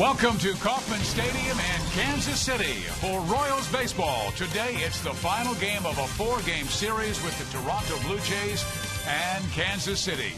Welcome to Kauffman Stadium in Kansas City for Royals baseball. Today, it's the final game of a four-game series with the Toronto Blue Jays and Kansas City.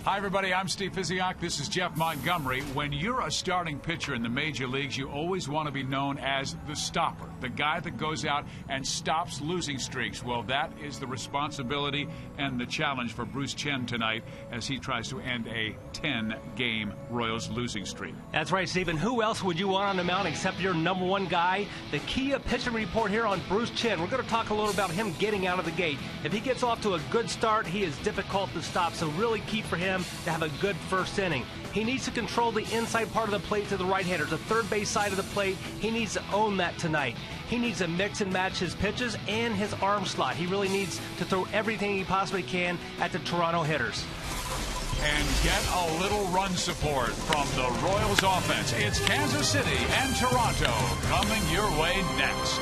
Hi, everybody. I'm Steve Physiak. This is Jeff Montgomery. When you're a starting pitcher in the major leagues, you always want to be known as the stopper, the guy that goes out and stops losing streaks. Well, that is the responsibility and the challenge for Bruce Chen tonight as he tries to end a 10-game Royals losing streak. That's right, Stephen. Who else would you want on the mound except your number one guy? The Kia pitching report here on Bruce Chen. We're going to talk a little about him getting out of the gate. If he gets off to a good start, he is difficult to stop, so really key for him to have a good first inning. He needs to control the inside part of the plate to the right-hander, the third base side of the plate. He needs to own that tonight. He needs to mix and match his pitches and his arm slot. He really needs to throw everything he possibly can at the Toronto hitters. And get a little run support from the Royals offense. It's Kansas City and Toronto coming your way next.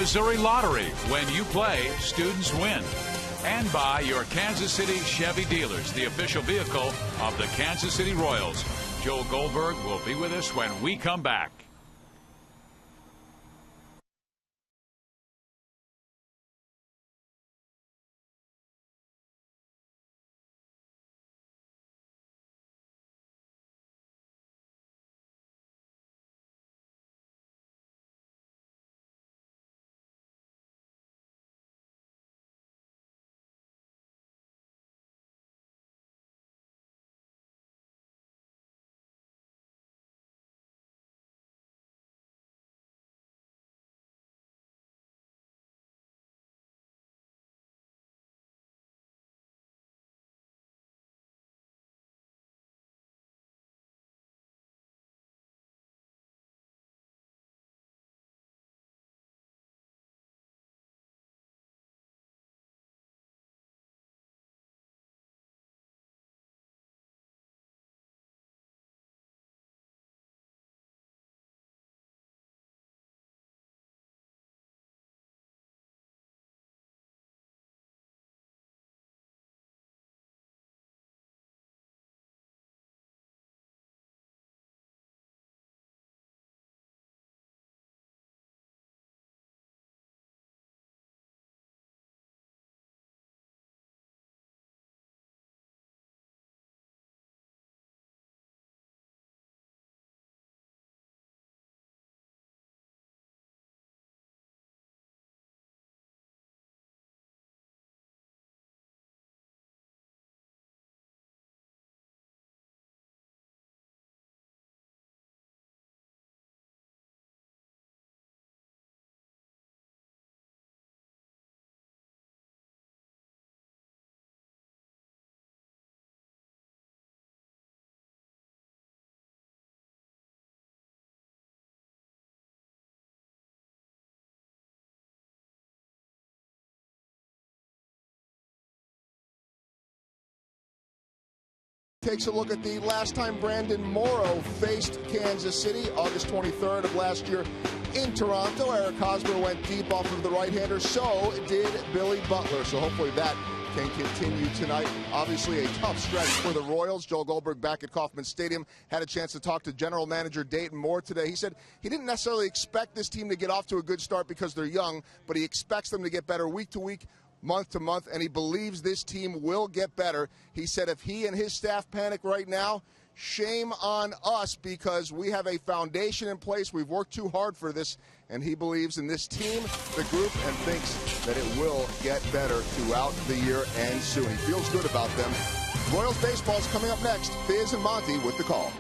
Missouri Lottery. When you play, students win. And by your Kansas City Chevy dealers, the official vehicle of the Kansas City Royals. Joel Goldberg will be with us when we come back. Takes a look at the last time Brandon Morrow faced Kansas City, August 23rd of last year in Toronto. Eric Hosmer went deep off of the right-hander. So did Billy Butler. So hopefully that can continue tonight. Obviously a tough stretch for the Royals. Joel Goldberg back at Kauffman Stadium had a chance to talk to general manager Dayton Moore today. He said he didn't necessarily expect this team to get off to a good start because they're young, but he expects them to get better week to week, month to month, and he believes this team will get better. He said if he and his staff panic right now, shame on us, because we have a foundation in place. We've worked too hard for this, and he believes in this team, the group, and thinks that it will get better throughout the year and soon. He feels good about them. Royals baseball is coming up next. Fizz and Monty with the call.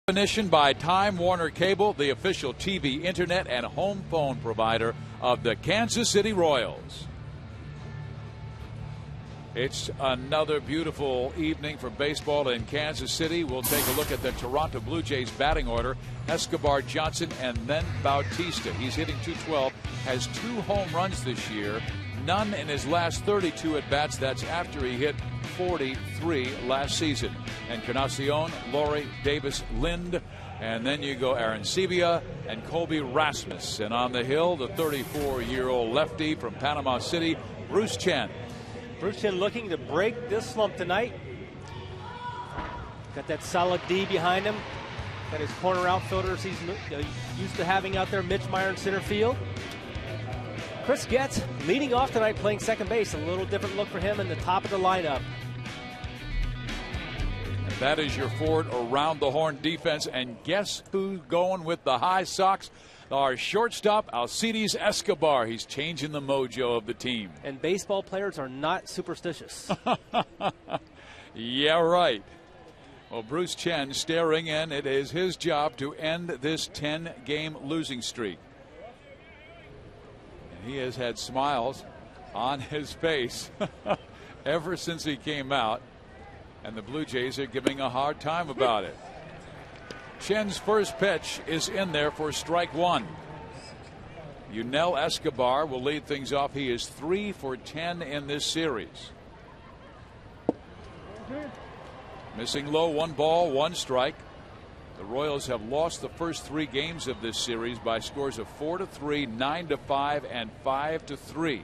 Definition by Time Warner Cable, the official TV, internet, and home phone provider of the Kansas City Royals. It's another beautiful evening for baseball in Kansas City. We'll take a look at the Toronto Blue Jays batting order. Escobar, Johnson, and then Bautista. He's hitting .212, has 2 home runs this year, none in his last 32 at-bats. That's after he hit 43 last season. Encarnacion, Laurie, Davis, Lind, and then you go Arancibia and Colby Rasmus. And on the hill, the 34-year-old lefty from Panama City, Bruce Chen. Bruce Chen looking to break this slump tonight. Got that solid D behind him. Got his corner outfielders he's used to having out there, Mitch Meyer in center field. Chris Getz leading off tonight, playing second base. A little different look for him in the top of the lineup. And that is your Ford around the horn defense. And guess who's going with the high socks? Our shortstop, Alcides Escobar. He's changing the mojo of the team. And baseball players are not superstitious. Yeah, right. Well, Bruce Chen staring in. It is his job to end this 10-game losing streak. He has had smiles on his face ever since he came out, and the Blue Jays are giving a hard time about it. Chen's first pitch is in there for strike one. Yunel Escobar will lead things off. He is 3 for 10 in this series. Missing low, 1 ball, 1 strike. The Royals have lost the first 3 games of this series by scores of 4-3, 9-5, and 5-3.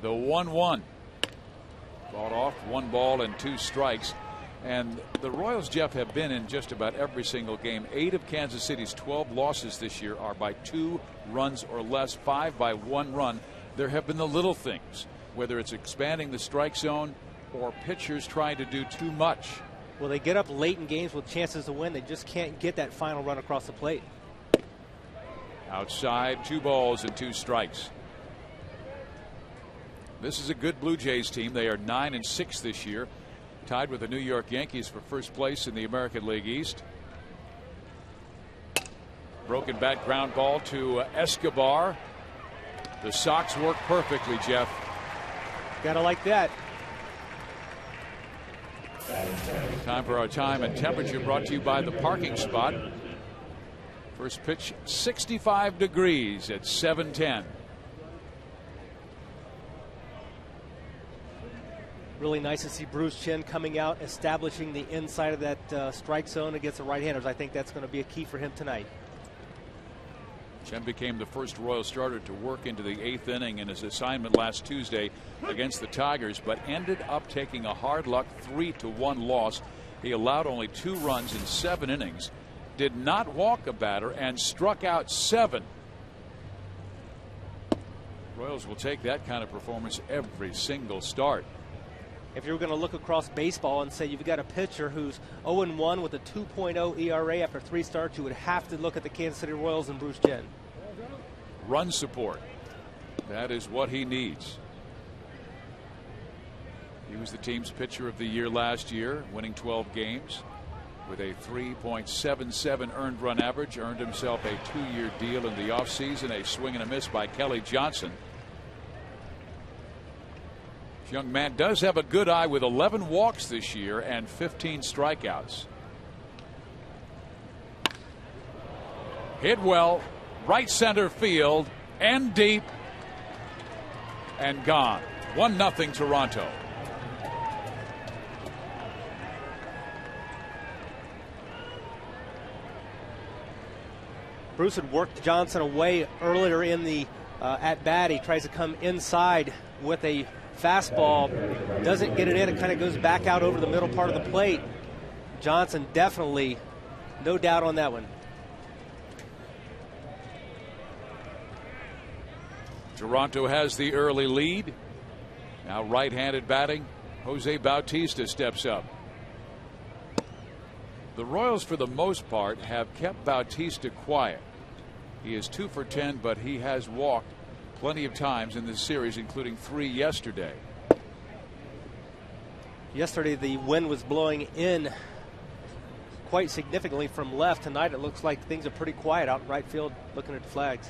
The 1-1. Fought off, 1 ball and 2 strikes. And the Royals, Jeff, have been in just about every single game. 8 of Kansas City's 12 losses this year are by 2 runs or less, 5 by 1 run. There have been the little things, whether it's expanding the strike zone or pitchers trying to do too much. Well, they get up late in games with chances to win. They just can't get that final run across the plate. Outside, 2 balls and 2 strikes. This is a good Blue Jays team. They are 9-6 this year, tied with the New York Yankees for first place in the American League East. Broken bat ground ball to Escobar. The Sox work perfectly, Jeff. Gotta like that. Time for our time and temperature, brought to you by the parking spot. First pitch, 65 degrees at 7:10. Really nice to see Bruce Chen coming out, establishing the inside of that strike zone against the right-handers. I think that's going to be a key for him tonight. Chen became the first Royal starter to work into the 8th inning in his assignment last Tuesday against the Tigers, but ended up taking a hard luck 3-1 loss. He allowed only 2 runs in 7 innings, did not walk a batter, and struck out 7. Royals will take that kind of performance every single start. If you're going to look across baseball and say you've got a pitcher who's 0-1 with a 2.0 ERA after 3 starts, you would have to look at the Kansas City Royals and Bruce Chen. Run support. That is what he needs. He was the team's pitcher of the year last year, winning 12 games with a 3.77 earned run average. Earned himself a 2-year deal in the offseason, a swing and a miss by Kelly Johnson. Young man does have a good eye with 11 walks this year and 15 strikeouts. Hit well, right center field, and deep, and gone. 1-0 Toronto. Bruce had worked Johnson away earlier in the at bat. He tries to come inside with a fastball, doesn't get it in. It kind of goes back out over the middle part of the plate. Johnson definitely, no doubt on that one. Toronto has the early lead. Now right-handed batting, Jose Bautista steps up. The Royals, for the most part, have kept Bautista quiet. He is 2 for 10, but he has walked plenty of times in this series, including 3 yesterday. Yesterday the wind was blowing in quite significantly from left. Tonight it looks like things are pretty quiet out in right field, looking at the flags.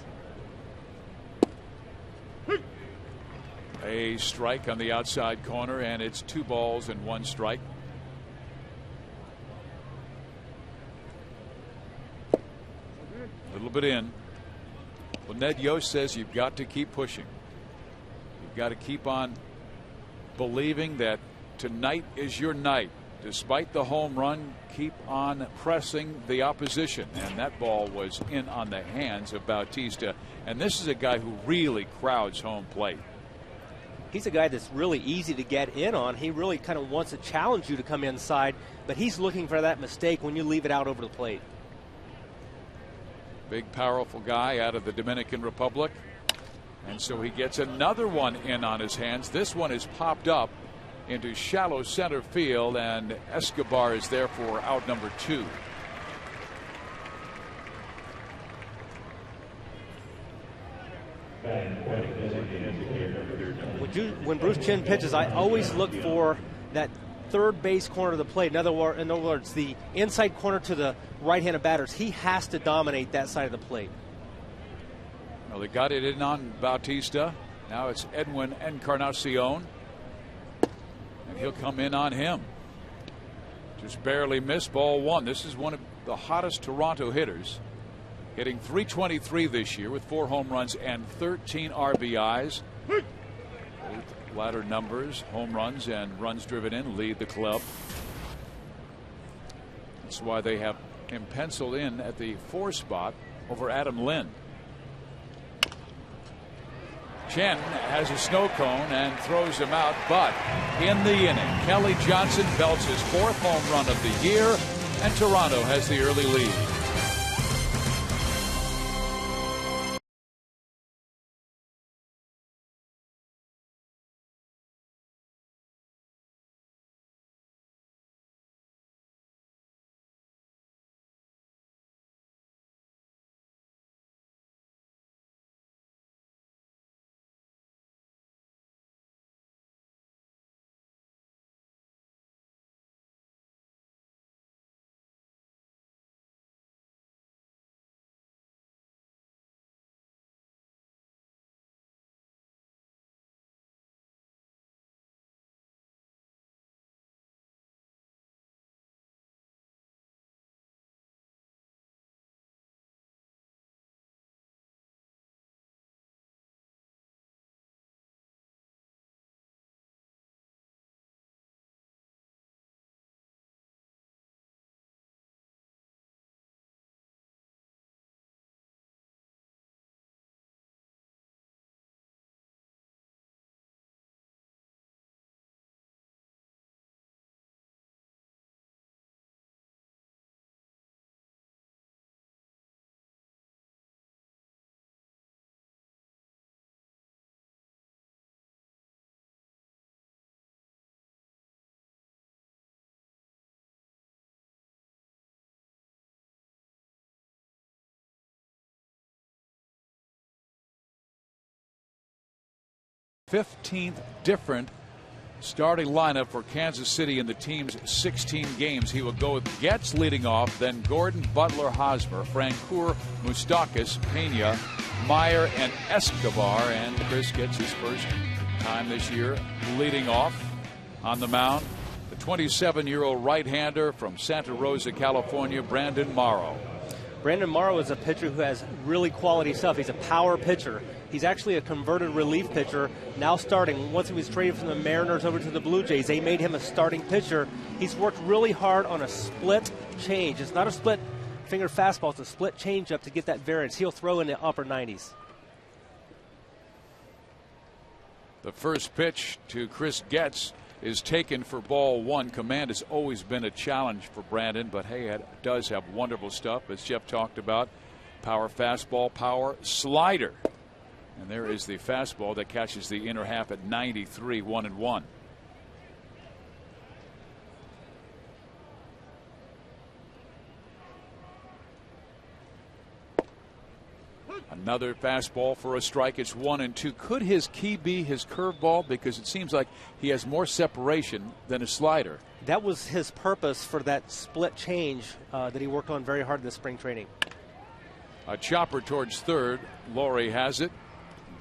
A strike on the outside corner, and it's 2 balls and 1 strike. A little bit in. Well, Ned Yost says you've got to keep pushing. You've got to keep on believing that tonight is your night. Despite the home run, keep on pressing the opposition. And that ball was in on the hands of Bautista. And this is a guy who really crowds home plate. He's a guy that's really easy to get in on. He really kind of wants to challenge you to come inside, but he's looking for that mistake when you leave it out over the plate. Big, powerful guy out of the Dominican Republic. And so he gets another one in on his hands. This one is popped up into shallow center field, and Escobar is there for out number 2. When Bruce Chen pitches, I always look for that third base corner of the plate. In other words, the inside corner to the right-handed batters. He has to dominate that side of the plate. Well, they got it in on Bautista. Now it's Edwin Encarnacion, and he'll come in on him. Just barely missed, ball 1. This is one of the hottest Toronto hitters, hitting .323 this year with 4 home runs and 13 RBIs. Both latter numbers, home runs and runs driven in, lead the club. That's why they have him penciled in at the 4 spot over Adam Lynn. Chen has a snow cone and throws him out, but in the inning, Kelly Johnson belts his 4th home run of the year, and Toronto has the early lead. th different starting lineup for Kansas City in the team's 16 games. He will go with Getz leading off, then Gordon, Butler, Hosmer, Francoeur, Moustakas, Pena, Meyer, and Escobar. And Chris gets his first time this year leading off on the mound. The 27-year-old right-hander from Santa Rosa, California, Brandon Morrow. Brandon Morrow is a pitcher who has really quality stuff. He's a power pitcher. He's actually a converted relief pitcher, now starting. Once he was traded from the Mariners over to the Blue Jays, they made him a starting pitcher. He's worked really hard on a split change. It's not a split finger fastball, it's a split changeup to get that variance. He'll throw in the upper 90s. The first pitch to Chris Getz is taken for ball 1. Command has always been a challenge for Brandon, but hey, it does have wonderful stuff, as Jeff talked about. Power fastball, power slider. And there is the fastball that catches the inner half at 93, 1-1. Another fastball for a strike. It's 1-2. Could his key be his curveball? Because it seems like he has more separation than a slider. That was his purpose for that split change that he worked on very hard this spring training. A chopper towards third. Laurie has it.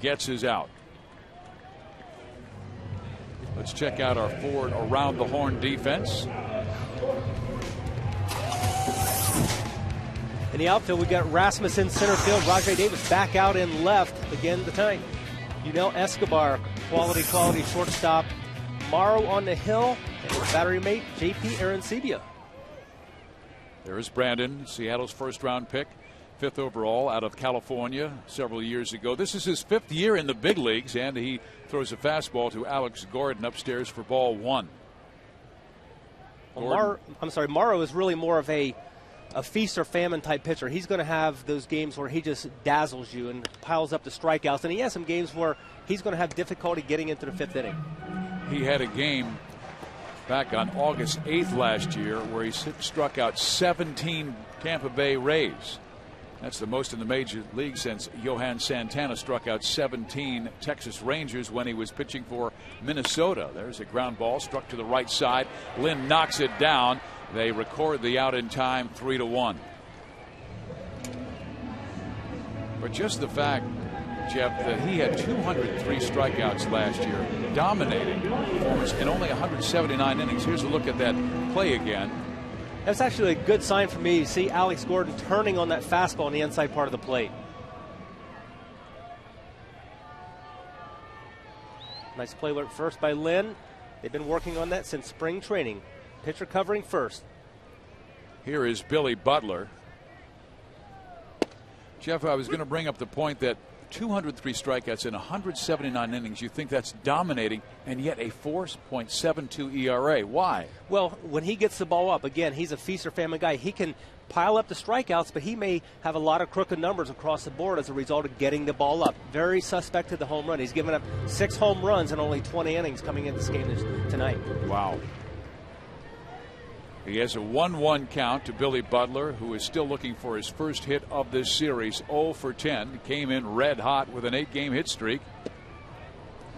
Getz is out. Let's check out our forward around the horn defense. In the outfield, we got Rasmus in center field. Rajai Davis back out in left again tonight. Escobar, quality shortstop. Morrow on the hill, and his battery mate, J.P. Arancibia. There is Brandon, Seattle's first-round pick, 5th overall out of California several years ago. This is his 5th year in the big leagues, and he throws a fastball to Alex Gordon upstairs for ball 1. Morrow is really more of a feast or famine type pitcher. He's going to have those games where he just dazzles you and piles up the strikeouts, and he has some games where he's going to have difficulty getting into the 5th inning. He had a game back on August 8th last year where he struck out 17 Tampa Bay Rays. That's the most in the major league since Johan Santana struck out 17 Texas Rangers when he was pitching for Minnesota. There's a ground ball struck to the right side. Lynn knocks it down. They record the out in time, 3-1. But just the fact, Jeff, that he had 203 strikeouts last year, dominating performance in only 179 innings. Here's a look at that play again. That's actually a good sign for me to see Alex Gordon turning on that fastball on the inside part of the plate. Nice play work first by Lynn. They've been working on that since spring training. Pitcher covering first. Here is Billy Butler. Jeff, I was going to bring up the point that 203 strikeouts in 179 innings. You think that's dominating, and yet a 4.72 ERA. Why? Well, when he gets the ball up, again, he's a feast or famine guy. He can pile up the strikeouts, but he may have a lot of crooked numbers across the board as a result of getting the ball up. Very suspect to the home run. He's given up 6 home runs in only 20 innings coming into this game tonight. Wow. He has a 1-1 count to Billy Butler, who is still looking for his first hit of this series. 0 for 10. Came in red hot with an 8-game hit streak.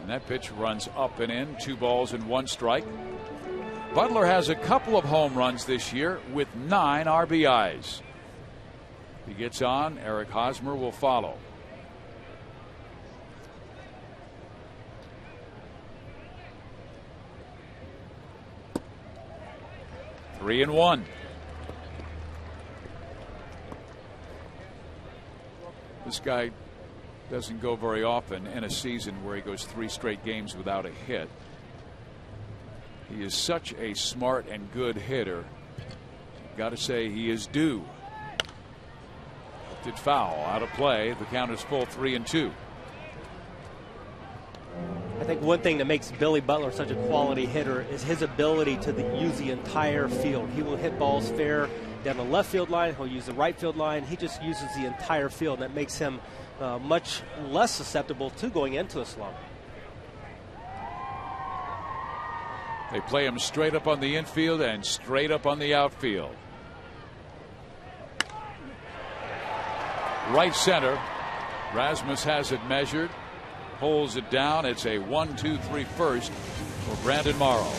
And that pitch runs up and in. 2 balls and 1 strike. Butler has a couple of home runs this year with 9 RBIs. He gets on. Eric Hosmer will follow. Three and 1. This guy doesn't go very often in a season where he goes 3 straight games without a hit. He is such a smart and good hitter. Got to say he is due. Did foul, out of play. The count is full, 3 and 2. I think one thing that makes Billy Butler such a quality hitter is his ability to use the entire field. He will hit balls fair down the left field line. He'll use the right field line. He just uses the entire field. That makes him much less susceptible to going into a slump. They play him straight up on the infield and straight up on the outfield. Right center. Rasmus has it measured. Holds it down. It's a 1-2-3 first for Brandon Morrow.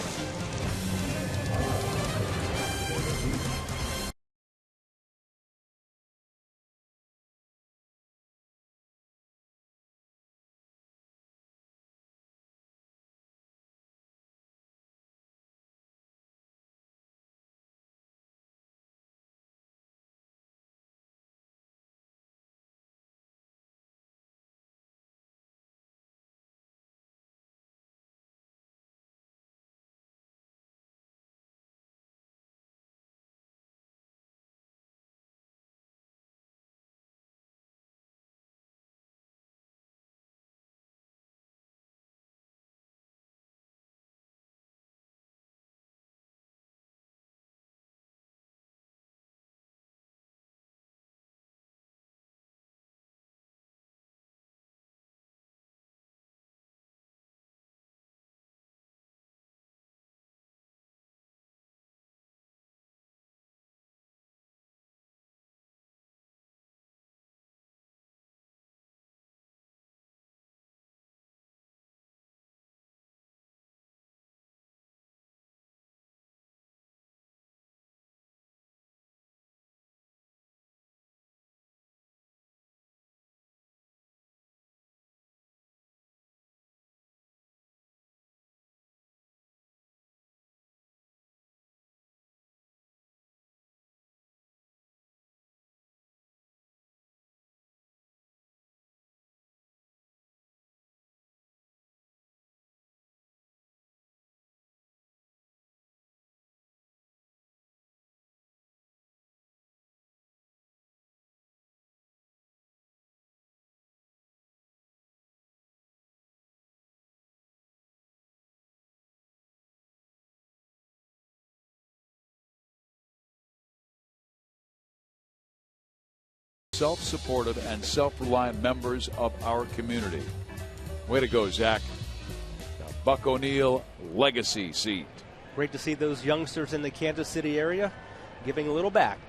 Self-supportive and self-reliant members of our community. Way to go, Zach. The Buck O'Neil legacy seat. Great to see those youngsters in the Kansas City area giving a little back.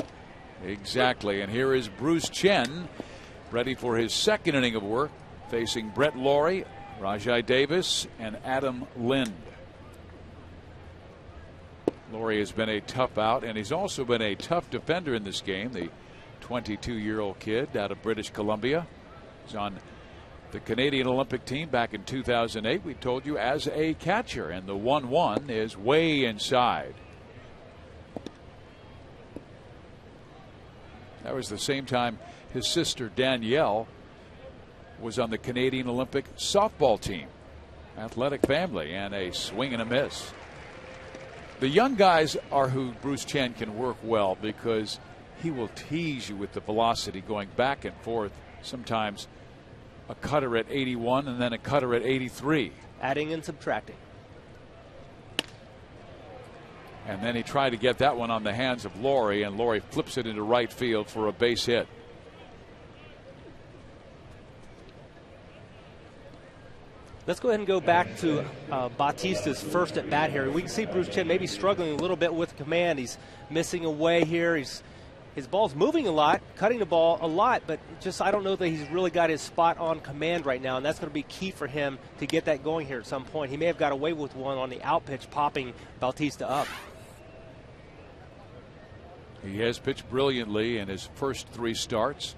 Exactly. And here is Bruce Chen, ready for his second inning of work, facing Brett Laurie, Rajai Davis, and Adam Lind. Laurie has been a tough out, and he's also been a tough defender in this game. The 22-year-old kid out of British Columbia. He's on the Canadian Olympic team back in 2008. We told you as a catcher, and the 1-1 is way inside. That was the same time his sister Danielle was on the Canadian Olympic softball team. Athletic family, and a swing and a miss. The young guys are who Bruce Chen can work well because he will tease you with the velocity going back and forth, sometimes a cutter at 81 and then a cutter at 83. Adding and subtracting. And then he tried to get that one on the hands of Laurie, and Laurie flips it into right field for a base hit. Let's go ahead and go back to Bautista's first at bat here. We can see Bruce Chen maybe struggling a little bit with command. He's missing away here. His ball's moving a lot, cutting the ball a lot, but just I don't know that he's really got his spot on command right now, and that's going to be key for him to get that going here at some point. He may have got away with one on the out pitch, popping Bautista up. He has pitched brilliantly in his first 3 starts.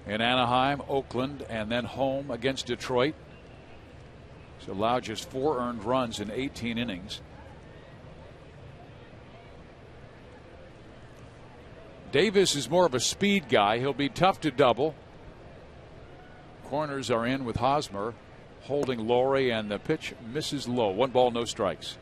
In Anaheim, Oakland, and then home against Detroit. He's allowed just 4 earned runs in 18 innings. Davis is more of a speed guy. He'll be tough to double. Corners are in with Hosmer holding Laurie, and the pitch misses low. 1 ball, no strikes.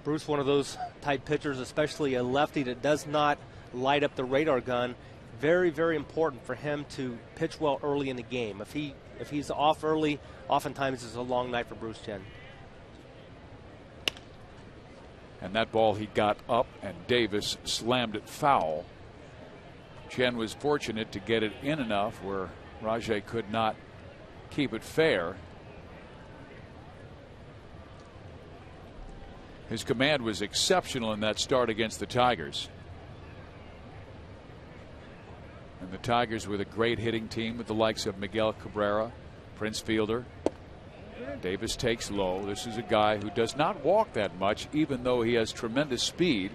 Bruce, one of those type pitchers, especially a lefty that does not light up the radar gun. Very, very important for him to pitch well early in the game. If he's off early, oftentimes it's a long night for Bruce Chen. And that ball he got up, and Davis slammed it foul. Chen was fortunate to get it in enough where Rajai could not keep it fair. His command was exceptional in that start against the Tigers. And the Tigers with a great hitting team with the likes of Miguel Cabrera, Prince Fielder. Davis takes low. This is a guy who does not walk that much, even though he has tremendous speed.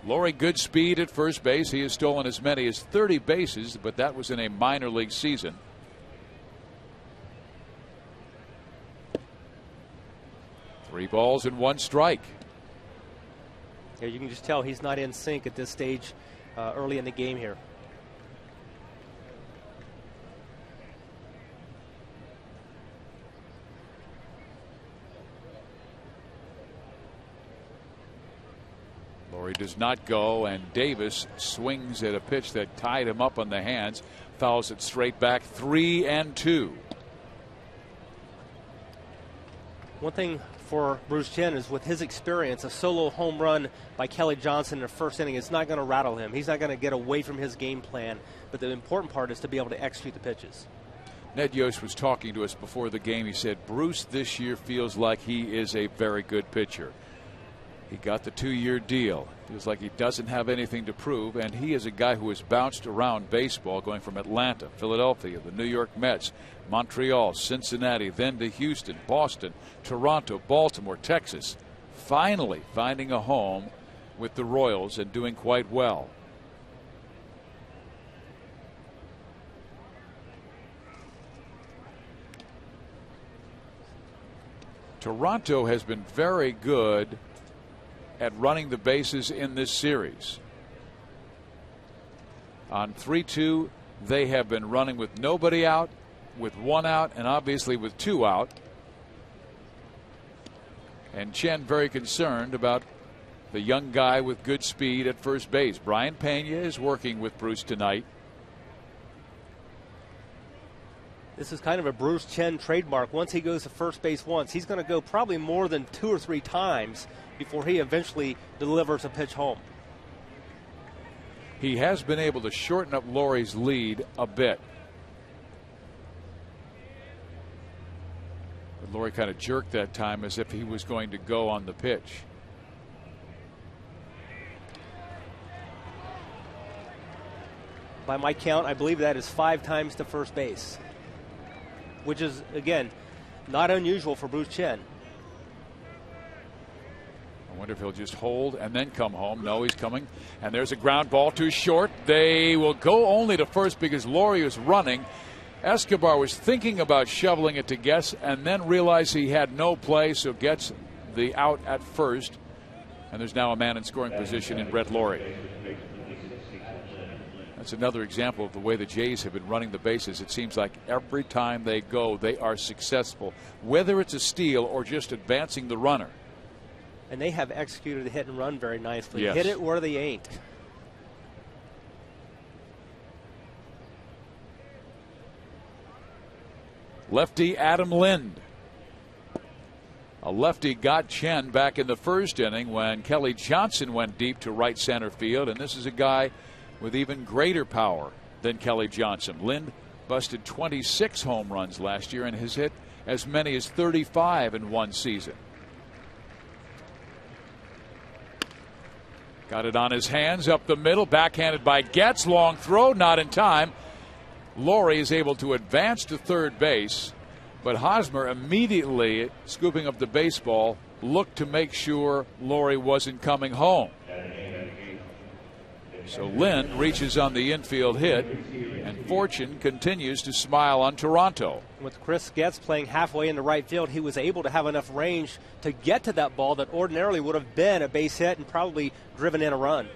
Laurie, good speed at first base. He has stolen as many as 30 bases, but that was in a minor league season. Three balls and 1 strike. Yeah, you can just tell he's not in sync at this stage early in the game here. Laurie does not go, and Davis swings at a pitch that tied him up on the hands, fouls it straight back. 3-2. One thing for Bruce Chen is, with his experience, a solo home run by Kelly Johnson in the first inning is not going to rattle him. He's not going to get away from his game plan. But the important part is to be able to execute the pitches. Ned Yost was talking to us before the game. He said Bruce this year feels like he is a very good pitcher. He got the 2-year deal. Feels like he doesn't have anything to prove, and he is a guy who has bounced around baseball, going from Atlanta, Philadelphia, the New York Mets, Montreal, Cincinnati, then to Houston, Boston, Toronto, Baltimore, Texas. Finally finding a home with the Royals and doing quite well. Toronto has been very good at running the bases in this series. On 3-2, they have been running with nobody out, with 1 out, and obviously with 2 out. And Chen very concerned about the young guy with good speed at first base. Brian Pena is working with Bruce tonight. This is kind of a Bruce Chen trademark. Once he goes to first base once, he's going to go probably more than 2 or 3 times before he eventually delivers a pitch home. He has been able to shorten up Laurie's lead a bit. But Laurie kind of jerked that time as if he was going to go on the pitch. By my count, I believe that is 5 times to first base, which is, again, not unusual for Bruce Chen. I wonder if he'll just hold and then come home. No, he's coming. And there's a ground ball too short. They will go only to first because Laurie is running. Escobar was thinking about shoveling it to guess and then realized he had no play, so gets the out at first. And there's now a man in scoring position in Brett Laurie. That's another example of the way the Jays have been running the bases. It seems like every time they go, they are successful, whether it's a steal or just advancing the runner. and they have executed a hit and run very nicely. Yes. Hit it where they ain't. Lefty Adam Lind. A lefty got Chen back in the first inning when Kelly Johnson went deep to right center field, and this is a guy with even greater power than Kelly Johnson. Lind busted 26 home runs last year and has hit as many as 35 in one season. Got it on his hands up the middle, backhanded by Getz. Long throw, not in time. Laurie is able to advance to third base, but Hosmer, immediately scooping up the baseball, looked to make sure Laurie wasn't coming home. So Lind reaches on the infield hit, and fortune continues to smile on Toronto. With Chris Getz playing halfway into right field, he was able to have enough range to get to that ball that ordinarily would have been a base hit and probably driven in a run.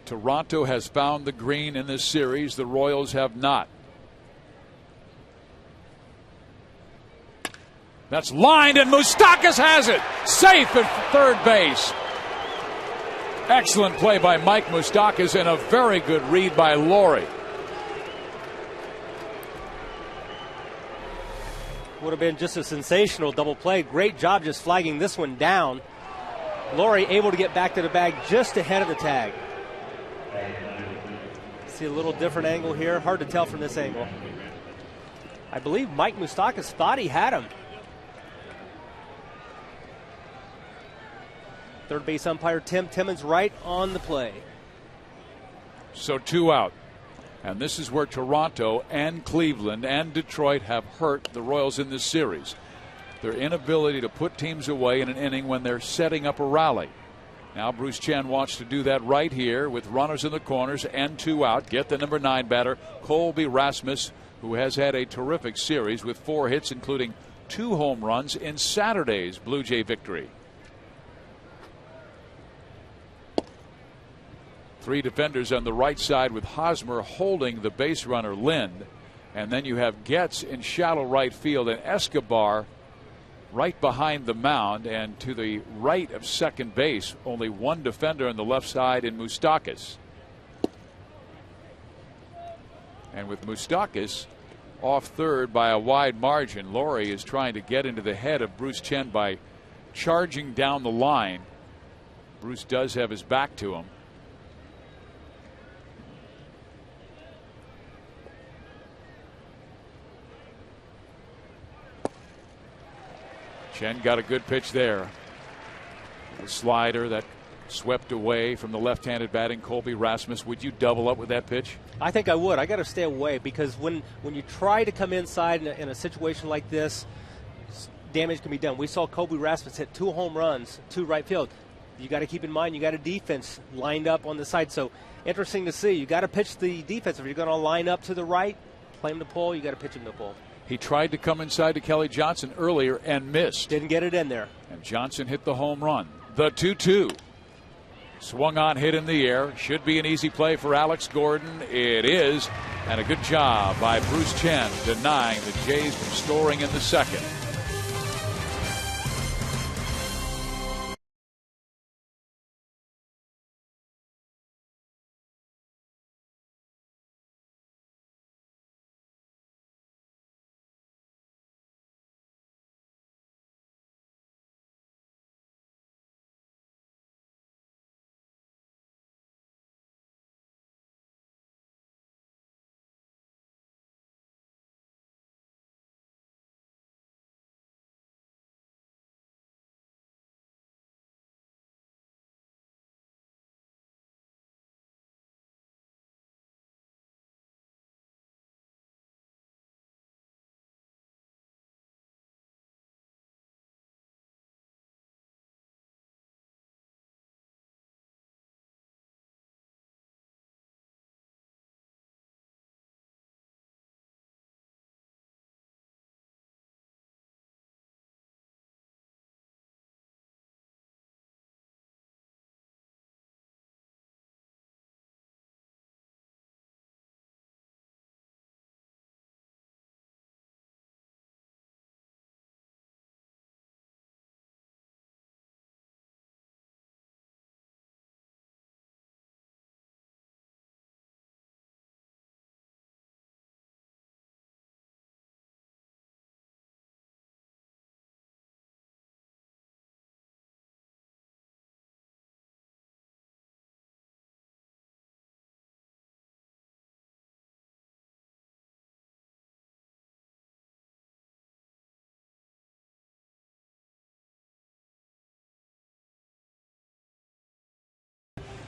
Toronto has found the green in this series. The Royals have not. That's lined, and Moustakas has it. Safe at third base. Excellent play by Mike Moustakas and a very good read by Laurie. Would have been just a sensational double play. Great job just flagging this one down. Laurie able to get back to the bag just ahead of the tag. See a little different angle here. Hard to tell from this angle. I believe Mike Moustakas thought he had him. Third base umpire Tim Timmons right on the play. So 2 out. And this is where Toronto and Cleveland and Detroit have hurt the Royals in this series. Their inability to put teams away in an inning when they're setting up a rally. Now Bruce Chen wants to do that right here with runners in the corners and 2 out. Get the number 9 batter, Colby Rasmus, who has had a terrific series with 4 hits, including 2 home runs in Saturday's Blue Jay victory. 3 defenders on the right side with Hosmer holding the base runner Lind. And then you have Getz in shallow right field and Escobar right behind the mound, and to the right of second base, only 1 defender on the left side in Moustakas. And with Moustakas off third by a wide margin, Laurie is trying to get into the head of Bruce Chen by charging down the line. Bruce does have his back to him. Chen got a good pitch there. The slider that swept away from the left-handed batting Colby Rasmus. Would you double up with that pitch? I think I would. I got to stay away because when you try to come inside in a situation like this, damage can be done. We saw Colby Rasmus hit 2 home runs to right field. You got to keep in mind you got a defense lined up on the side. So interesting to see. You got to pitch the defense. If you're going to line up to the right, play him to pull, you got to pitch him to pull. He tried to come inside to Kelly Johnson earlier and missed. Didn't get it in there. And Johnson hit the home run. The 2-2. Swung on, hit in the air. Should be an easy play for Alex Gordon. It is. And a good job by Bruce Chen denying the Jays from scoring in the second.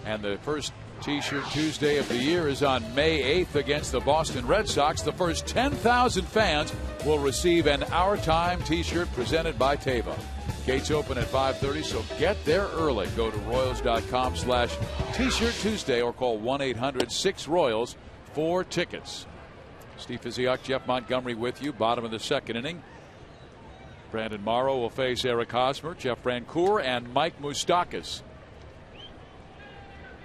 And the first T-shirt Tuesday of the year is on May 8th against the Boston Red Sox. The first 10,000 fans will receive an Our Time T-shirt presented by Teva. Gates open at 5:30, so get there early. Go to Royals.com/T-shirt Tuesday or call 1-800-6-ROYALS for tickets. Steve Fiziak, Jeff Montgomery with you. Bottom of the second inning. Brandon Morrow will face Eric Hosmer, Jeff Francoeur, and Mike Moustakas.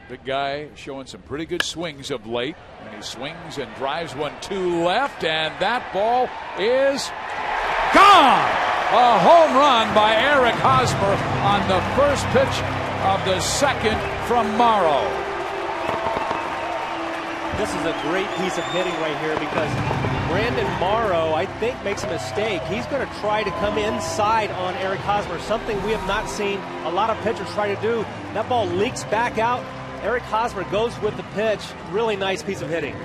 Big guy showing some pretty good swings of late. And he swings and drives one to left, and that ball is gone. A home run by Eric Hosmer on the first pitch of the second from Morrow. This is a great piece of hitting right here because Brandon Morrow, I think, makes a mistake. He's going to try to come inside on Eric Hosmer, something we have not seen a lot of pitchers try to do. That ball leaks back out. Eric Hosmer goes with the pitch. Really nice piece of hitting.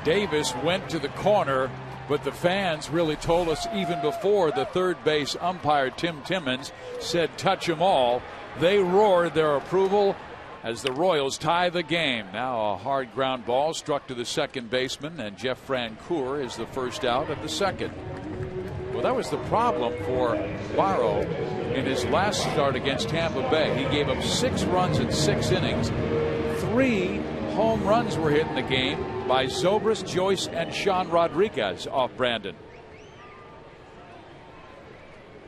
Davis went to the corner, but the fans really told us even before the third base umpire, Tim Timmons, said touch them all. They roared their approval as the Royals tie the game. Now a hard ground ball struck to the second baseman, and Jeff Francoeur is the first out of the second. Well, that was the problem for Morrow in his last start against Tampa Bay. He gave up 6 runs in 6 innings. 3 home runs were hit in the game by Zobrist, Joyce, and Sean Rodriguez off Brandon.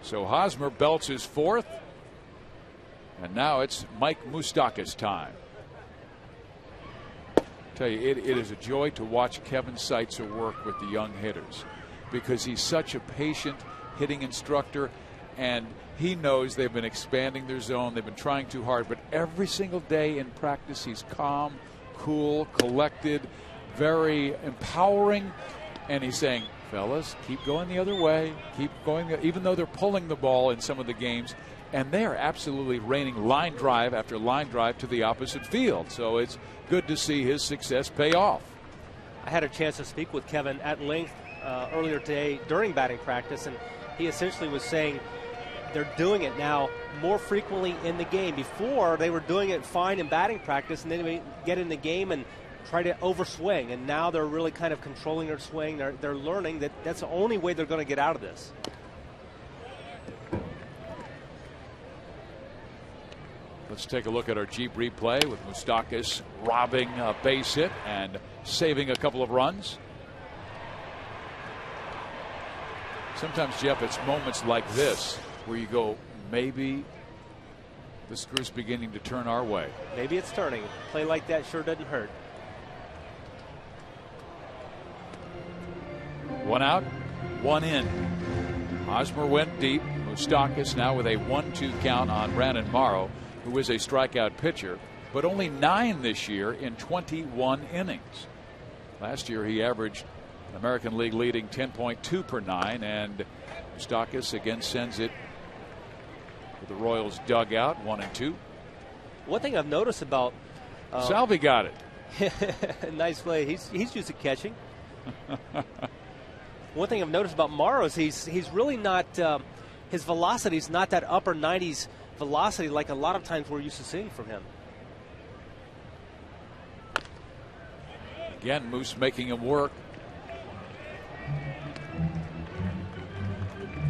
So Hosmer belts his 4th, and now it's Mike Moustakas' time. I tell you, it is a joy to watch Kevin Seitzer work with the young hitters, because he's such a patient hitting instructor, and he knows they've been expanding their zone. They've been trying too hard, but every single day in practice he's calm, cool, collected, very empowering, and he's saying, fellas, keep going the other way, keep going, even though they're pulling the ball in some of the games, and they are absolutely raining line drive after line drive to the opposite field. So it's good to see his success pay off. I had a chance to speak with Kevin at length earlier today during batting practice, and he essentially was saying they're doing it now more frequently in the game. Before, they were doing it fine in batting practice, and then they get in the game and try to overswing, and now they're really kind of controlling their swing. They're learning that that's the only way they're going to get out of this. Let's take a look at our Jeep replay with Moustakas robbing a base hit and saving a couple of runs. Sometimes, Jeff, it's moments like this where you go, maybe the screw's beginning to turn our way. Maybe it's turning. Play like that sure doesn't hurt. 1 out, 1 in. Hosmer went deep. Moustakas now with a 1-2 count on Brandon Morrow, who is a strikeout pitcher, but only 9 this year in 21 innings. Last year he averaged an American League leading 10.2 per 9, and Moustakas again sends it to the Royals dugout, 1-2. One thing I've noticed about Salvi got it. nice play. He's used to catching. One thing I've noticed about Morrow is he's really not his velocity is not that upper 90s velocity like a lot of times we're used to seeing from him. Again, Moose making him work.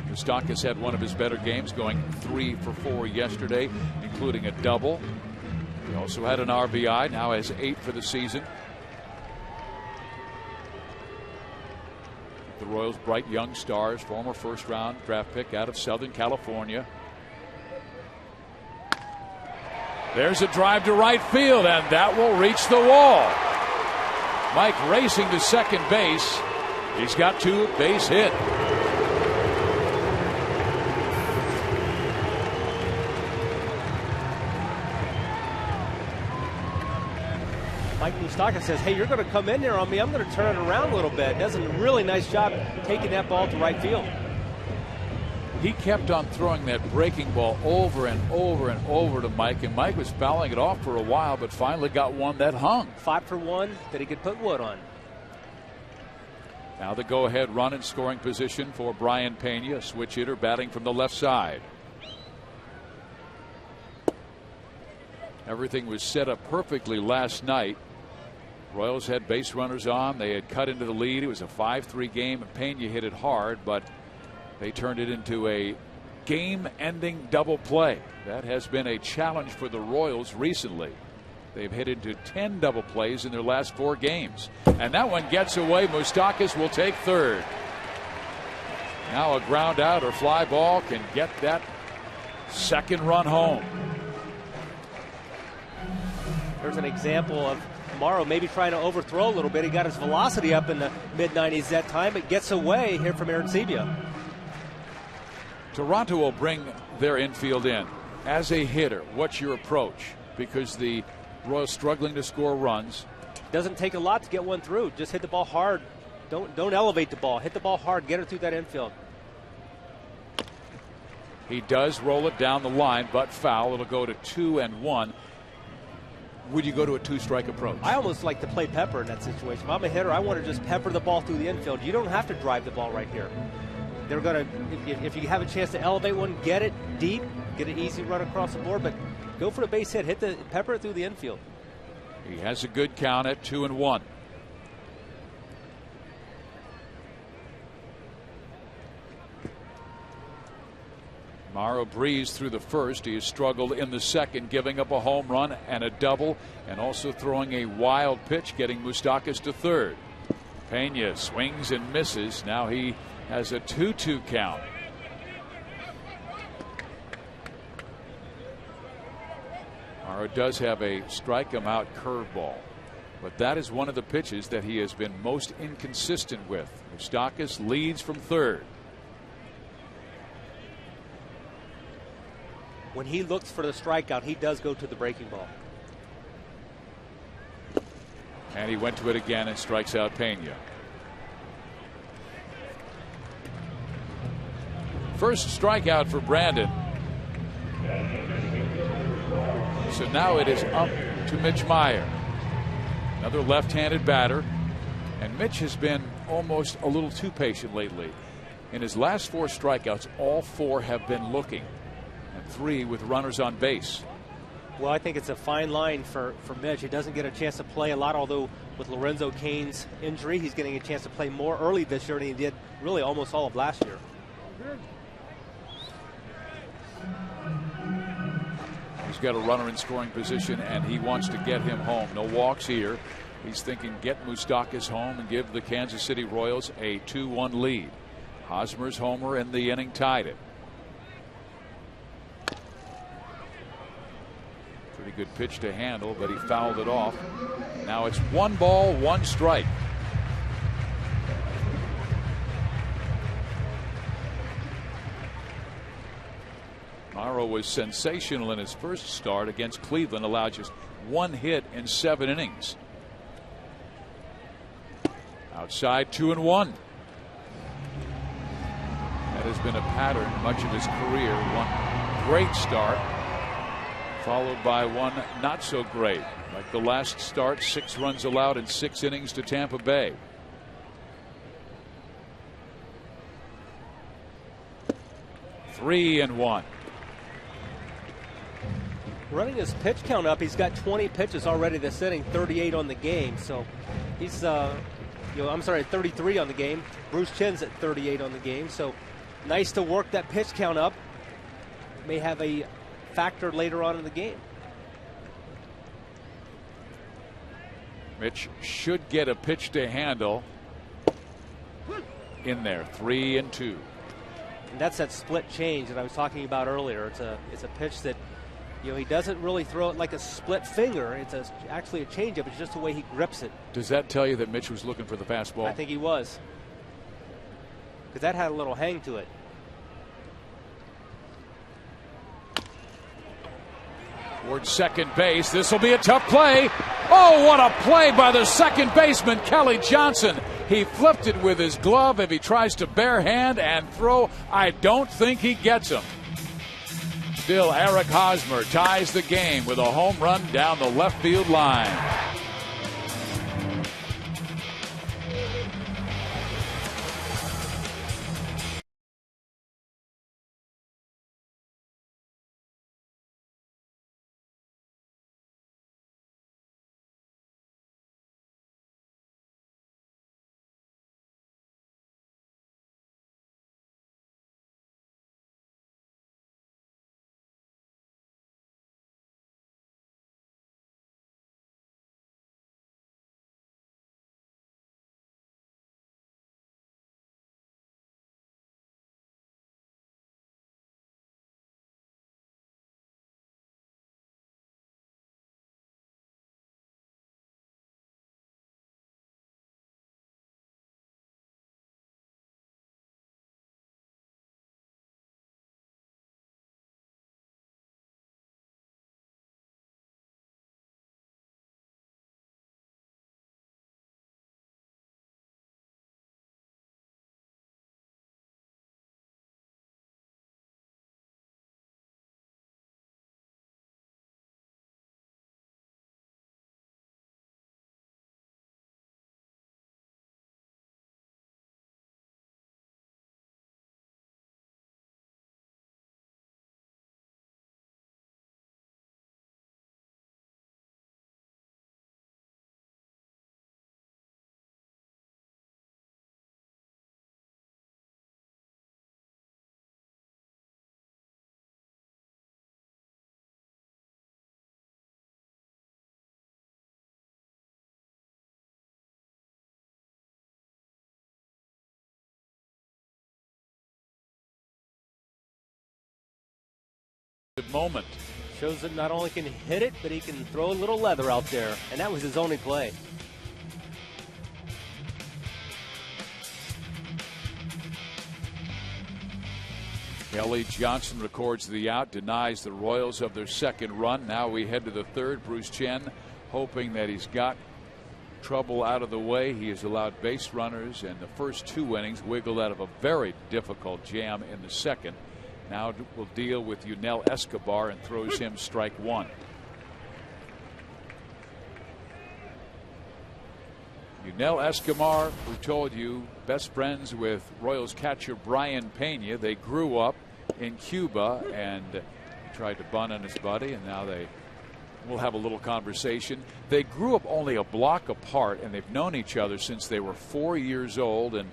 Moustakas had one of his better games, going 3 for 4 yesterday, including a double. He also had an RBI, now has 8 for the season. The Royals' bright young stars, former first-round draft pick out of Southern California. There's a drive to right field, and that will reach the wall. Mike racing to second base. He's got 2 base hit. Mike Moustakas says, hey, you're going to come in there on me. I'm going to turn it around a little bit. Does a really nice job taking that ball to right field. He kept on throwing that breaking ball over and over and over to Mike, and Mike was fouling it off for a while, but finally got one that hung. 5 for 1 that he could put wood on. Now the go-ahead run in scoring position for Brian Pena, a switch hitter batting from the left side. Everything was set up perfectly last night. Royals had base runners on. They had cut into the lead. It was a 5-3 game, and Pena hit it hard, but they turned it into a game-ending double play. That has been a challenge for the Royals recently. They've hit into 10 double plays in their last 4 games. And that one gets away. Moustakas will take third. Now a ground out or fly ball can get that second run home. There's an example of Morrow maybe trying to overthrow a little bit. He got his velocity up in the mid-90s that time. It gets away here from Arancibia. Toronto will bring their infield in. As a hitter, what's your approach? Because the Royals struggling to score runs. Doesn't take a lot to get one through. Just hit the ball hard. Don't elevate the ball. Hit the ball hard. Get it through that infield. He does roll it down the line, but foul. It'll go to 2-1. Would you go to a 2-strike approach? I almost like to play pepper in that situation. If I'm a hitter, I want to just pepper the ball through the infield. You don't have to drive the ball right here. They're going to, if you have a chance to elevate one, get it deep, get an easy run across the board, but go for the base hit. Pepper it through the infield. He has a good count at 2-1. Morrow breezed through the first. He has struggled in the second, giving up a home run and a double, and also throwing a wild pitch, getting Moustakas to third. Pena swings and misses. Now he has a 2-2 count. Morrow does have a strike him out curveball, but that is one of the pitches that he has been most inconsistent with. Moustakas leads from third. When he looks for the strikeout, he does go to the breaking ball. And he went to it again and strikes out Pena. First strikeout for Brandon. So now it is up to Mitch Meyer. Another left-handed batter. And Mitch has been almost a little too patient lately. In his last 4 strikeouts, all 4 have been looking. And 3 with runners on base. Well, I think it's a fine line for Mitch. He doesn't get a chance to play a lot, although with Lorenzo Cain's injury, he's getting a chance to play more early this year than he did really almost all of last year. He's got a runner in scoring position, and he wants to get him home. No walks here. He's thinking get Moustakas home and give the Kansas City Royals a 2-1 lead. Hosmer's homer in the inning tied it. Pretty good pitch to handle, but he fouled it off. Now it's 1 ball, 1 strike. Morrow was sensational in his first start against Cleveland, allowed just 1 hit in 7 innings. Outside 2-1. That has been a pattern much of his career. One great start, followed by one not so great. Like the last start, 6 runs allowed in 6 innings to Tampa Bay. Three and 1. Running his pitch count up, he's got 20 pitches already this inning, 38 on the game. So he's, I'm sorry, 33 on the game. Bruce Chen's at 38 on the game. So nice to work that pitch count up. May have a factor later on in the game. Mitch should get a pitch to handle in there. 3-2. And that's that split change that I was talking about earlier. It's a pitch that, he doesn't really throw it like a split finger. It's actually a changeup. It's just the way he grips it. Does that tell you that Mitch was looking for the fastball? I think he was, because that had a little hang to it. Towards second base. This will be a tough play. Oh, what a play by the second baseman, Kelly Johnson. He flipped it with his glove. If he tries to bare hand and throw, I don't think he gets him. Still, Eric Hosmer ties the game with a home run down the left field line. moment. Shows that not only can he hit it, but he can throw a little leather out there. And that was his only play. Kelly Johnson records the out, denies the Royals of their second run. Now we head to the third. Bruce Chen hoping that he's got trouble out of the way. He has allowed base runners in the first 2 innings, wiggled out of a very difficult jam in the second. Now will deal with Yunel Escobar and throws him strike 1. Yunel Escobar, we told you, best friends with Royals catcher Brian Pena. They grew up in Cuba and tried to bunt on his buddy, and now they will have a little conversation. They grew up only a block apart, and they've known each other since they were 4 years old. And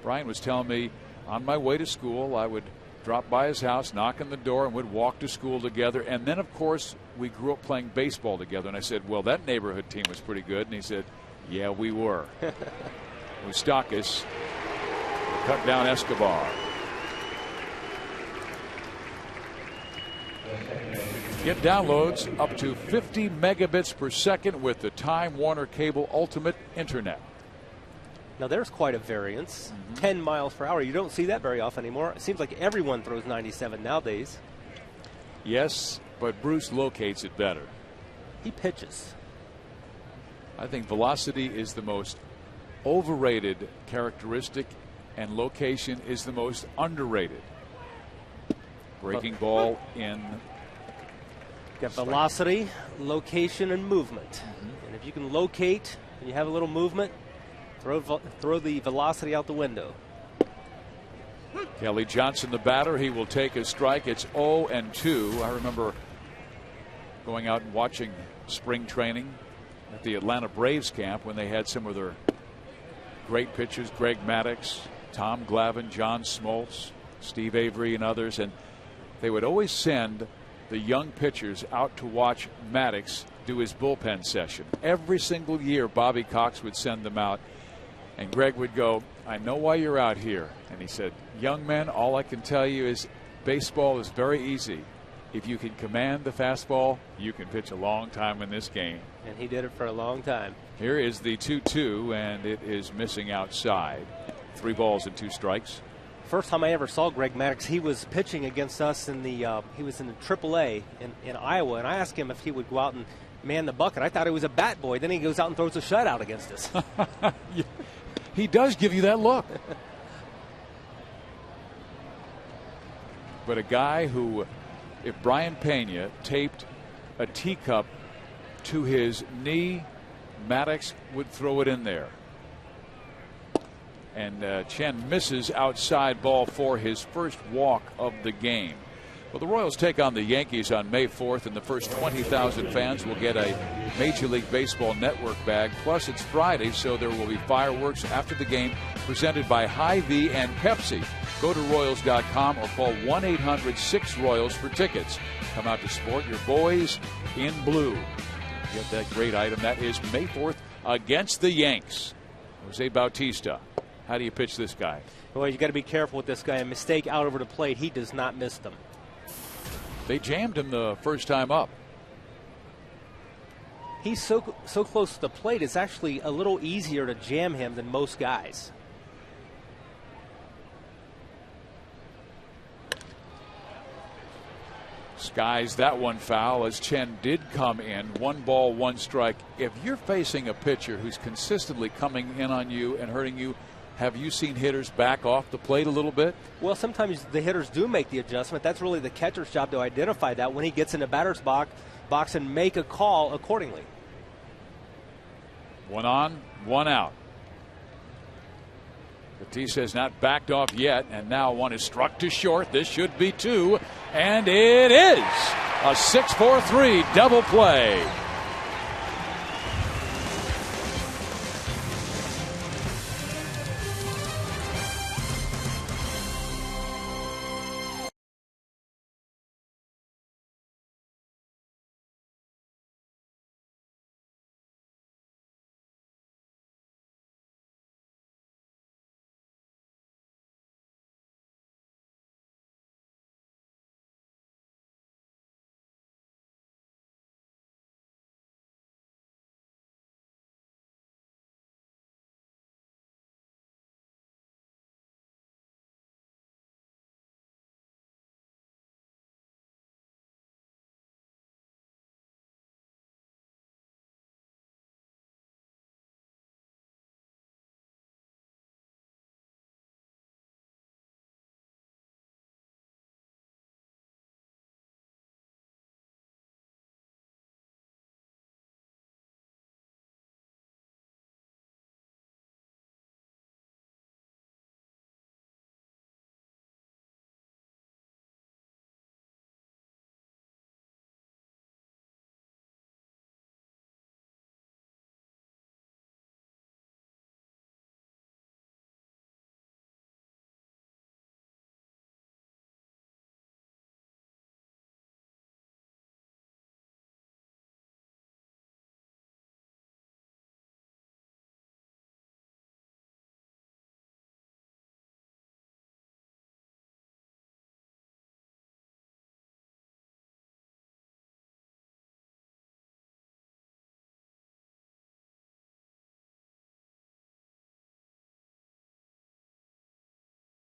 Brian was telling me, on my way to school, I would drop by his house, knock on the door, and would walk to school together. And then, of course, we grew up playing baseball together. And I said, well, that neighborhood team was pretty good. And he said, yeah, we were. Moustakas will cut down Escobar. Get downloads up to 50 megabits per second with the Time Warner Cable Ultimate Internet. Now there's quite a variance. 10 miles per hour. You don't see that very often anymore. It seems like everyone throws 97 nowadays. Yes, but Bruce locates it better. He pitches. I think velocity is the most overrated characteristic, and location is the most underrated. Breaking ball in. Got velocity, location, and movement. And if you can locate and you have a little movement, throw the velocity out the window. Kelly Johnson, the batter, he will take a strike. It's 0-2. I remember going out and watching spring training at the Atlanta Braves camp when they had some of their great pitchers, Greg Maddux, Tom Glavine, John Smoltz, Steve Avery, and others. And they would always send the young pitchers out to watch Maddux do his bullpen session. Every single year, Bobby Cox would send them out. And Greg would go, I know why you're out here. And he said, young men, all I can tell you is baseball is very easy. If you can command the fastball, you can pitch a long time in this game. And he did it for a long time. Here is the 2-2, and it is missing outside. 3 balls and 2 strikes. First time I ever saw Greg Maddux, he was pitching against us in the he was in the AAA in Iowa, and I asked him if he would go out and man the bucket. I thought he was a bat boy. Then he goes out and throws a shutout against us. He does give you that look. But a guy who, if Brian Pena taped a teacup to his knee, Maddux would throw it in there. And Chen misses outside, ball 4, his first walk of the game. Well, the Royals take on the Yankees on May 4th, and the first 20,000 fans will get a Major League Baseball Network bag. Plus, it's Friday, so there will be fireworks after the game presented by Hy-Vee and Pepsi. Go to Royals.com or call 1-800-6-ROYALS for tickets. Come out to support your boys in blue. Get that great item. That is May 4th against the Yanks. Jose Bautista. How do you pitch this guy? Well, you got to be careful with this guy. A mistake out over the plate, he does not miss them. They jammed him the first time up. He's so close to the plate, it's actually a little easier to jam him than most guys. Skies that one foul as Chen did come in. 1 ball, 1 strike. If you're facing a pitcher who's consistently coming in on you and hurting you, have you seen hitters back off the plate a little bit? Well, sometimes the hitters do make the adjustment. That's really the catcher's job to identify that when he gets in the batter's box and make a call accordingly. 1 on, 1 out. Batista has not backed off yet, and now 1 is struck to short. This should be 2, and it is a 6-4-3 double play.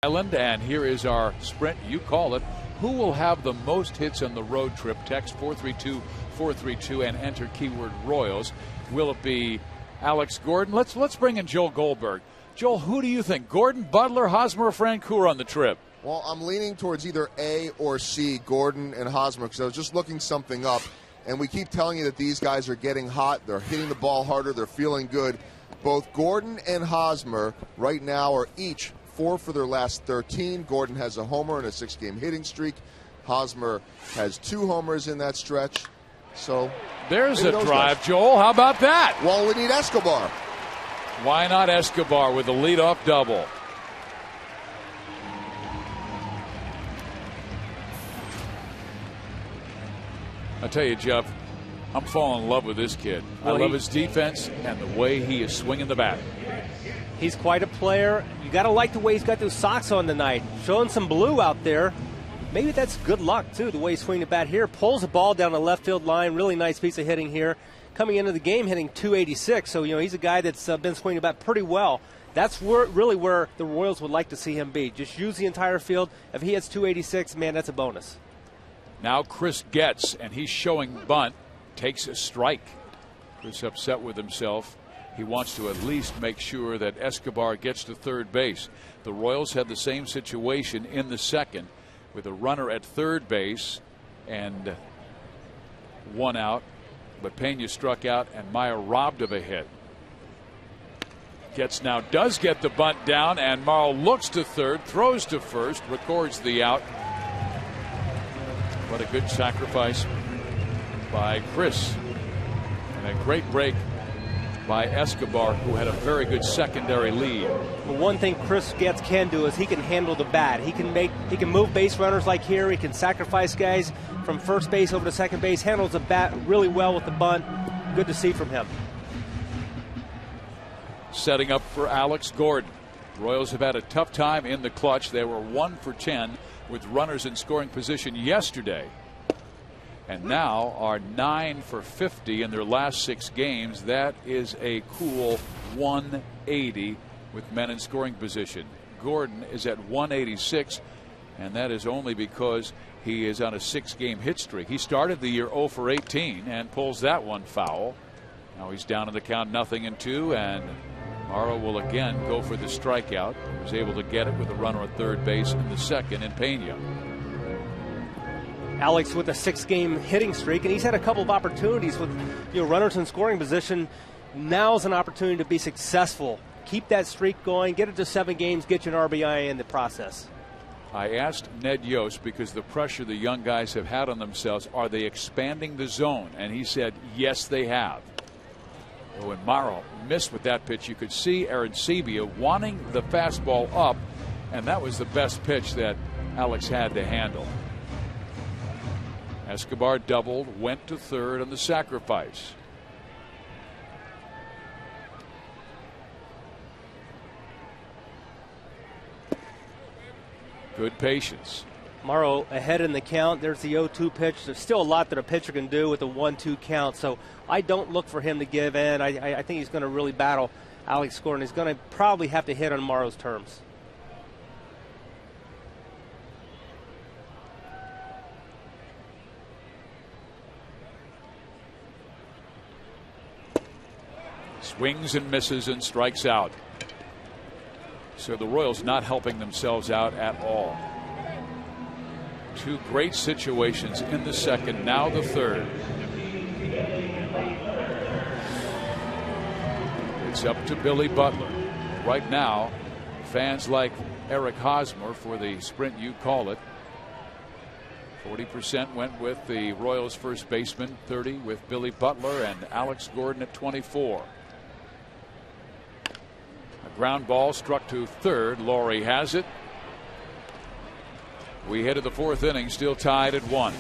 Island, and here is our sprint. You call it. Who will have the most hits on the road trip? Text 432-432 and enter keyword Royals. Will it be Alex Gordon? Let's bring in Joel Goldberg. Joel, who do you think? Gordon, Butler, Hosmer, or Francoeur on the trip? Well, I'm leaning towards either A or C, Gordon and Hosmer, because I was just looking something up, and we keep telling you that these guys are getting hot. They're hitting the ball harder. They're feeling good. Both Gordon and Hosmer right now are each 4 for their last 13. Gordon has a homer and a 6-game hitting streak. Hosmer has 2 homers in that stretch. So there's a drive, Joel. How about that? Well, we need Escobar. Why not Escobar with a leadoff double? I tell you, Jeff, I'm falling in love with this kid. I love his defense and the way he is swinging the bat. He's quite a player. You got to like the way he's got those socks on tonight. Showing some blue out there. Maybe that's good luck, too, the way he's swinging the bat here. Pulls the ball down the left field line. Really nice piece of hitting here. Coming into the game hitting .286. So, he's a guy that's been swinging the bat pretty well. That's really where the Royals would like to see him be. Just use the entire field. If he hits .286, man, that's a bonus. Now Chris Getz, and he's showing bunt, takes a strike. Chris upset with himself. He wants to at least make sure that Escobar gets to third base. The Royals had the same situation in the second with a runner at third base and 1 out. But Pena struck out and Meyer robbed of a hit. Getz now does get the bunt down, and Morrow looks to third, throws to first, records the out. What a good sacrifice by Chris. And a great break by Escobar, who had a very good secondary lead. Well, one thing Chris Getz can do is he can handle the bat. He can move base runners like here. He can sacrifice guys from first base over to second base. Handles the bat really well with the bunt. Good to see from him. Setting up for Alex Gordon. Royals have had a tough time in the clutch. They were 1 for 10 with runners in scoring position yesterday, and now are 9 for 50 in their last 6 games. That is a cool 180 with men in scoring position. Gordon is at 186, and that is only because he is on a 6-game hit streak. He started the year 0 for 18 and pulls that one foul. Now he's down in the count 0-2, and Morrow will again go for the strikeout. He was able to get it with a runner at third base in the second in Pena. Alex with a 6-game hitting streak, and he's had a couple of opportunities with runners in scoring position. Now's an opportunity to be successful. Keep that streak going, get it to 7 games, get you an RBI in the process. I asked Ned Yost, because the pressure the young guys have had on themselves, are they expanding the zone? And he said, yes, they have. When Morrow missed with that pitch, you could see Arancibia wanting the fastball up, and that was the best pitch that Alex had to handle. Escobar doubled, went to third on the sacrifice. Good patience. Morrow ahead in the count. There's the 0-2 pitch. There's still a lot that a pitcher can do with a 1-2 count. So I don't look for him to give in. I think he's going to really battle Alex Gordon. He's going to probably have to hit on Morrow's terms. Swings and misses and strikes out. So the Royals not helping themselves out at all. 2 great situations in the second, now the third. It's up to Billy Butler. Right now, fans like Eric Hosmer for the sprint, you call it. 40% went with the Royals first baseman, 30 with Billy Butler, and Alex Gordon at 24. A ground ball struck to third. Laurie has it. We head to the 4th inning, still tied at 1.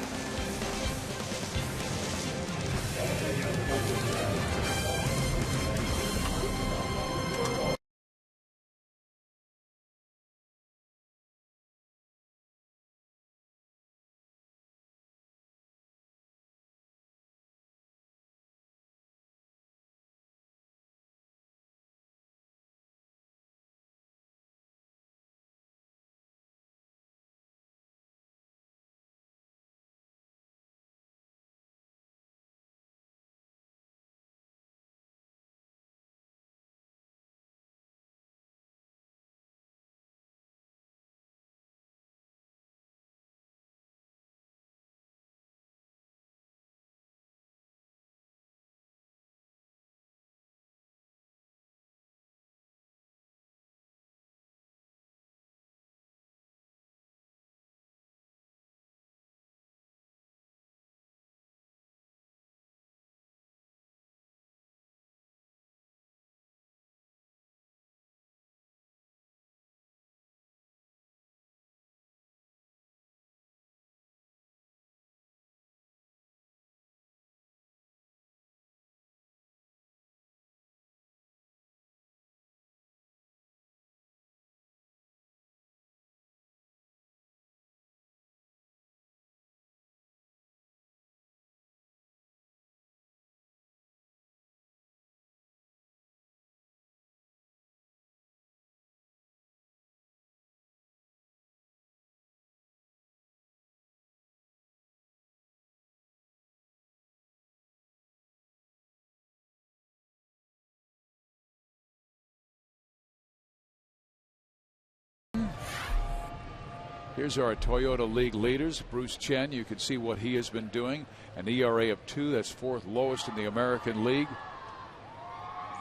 Here's our Toyota League leaders. Bruce Chen, you can see what he has been doing. An ERA of 2, that's 4th lowest in the American League.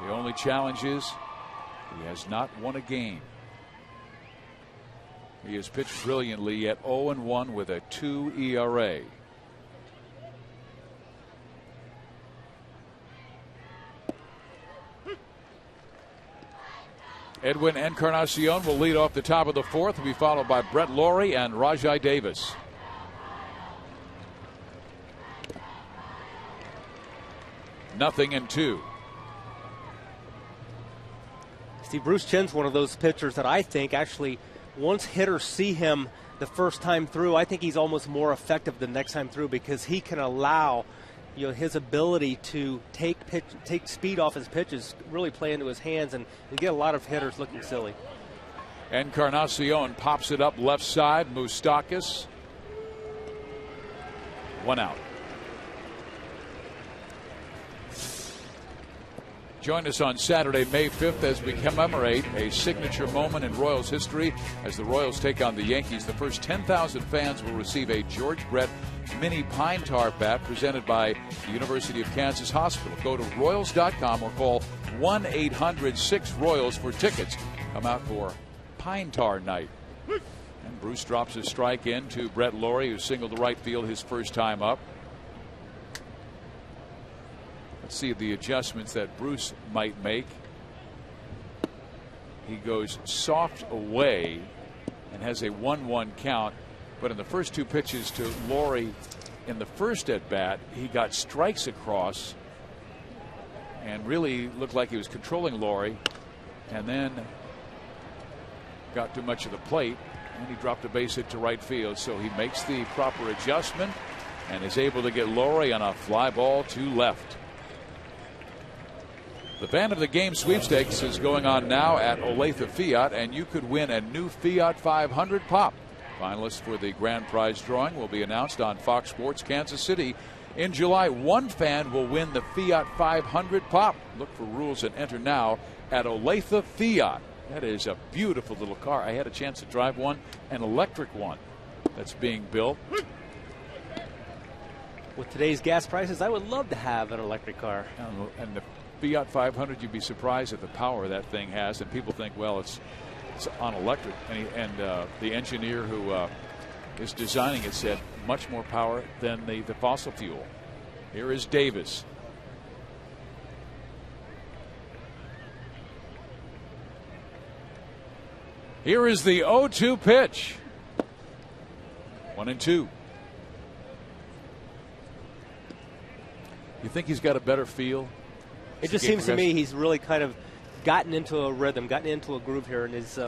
The only challenge is he has not won a game. He has pitched brilliantly at 0-1 with a 2 ERA. Edwin Encarnacion will lead off the top of the 4th. Will be followed by Brett Lawrie and Rajai Davis. Nothing in 2. See, Bruce Chen's one of those pitchers that I think actually, once hitters see him the first time through, I think he's almost more effective the next time through, because he can allow, his ability to take speed off his pitches, really play into his hands, and get a lot of hitters looking silly. Encarnacion pops it up left side. Moustakas. 1 out. Join us on Saturday, May 5th, as we commemorate a signature moment in Royals history as the Royals take on the Yankees. The first 10,000 fans will receive a George Brett mini pine tar bat presented by the University of Kansas Hospital. Go to Royals.com or call 1-800-6-ROYALS for tickets. Come out for pine tar night. And Bruce drops a strike in to Brett Lawrie, who singled to right field his first time up. Let's see the adjustments that Bruce might make. He goes soft away and has a 1-1 count. But in the first 2 pitches to Lawrie in the first at bat, he got strikes across and really looked like he was controlling Lawrie, and then got too much of the plate and he dropped a base hit to right field. So he makes the proper adjustment and is able to get Lawrie on a fly ball to left. The Fan of the Game sweepstakes is going on now at Olathe Fiat, and you could win a new Fiat 500 Pop. Finalists for the grand prize drawing will be announced on Fox Sports Kansas City in July. One fan will win the Fiat 500 Pop. Look for rules and enter now at Olathe Fiat. That is a beautiful little car. I had a chance to drive one, an electric one that's being built. With today's gas prices, I would love to have an electric car. And the Fiat 500, you'd be surprised at the power that thing has. And people think, well, it's on electric. And the engineer who is designing it said much more power than the fossil fuel. Here is Davis. Here is the 0-2 pitch. 1-2. You think he's got a better feel? It just seems to me he's really kind of gotten into a rhythm, gotten into a groove here in his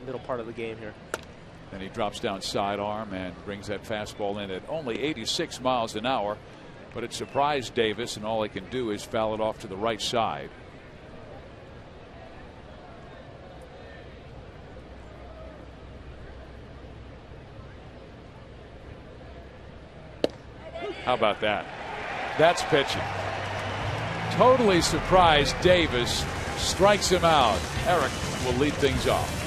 middle part of the game here. And he drops down sidearm and brings that fastball in at only 86 miles an hour. But it surprised Davis, and all he can do is foul it off to the right side. How about that? That's pitching. Totally surprised Davis, strikes him out. Eric will lead things off.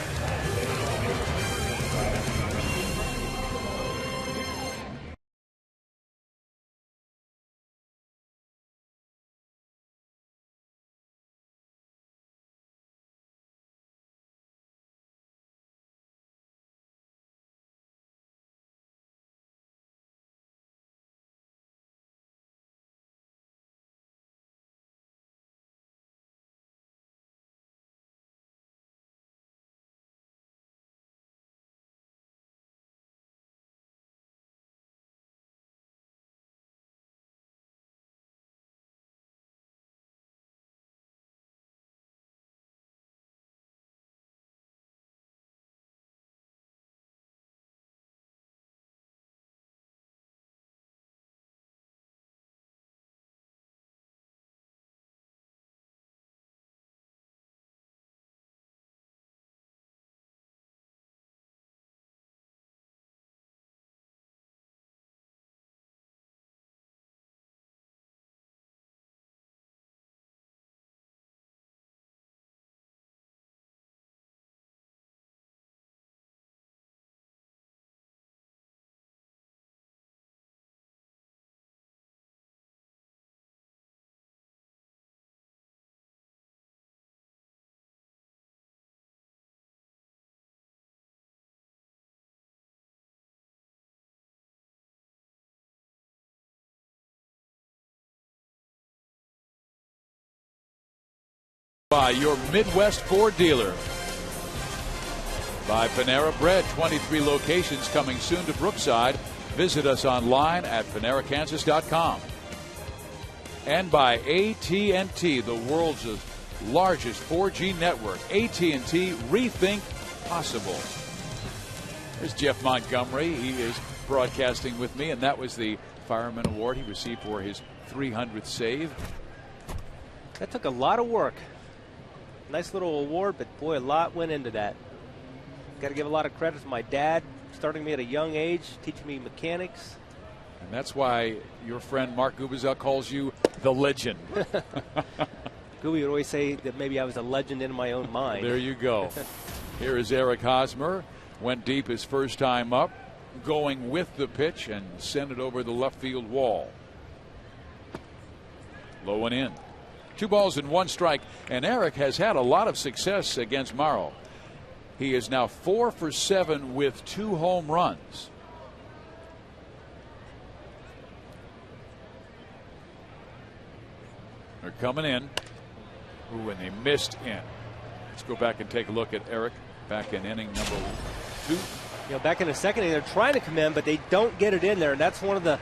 By your Midwest Ford dealer. By Panera Bread, 23 locations coming soon to Brookside. Visit us online at PaneraKansas.com. And by AT&T, the world's largest 4G network. AT&T, rethink possible. There's Jeff Montgomery. He is broadcasting with me, and that was the Fireman Award he received for his 300th save. That took a lot of work. Nice little award, but boy, a lot went into that. Got to give a lot of credit to my dad, starting me at a young age, teaching me mechanics. And that's why your friend Mark Gubizel calls you the legend. Gubi would always say that maybe I was a legend in my own mind. There you go. Here is Eric Hosmer. Went deep his first time up, going with the pitch and sent it over the left field wall. Low and in. 2 balls and 1 strike, and Eric has had a lot of success against Morrow. He is now 4 for 7 with 2 home runs. They're coming in. Ooh, and they missed in. Let's go back and take a look at Eric back in inning number 2. You know, back in the second inning, they're trying to come in, but they don't get it in there, and that's one of the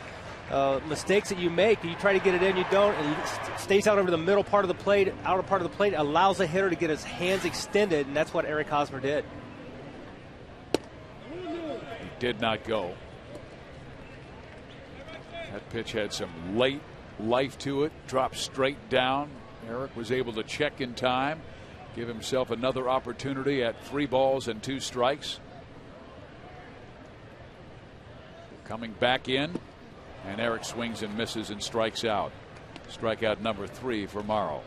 mistakes that you make. You try to get it in, you don't, and it stays out over the middle part of the plate, outer part of the plate, allows the hitter to get his hands extended, and that's what Eric Hosmer did. He did not go. That pitch had some late life to it, dropped straight down. Eric was able to check in time, give himself another opportunity at 3 balls and 2 strikes. Coming back in. And Eric swings and misses and strikes out. Strikeout number 3 for Morrow.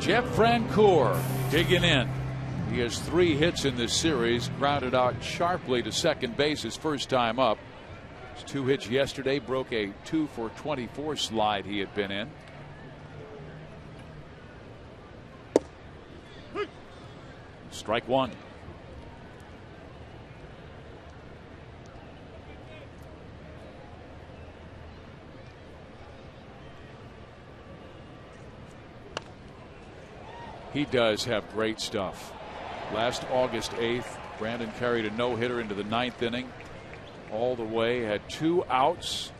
Jeff Francoeur digging in. He has 3 hits in this series. Grounded out sharply to second base his first time up. His 2 hits yesterday broke a 2 for 24 slide he had been in. Strike 1. He does have great stuff. Last August 8th, Brandon carried a no-hitter into the 9th inning. All the way, had 2 outs.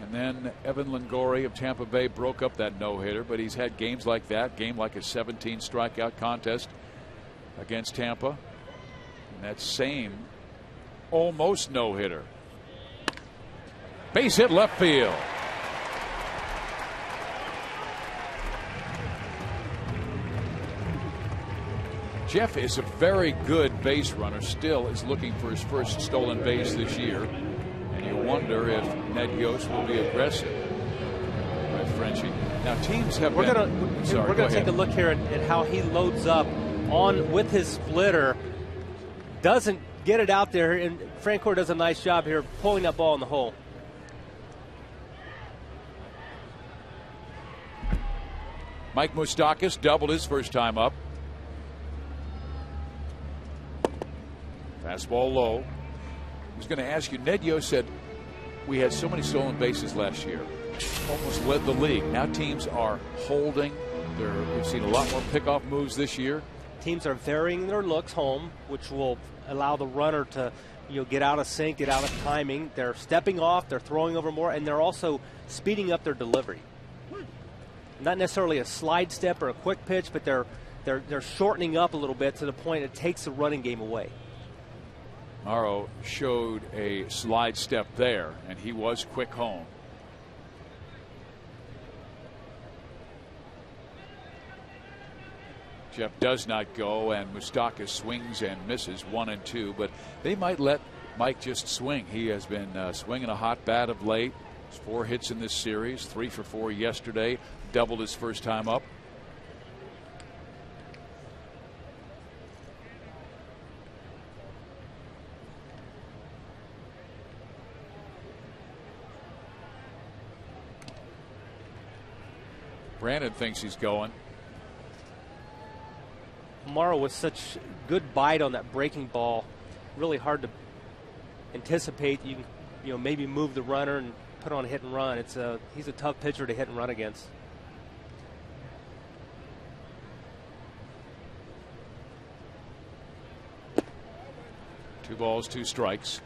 And then Evan Longoria of Tampa Bay broke up that no-hitter. But he's had games like that, game like a 17 strikeout contest against Tampa, and that same almost no-hitter. Base hit left field. Jeff is a very good base runner, still is looking for his first stolen base this year, and you wonder if Ned Yost will be aggressive by Frenchie. Now teams have we're going to take a look here at how he loads up on with his splitter, doesn't get it out there, and Francoeur does a nice job here pulling that ball in the hole. Mike Moustakas doubled his first time up. Fastball low. I was going to ask you, Ned Yost said we had so many stolen bases last year, almost led the league. Now teams are holding. We've seen a lot more pickoff moves this year. Teams are varying their looks home, which will allow the runner to, get out of sync, get out of timing. They're stepping off, they're throwing over more, and they're also speeding up their delivery. Not necessarily a slide step or a quick pitch, but they're shortening up a little bit to the point it takes the running game away. Morrow showed a slide step there, and he was quick home. Jeff does not go, and Moustakas swings and misses 1 and 2, but they might let Mike just swing. He has been swinging a hot bat of late. 4 hits in this series, 3 for 4 yesterday, doubled his first time up. Brandon thinks he's going. Morrow with such good bite on that breaking ball, really hard to anticipate you can, maybe move the runner and put on a hit and run. He's a tough pitcher to hit and run against. Two balls, two strikes.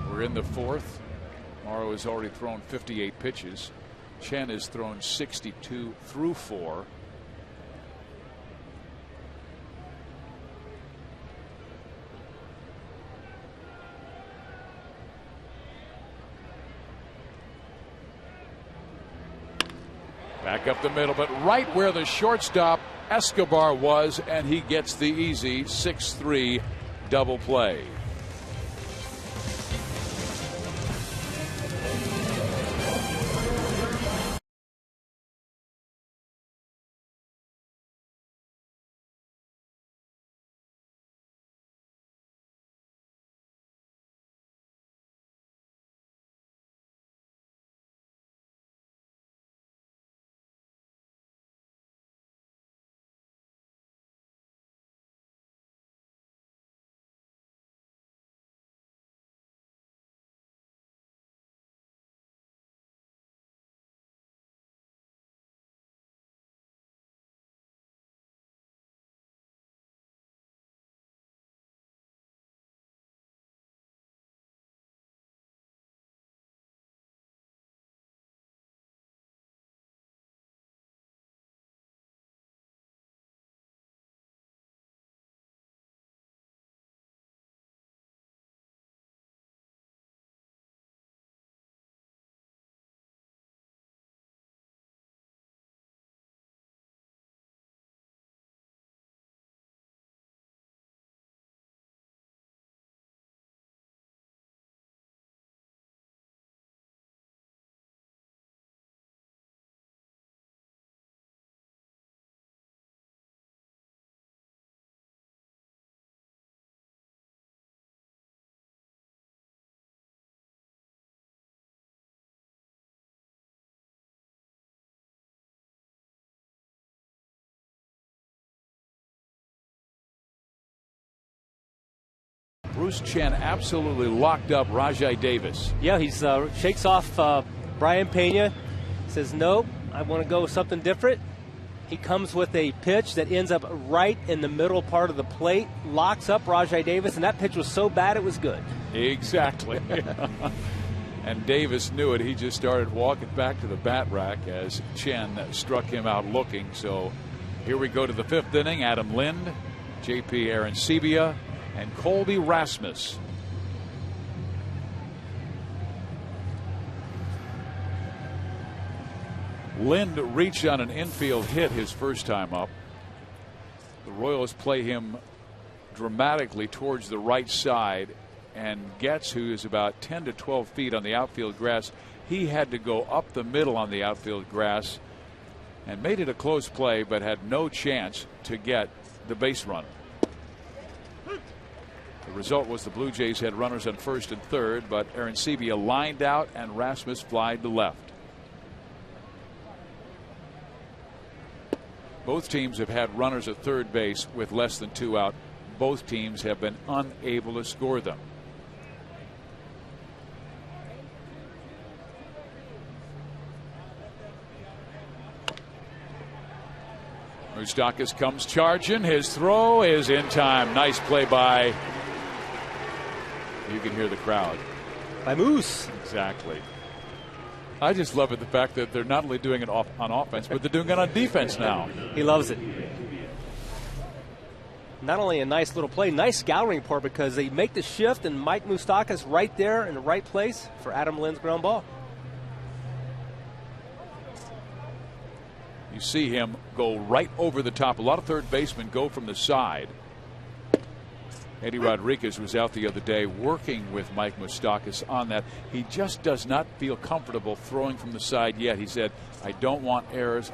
We're in the fourth. Morrow has already thrown 58 pitches. Chen has thrown 62 through 4. Back up the middle, but right where the shortstop Escobar was, and he gets the easy 6-3 double play. Bruce Chen absolutely locked up Rajai Davis. Yeah, he shakes off Brian Pena, says, nope, I want to go with something different. He comes with a pitch that ends up right in the middle part of the plate, locks up Rajai Davis, and that pitch was so bad it was good. Exactly. And Davis knew it. He just started walking back to the bat rack as Chen struck him out looking. So here we go to the fifth inning. Adam Lind, J.P. Arancibia, and Colby Rasmus. Lind reached on an infield hit his first time up. The Royals play him dramatically towards the right side, and Getz, who is about 10 to 12 feet on the outfield grass, he had to go up the middle on the outfield grass and made it a close play, but had no chance to get the base runner. The result was the Blue Jays had runners on first and third, but Arancibia lined out and Rasmus flied to left. Both teams have had runners at third base with less than 2 out. Both teams have been unable to score them. Moustakas comes charging. His throw is in time. Nice play by. You can hear the crowd. By Moose. Exactly. I just love it, the fact that they're not only doing it on offense, but they're doing it on defense now. He loves it. Not only a nice little play, nice scouting report, because they make the shift and Mike Moustakas right there in the right place for Adam Lind's ground ball. You see him go right over the top. A lot of third basemen go from the side. Eddie Rodriguez was out the other day working with Mike Moustakas on that. He just does not feel comfortable throwing from the side yet. He said, I don't want errors.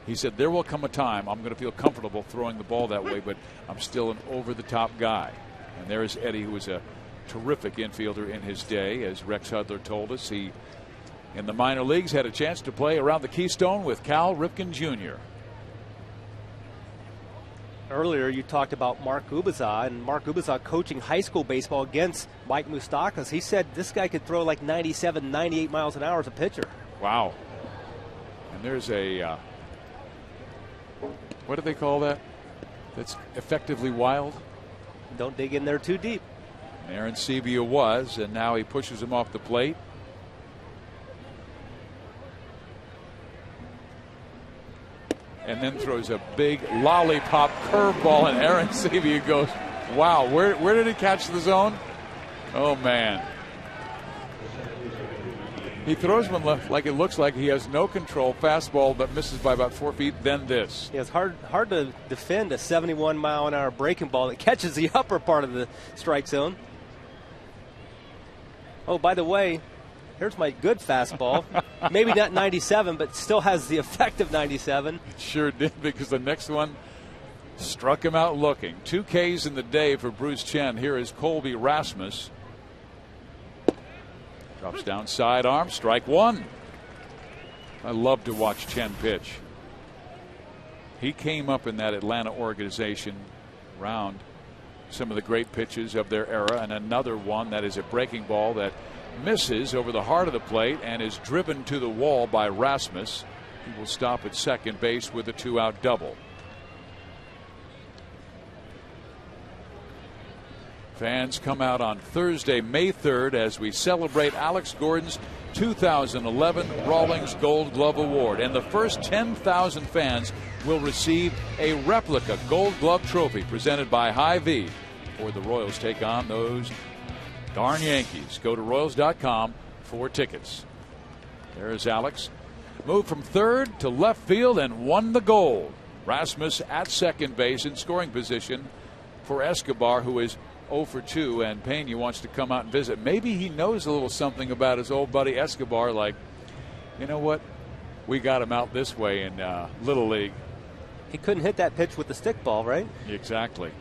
He said, there will come a time I'm going to feel comfortable throwing the ball that way, but I'm still an over-the-top guy. And there is Eddie, who was a terrific infielder in his day. As Rex Hudler told us, he, in the minor leagues, had a chance to play around the Keystone with Cal Ripken Jr. Earlier, you talked about Mark Ubaza, and Mark Ubaza coaching high school baseball against Mike Moustakas. He said this guy could throw like 97, 98 miles an hour as a pitcher. Wow. And there's a, what do they call that? That's effectively wild? Don't dig in there too deep. And Aaron Sebia was, and now he pushes him off the plate. And then throws a big lollipop curveball, and Aaron Sebia goes, wow, where did it catch the zone? Oh, man. He throws one left like it looks like he has no control. Fastball, but misses by about 4 feet. Then this. Yeah, it's hard to defend a 71-mile-an-hour breaking ball that catches the upper part of the strike zone. Oh, by the way, here's my good fastball. Maybe not 97, but still has the effect of 97. It sure did, because the next one struck him out looking. 2 Ks in the day for Bruce Chen. Here is Colby Rasmus. Drops down sidearm, strike one. I love to watch Chen pitch. He came up in that Atlanta organization around some of the great pitches of their era, and another one that is a breaking ball that misses over the heart of the plate and is driven to the wall by Rasmus. He will stop at second base with a 2-out double. Fans come out on Thursday, May 3rd, as we celebrate Alex Gordon's 2011 Rawlings Gold Glove Award. And the first 10,000 fans will receive a replica Gold Glove trophy presented by Hy-Vee before the Royals take on those darn Yankees. Go to Royals.com for tickets. There's Alex. Moved from third to left field and won the gold. Rasmus at second base in scoring position for Escobar, who is 0 for 2, and Pena wants to come out and visit. Maybe he knows a little something about his old buddy Escobar, like, you know what, we got him out this way in Little League. He couldn't hit that pitch with the stick ball, right? Exactly.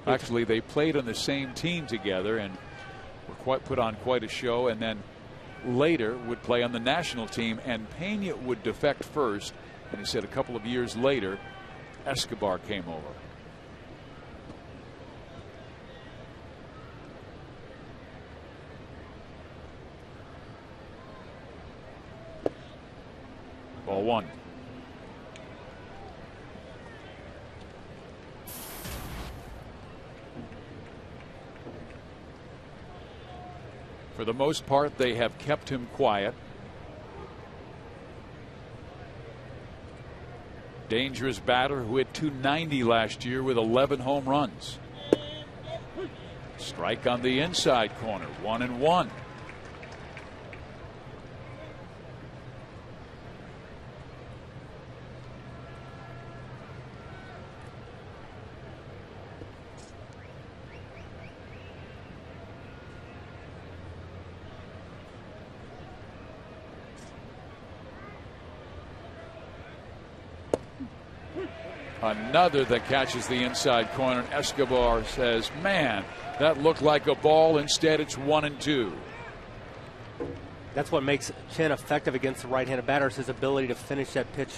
Actually, they played on the same team together and were put on quite a show, and then later would play on the national team, and Pena would defect first, and he said a couple of years later Escobar came over. Ball one. For the most part, they have kept him quiet. Dangerous batter who hit .290 last year with 11 home runs. Strike on the inside corner, 1-1. Another that catches the inside corner. Escobar says, man, that looked like a ball. Instead, it's 1-2. That's what makes Chen effective against the right-handed batters, his ability to finish that pitch,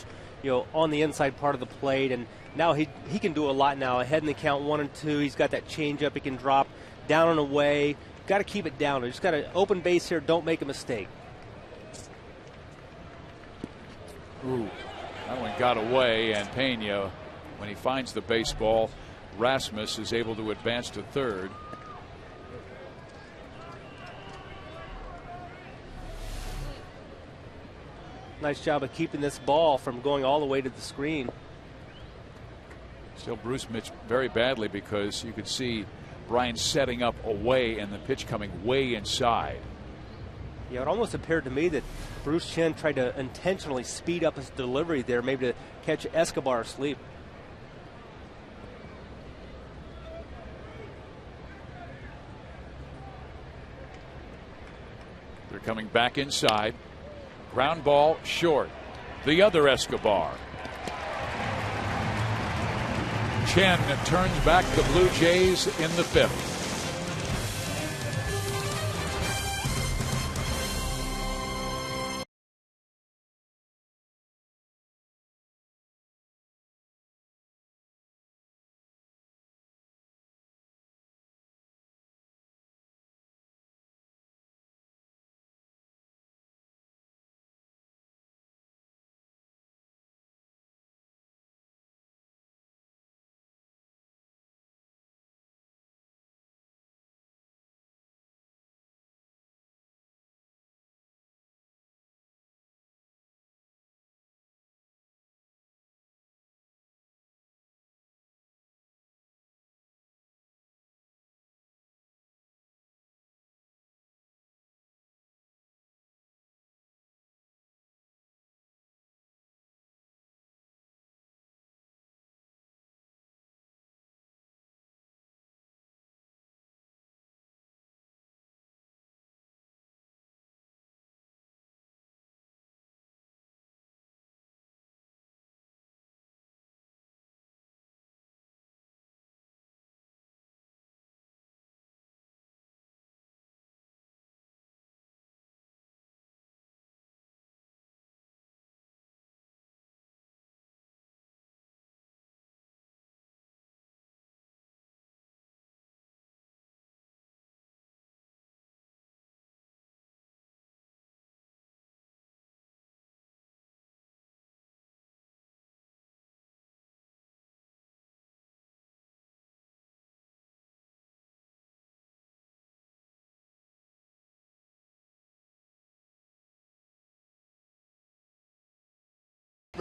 on the inside part of the plate. And now he can do a lot now. Ahead in the count, 1-2. He's got that changeup he can drop down and away. Got to keep it down. Just got an open base here. Don't make a mistake. Ooh, that one got away, and Pena, when he finds the baseball, Rasmus is able to advance to third. Nice job of keeping this ball from going all the way to the screen. Still, Bruce missed very badly because you could see Brian setting up away and the pitch coming way inside. Yeah, it almost appeared to me that Bruce Chen tried to intentionally speed up his delivery there, maybe to catch Escobar asleep. They're coming back inside. Ground ball short. The other Escobar. Chen turns back the Blue Jays in the fifth.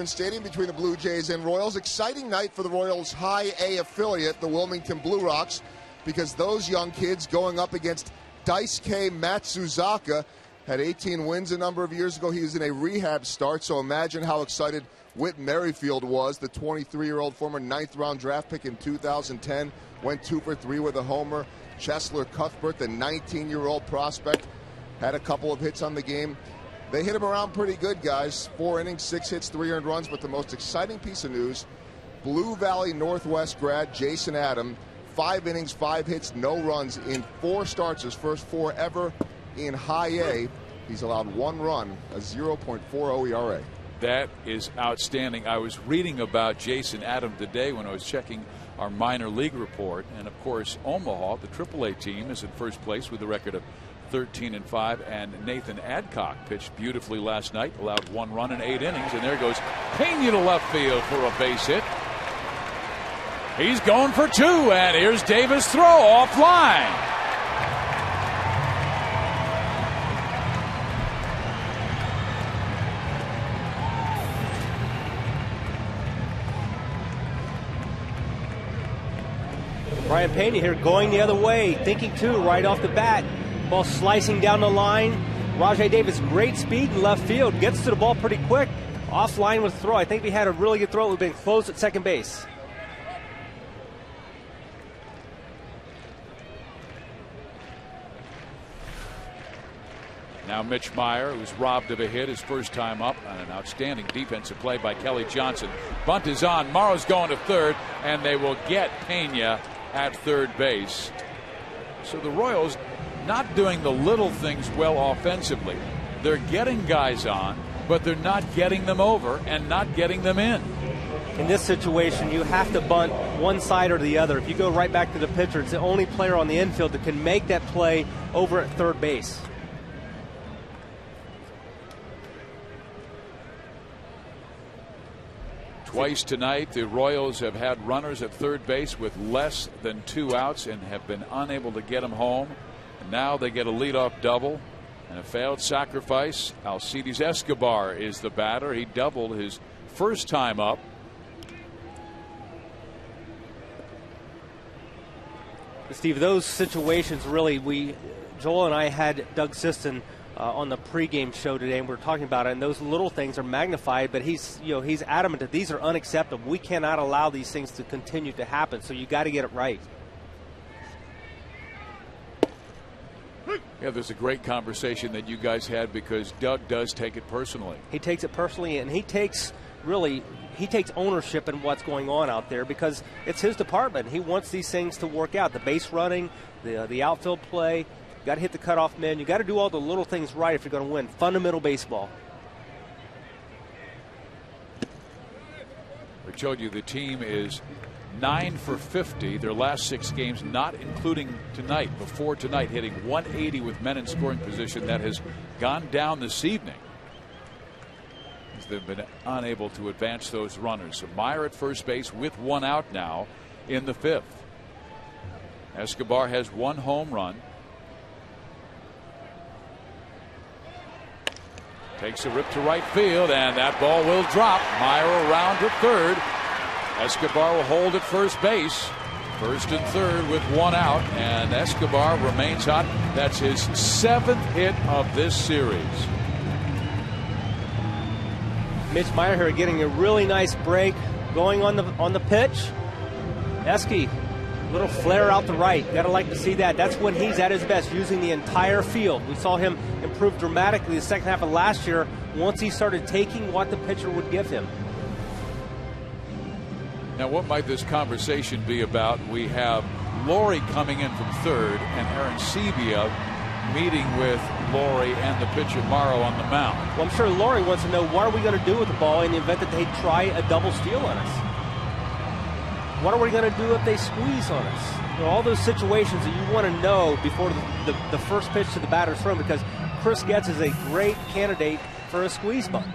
Stadium between the Blue Jays and Royals. Exciting night for the Royals' High A affiliate, the Wilmington Blue Rocks, because those young kids going up against Daisuke Matsuzaka had 18 wins a number of years ago. He was in a rehab start, so imagine how excited Whit Merrifield was, the 23-year-old former 9th-round draft pick in 2010, went 2 for 3 with a homer. Chesler Cuthbert, the 19-year-old prospect, had a couple of hits on the game. They hit him around pretty good, guys. 4 innings, 6 hits, 3 earned runs. But the most exciting piece of news, Blue Valley Northwest grad Jason Adam, 5 innings, 5 hits, no runs in 4 starts, his first 4 ever in High A. He's allowed 1 run, a 0.40 ERA. That is outstanding. I was reading about Jason Adam today when I was checking our minor league report. And, of course, Omaha, the AAA team, is in first place with a record of 13-5, and Nathan Adcock pitched beautifully last night, allowed 1 run in 8 innings, and there goes Pena to left field for a base hit. He's going for 2, and here's Davis' throw offline. Brian Pena here going the other way, thinking 2 right off the bat. Ball slicing down the line. Rajai Davis, great speed in left field. Gets to the ball pretty quick. Offline with throw. I think we had a really good throw. It would have been close at second base. Now Mitch Meyer, who's robbed of a hit his first time up, on an outstanding defensive play by Kelly Johnson. Bunt is on. Morrow's going to third, and they will get Pena at third base. So the Royals not doing the little things well offensively. They're getting guys on, but they're not getting them over and not getting them in. In this situation, you have to bunt one side or the other. If you go right back to the pitcher, it's the only player on the infield that can make that play over at third base. Twice tonight, the Royals have had runners at third base with less than 2 outs and have been unable to get them home. And now they get a leadoff double and a failed sacrifice. Alcides Escobar is the batter. He doubled his first time up. Steve, those situations really, Joel and I had Doug Siston on the pregame show today, and we were talking about it, and those little things are magnified, but he's adamant that these are unacceptable. We cannot allow these things to continue to happen, so you got to get it right. Yeah, there's a great conversation that you guys had, because Doug does take it personally. He takes it personally, and he takes ownership in what's going on out there, because it's his department. He wants these things to work out. The base running, the outfield play. You got to hit the cutoff man. You got to do all the little things right if you're going to win. Fundamental baseball. I showed you the team is 9 for 50 their last 6 games, not including tonight. Before tonight, hitting 180 with men in scoring position. That has gone down this evening, as they've been unable to advance those runners. So Meyer at first base with 1 out now in the 5th. Escobar has 1 home run. Takes a rip to right field, and that ball will drop. Meyer around to third. Escobar will hold at first base. First and third with 1 out, and Escobar remains hot. That's his 7th hit of this series. Mitch Meyer here getting a really nice break, going on the pitch. Esky, little flare out the right. Gotta like to see that. That's when he's at his best, using the entire field. We saw him improve dramatically the second half of last year once he started taking what the pitcher would give him. Now, what might this conversation be about? We have Laurie coming in from third, and Aaron Sebia meeting with Laurie and the pitcher Morrow on the mound. Well, I'm sure Laurie wants to know, what are we going to do with the ball in the event that they try a double steal on us? What are we going to do if they squeeze on us? All those situations that you want to know before the first pitch to the batter's thrown, because Chris Getz is a great candidate for a squeeze bunt.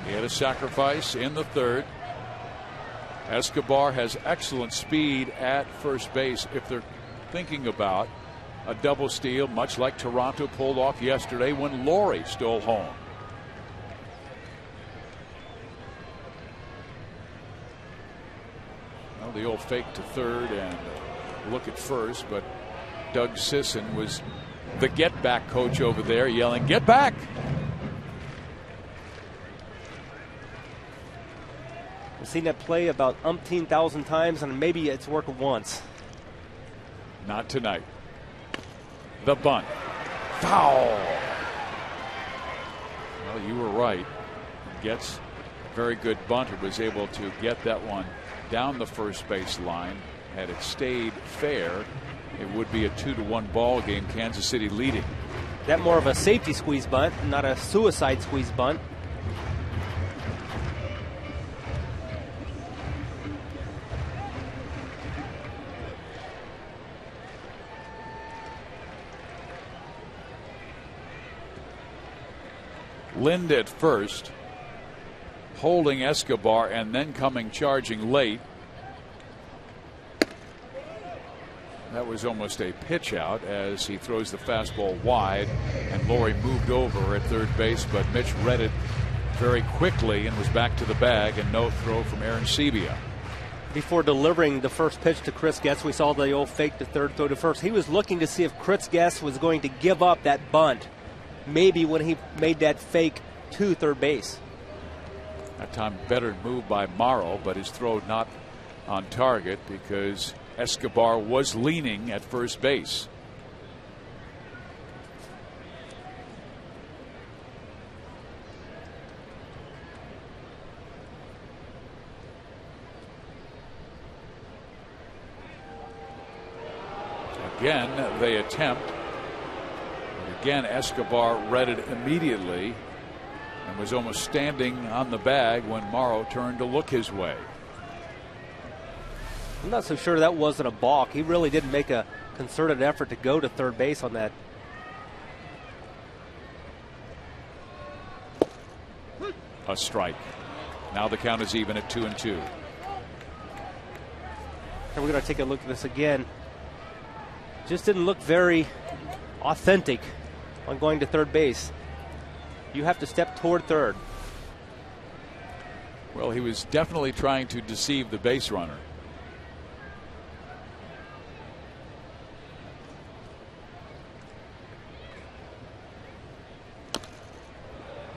He had a sacrifice in the 3rd. Escobar has excellent speed at first base if they're thinking about a double steal, much like Toronto pulled off yesterday when Laurie stole home. Well, the old fake to third and look at first, but Doug Sisson was the get back coach over there yelling, "Get back!" We've seen that play about umpteen thousand times, and maybe it's worked once. Not tonight. The bunt. Foul. Well, you were right. Gets a very good bunter, was able to get that one down the first base line. Had it stayed fair, it would be a 2-1 ball game. Kansas City leading. That more of a safety squeeze bunt, not a suicide squeeze bunt. Lind at first, holding Escobar and then coming charging late. That was almost a pitch out as he throws the fastball wide, and Laurie moved over at third base, but Mitch read it very quickly and was back to the bag, and no throw from Aaron Sebia. Before delivering the first pitch to Chris Getz, we saw the old fake to third, throw to first. He was looking to see if Chris Getz was going to give up that bunt, maybe when he made that fake to third base. That time better move by Morrow, but his throw not on target because Escobar was leaning at first base. Again, they attempt. But again, Escobar read it immediately and was almost standing on the bag when Morrow turned to look his way. I'm not so sure that wasn't a balk. He really didn't make a concerted effort to go to third base on that. A strike. Now the count is even at 2-2. And we're going to take a look at this again. Just didn't look very authentic on going to third base. You have to step toward third. Well, he was definitely trying to deceive the base runner.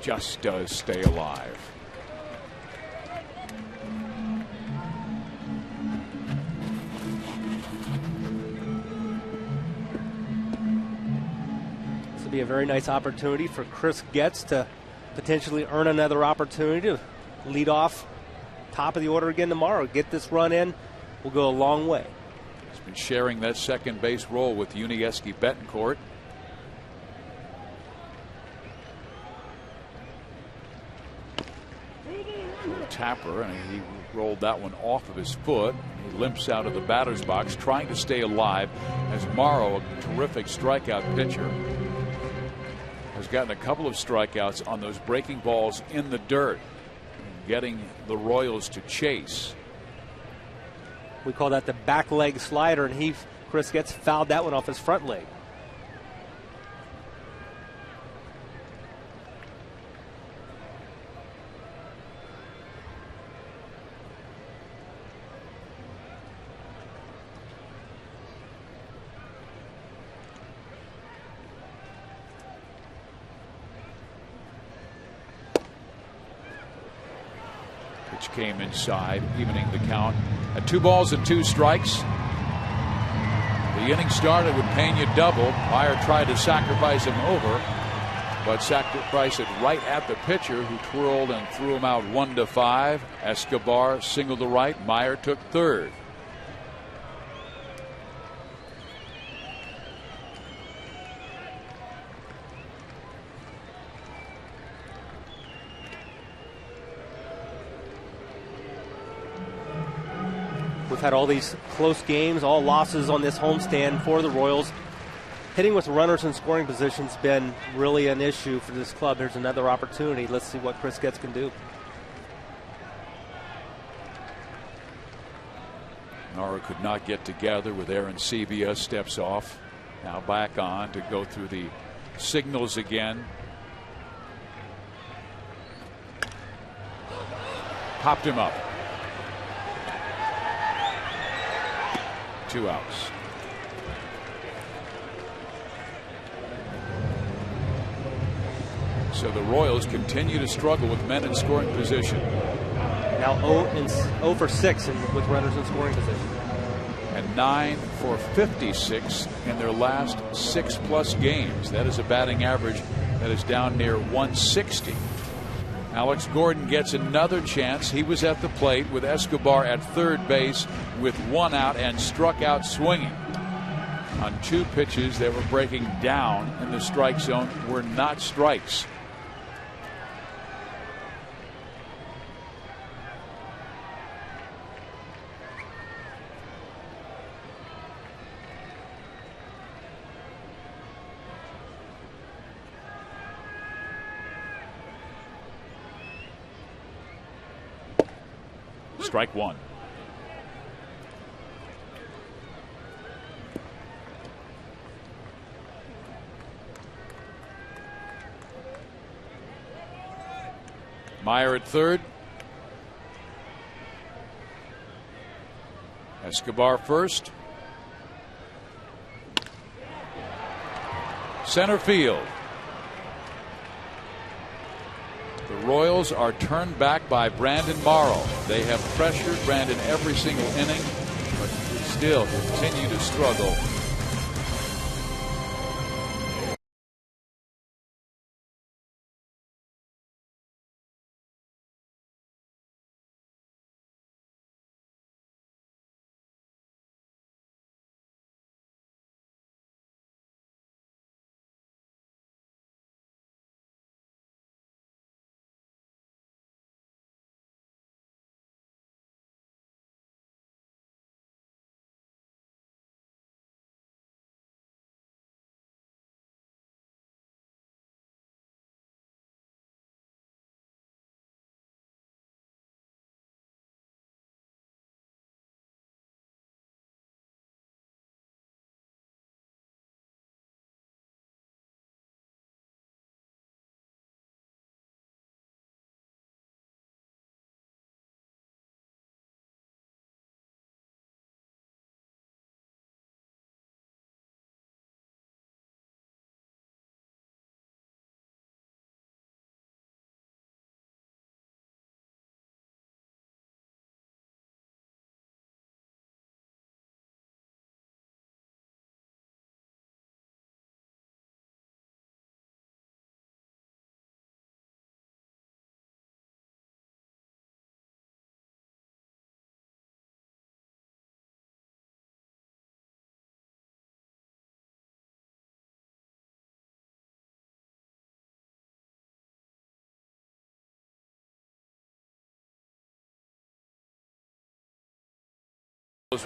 Just does stay alive. This would be a very nice opportunity for Chris Getz to potentially earn another opportunity to lead off top of the order again tomorrow. Get this run in, will go a long way. He's been sharing that second base role with Unieski Betancourt. Tapper, and he rolled that one off of his foot. He limps out of the batter's box trying to stay alive as Morrow, a terrific strikeout pitcher, has gotten a couple of strikeouts on those breaking balls in the dirt, getting the Royals to chase. We call that the back leg slider, and Chris Getz fouled that one off his front leg. Came inside, evening the count at 2 balls and 2 strikes. The inning started with Pena double. Meyer tried to sacrifice him over, but sacrificed it right at the pitcher, who twirled and threw him out 1-5. Escobar singled to right. Meyer took third. We've had all these close games, all losses on this homestand for the Royals. Hitting with runners in scoring position's been really an issue for this club. Here's another opportunity. Let's see what Chris Getz can do. Nara could not get together with Aaron Sebia. Steps off. Now back on to go through the signals again. Popped him up. 2 outs. So the Royals continue to struggle with men in scoring position. Now 0 for 6 with runners in scoring position. And 9 for 56 in their last 6+ games. That is a batting average that is down near 160. Alex Gordon gets another chance. He was at the plate with Escobar at third base with 1 out and struck out swinging. On 2 pitches that were breaking down in the strike zone were not strikes. Strike 1. Meyer at third. Escobar first. Center field. The Royals are turned back by Brandon Morrow. They have pressured Brandon every single inning, but still continue to struggle.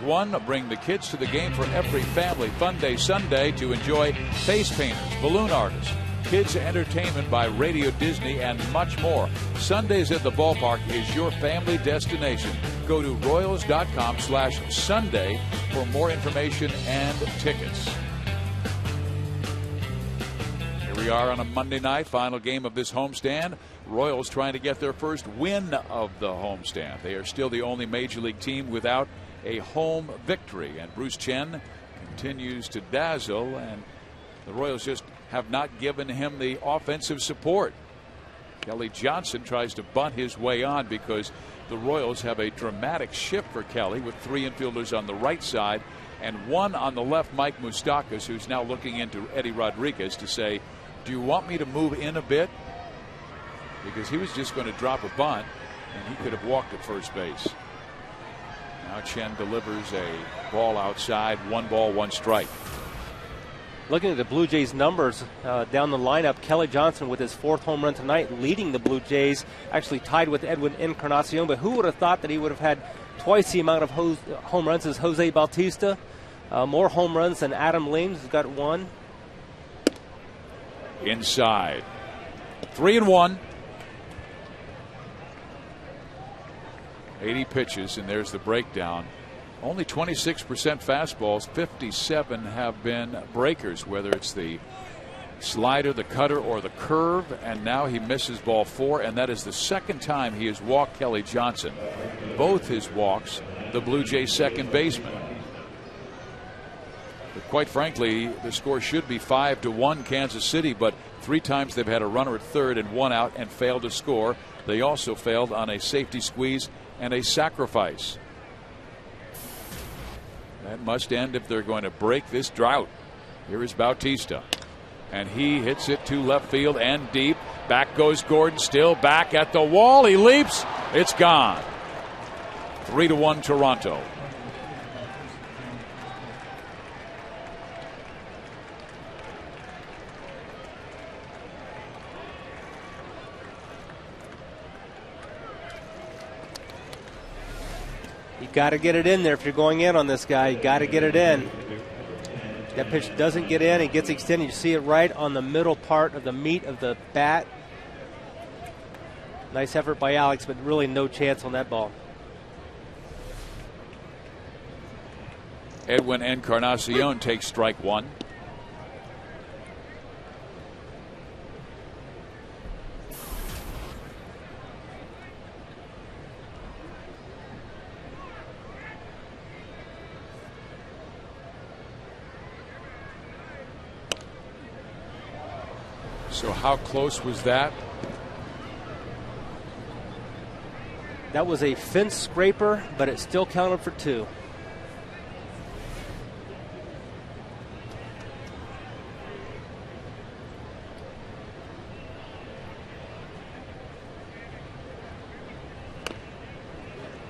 One, bring the kids to the game for every family fun day Sunday to enjoy face painters, balloon artists, kids entertainment by Radio Disney, and much more. Sundays at the ballpark is your family destination. Go to Royals.com/Sunday for more information and tickets. Here we are on a Monday night, final game of this homestand. Royals trying to get their first win of the homestand. They are still the only Major League team without a home victory, and Bruce Chen continues to dazzle, and the Royals just have not given him the offensive support. Kelly Johnson tries to bunt his way on because the Royals have a dramatic shift for Kelly with 3 infielders on the right side and 1 on the left, Mike Moustakas, who's now looking into Eddie Rodriguez to say, do you want me to move in a bit? Because he was just going to drop a bunt and he could have walked at first base. Now Chen delivers a ball outside, 1 ball, 1 strike. Looking at the Blue Jays numbers down the lineup, Kelly Johnson with his 4th home run tonight, leading the Blue Jays, actually tied with Edwin Encarnacion. But who would have thought that he would have had twice the amount of home runs as Jose Bautista? More home runs than Adam Leames, who's got 1. Inside. 3-1. 80 pitches, and there's the breakdown. Only 26% fastballs, 57 have been breakers, whether it's the slider, the cutter, or the curve, and now he misses ball 4, and that is the 2nd time he has walked Kelly Johnson. Both his walks, the Blue Jays second baseman. But quite frankly, the score should be 5-1 Kansas City, but 3 times they've had a runner at third and 1 out and failed to score. They also failed on a safety squeeze and a sacrifice. That must end if they're going to break this drought. Here is Bautista, and he hits it to left field and deep. Back goes Gordon, still back at the wall. He leaps. It's gone. 3-1 Toronto. You got to get it in there if you're going in on this guy. You got to get it in. That pitch doesn't get in. It gets extended. You see it right on the middle part of the meat of the bat. Nice effort by Alex, but really no chance on that ball. Edwin Encarnacion takes strike 1. So how close was that? That was a fence scraper, but it still counted for 2.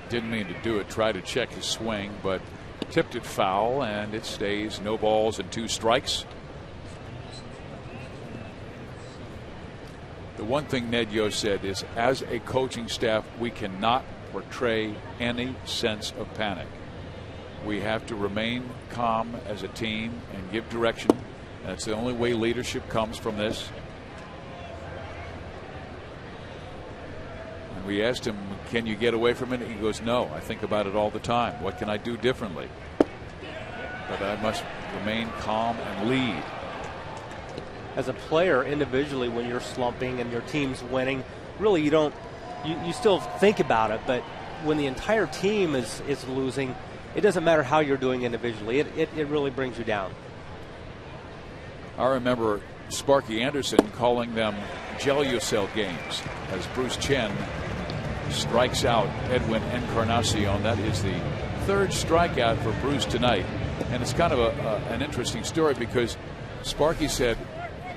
Didn't mean to do it. Tried to check his swing, but tipped it foul, and it stays no balls and 2 strikes. The one thing Ned Yost said is, as a coaching staff, we cannot portray any sense of panic. We have to remain calm as a team and give direction. And it's the only way leadership comes from this. And we asked him, can you get away from it? He goes, no, I think about it all the time. What can I do differently? But I must remain calm and lead. As a player, individually, when you're slumping and your team's winning, really you don't, you still think about it, but when the entire team is losing, it doesn't matter how you're doing individually. It really brings you down. I remember Sparky Anderson calling them Gelucel games as Bruce Chen strikes out Edwin Encarnacion. That is the 3rd strikeout for Bruce tonight. And it's kind of an interesting story because Sparky said,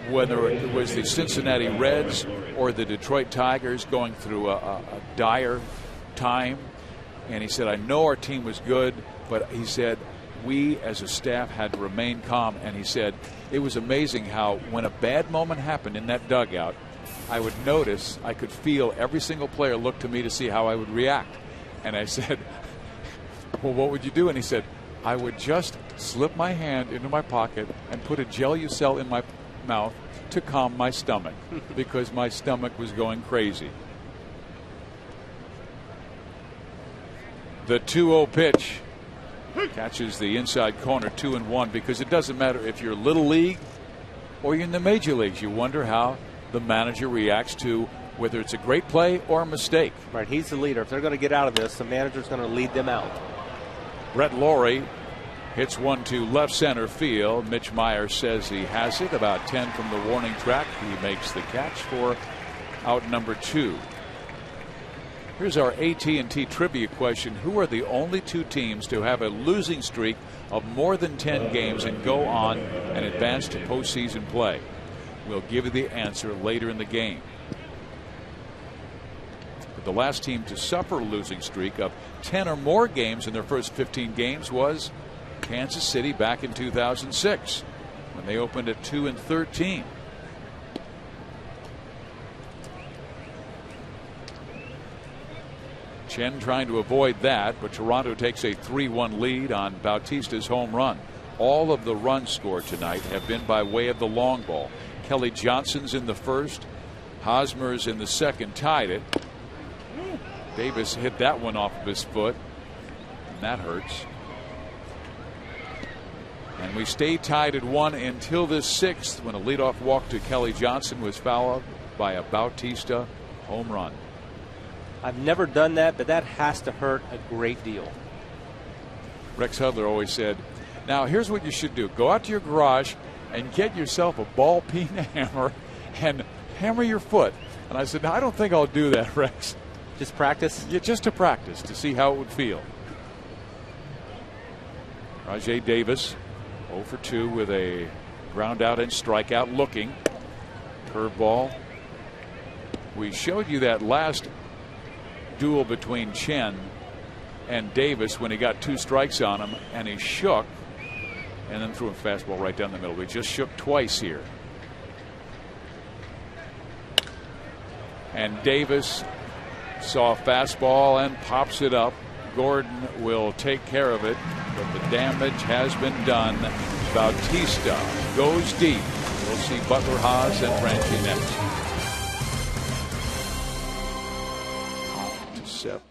whether it was the Cincinnati Reds or the Detroit Tigers going through a dire time, and he said, I know our team was good, but he said, we as a staff had to remain calm. And he said, it was amazing how when a bad moment happened in that dugout, I would notice, I could feel every single player look to me to see how I would react. And I said, well, what would you do? And he said, I would just slip my hand into my pocket and put a Gelucel in my mouth to calm my stomach because my stomach was going crazy. The 2-0 pitch catches the inside corner, 2-1, because it doesn't matter if you're little league or you're in the major leagues. You wonder how the manager reacts to whether it's a great play or a mistake. Right, he's the leader. If they're going to get out of this, the manager's going to lead them out. Brett Laurie hits one to left center field. Mitch Myers says he has it about 10 from the warning track. He makes the catch for out number 2. Here's our AT&T trivia question. Who are the only 2 teams to have a losing streak of more than 10 games and go on and advance to postseason play? We'll give you the answer later in the game. But the last team to suffer a losing streak of 10 or more games in their first 15 games was Kansas City back in 2006 when they opened at 2-13. Chen trying to avoid that, but Toronto takes a 3-1 lead on Bautista's home run. All of the runs scored tonight have been by way of the long ball. Kelly Johnson's in the first, Hosmer's in the second, tied it. Davis hit that one off of his foot, and that hurts. And we stay tied at 1 until the 6th when a leadoff walk to Kelly Johnson was followed by a Bautista home run. I've never done that, but that has to hurt a great deal. Rex Hudler always said, Now, here's what you should do. Go out to your garage and get yourself a ball peen hammer and hammer your foot. And I said, no, I don't think I'll do that, Rex. Just practice? Yeah, just to practice, to see how it would feel. Rajai Davis, 0 for 2 with a ground out and strikeout looking. Curveball. We showed you that last duel between Chen and Davis when he got 2 strikes on him, and he shook and then threw a fastball right down the middle. We just shook twice here. And Davis saw a fastball and pops it up. Gordon will take care of it, but the damage has been done. Bautista goes deep. We'll see Butler, Haas, and Franchi next. To Sep.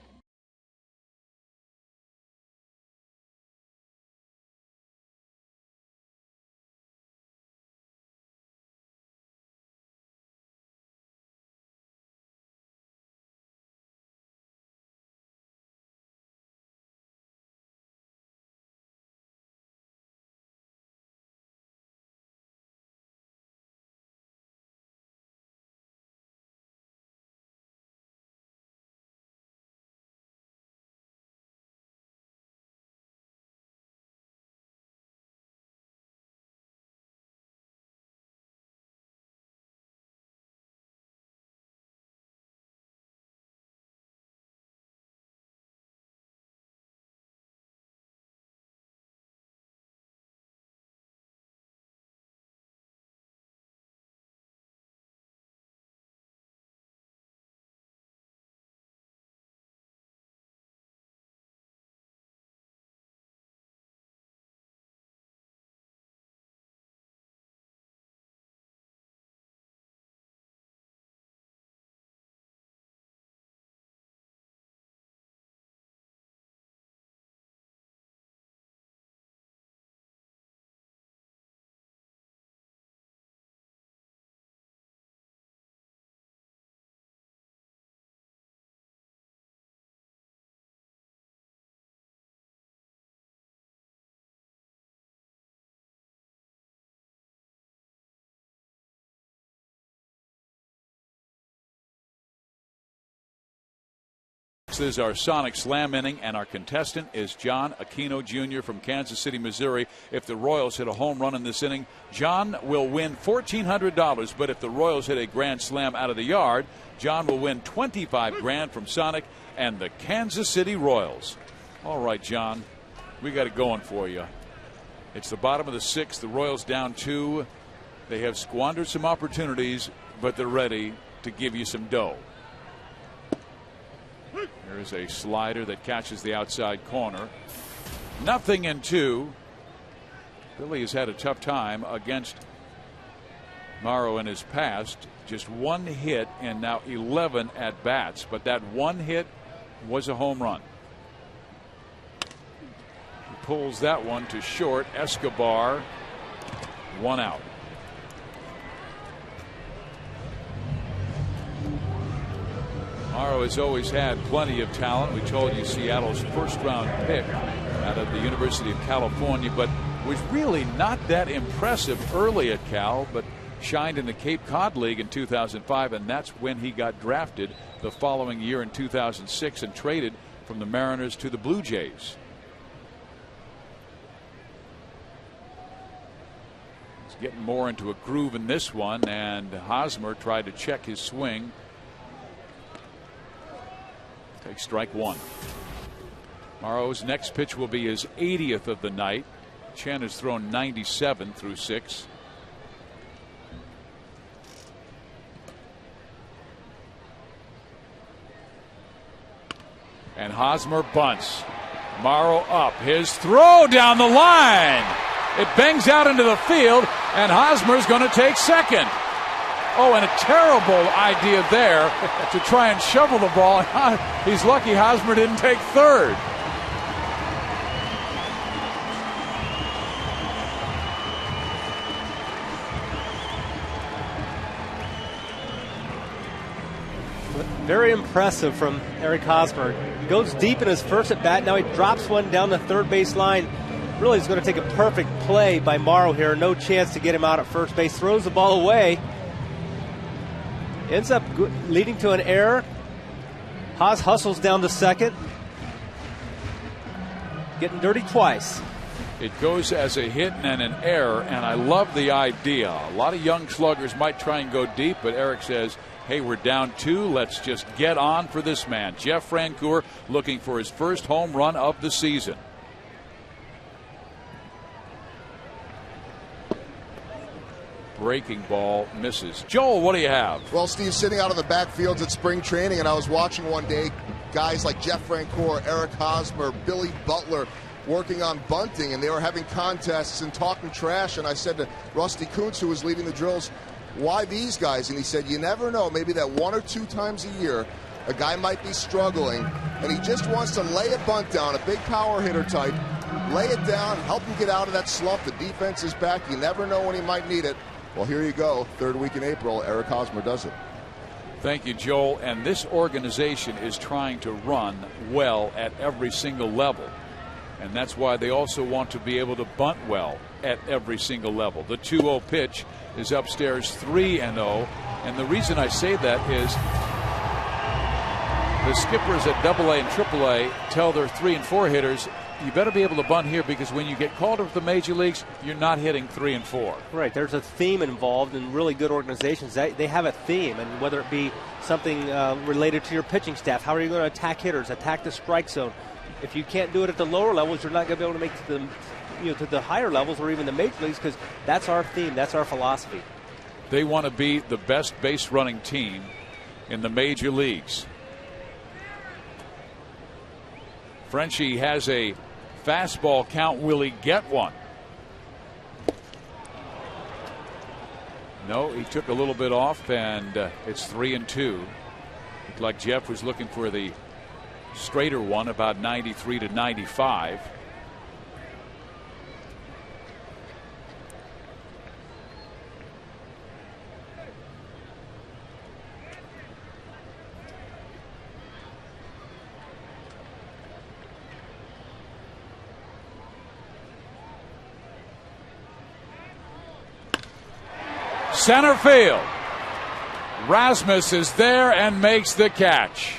This is our Sonic Slam inning, and our contestant is John Aquino Jr. from Kansas City, Missouri. If the Royals hit a home run in this inning, John will win $1,400. But if the Royals hit a grand slam out of the yard, John will win $25,000 from Sonic and the Kansas City Royals. All right, John, we got it going for you. It's the bottom of the 6th. The Royals down 2. They have squandered some opportunities, but they're ready to give you some dough. Here's a slider that catches the outside corner. 0-2. Billy has had a tough time against Morrow in his past. Just 1 hit and now 11 at bats, but that 1 hit was a home run. He pulls that one to short. Escobar, 1 out. Morrow has always had plenty of talent. We told you Seattle's first-round pick out of the University of California, but was really not that impressive early at Cal, but shined in the Cape Cod League in 2005, and that's when he got drafted the following year in 2006 and traded from the Mariners to the Blue Jays. He's getting more into a groove in this one, and Hosmer tried to check his swing. Takes strike 1. Morrow's next pitch will be his 80th of the night. Chen has thrown 97 through 6. And Hosmer bunts. Morrow up. His throw down the line. It bangs out into the field, and Hosmer's going to take second. Oh, and a terrible idea there to try and shovel the ball. He's lucky Hosmer didn't take third. Very impressive from Eric Hosmer. He goes deep in his first at bat. Now he drops one down the third base line. Really is going to take a perfect play by Morrow here. No chance to get him out at first base. Throws the ball away. Ends up leading to an error. Haas hustles down to second. Getting dirty twice. It goes as a hit and an error, and I love the idea. A lot of young sluggers might try and go deep, but Eric says, hey, we're down 2. Let's just get on for this man. Jeff Francoeur looking for his first home run of the season. Breaking ball misses. Joel, what do you have? Well, Steve, sitting out on the backfields at spring training, and I was watching one day guys like Jeff Francoeur, Eric Hosmer, Billy Butler working on bunting, and they were having contests and talking trash. And I said to Rusty Kuntz, who was leading the drills, why these guys? And he said, you never know, maybe that 1 or 2 times a year a guy might be struggling, and he just wants to lay a bunt down, a big power hitter type, lay it down, help him get out of that slump. The defense is back. You never know when he might need it. Well, here you go. 3rd week in April, Eric Hosmer does it. Thank you, Joel. And this organization is trying to run well at every single level. And that's why they also want to be able to bunt well at every single level. The 2-0 pitch is upstairs 3-0. And the reason I say that is the skippers at AA and AAA tell their 3 and 4 hitters, you better be able to bunt here, because when you get called up to the major leagues, you're not hitting 3 and 4. Right. There's a theme involved in really good organizations. They have a theme, and whether it be something related to your pitching staff, how are you going to attack hitters, attack the strike zone? If you can't do it at the lower levels, you're not going to be able to make it to the higher levels or even the major leagues, because that's our theme, that's our philosophy. They want to be the best base running team in the major leagues. Frenchie has a fastball count. Will he get one? No, he took a little bit off, and it's 3-2. Looked like Jeff was looking for the straighter one, about 93 to 95. Center field. Rasmus is there and makes the catch.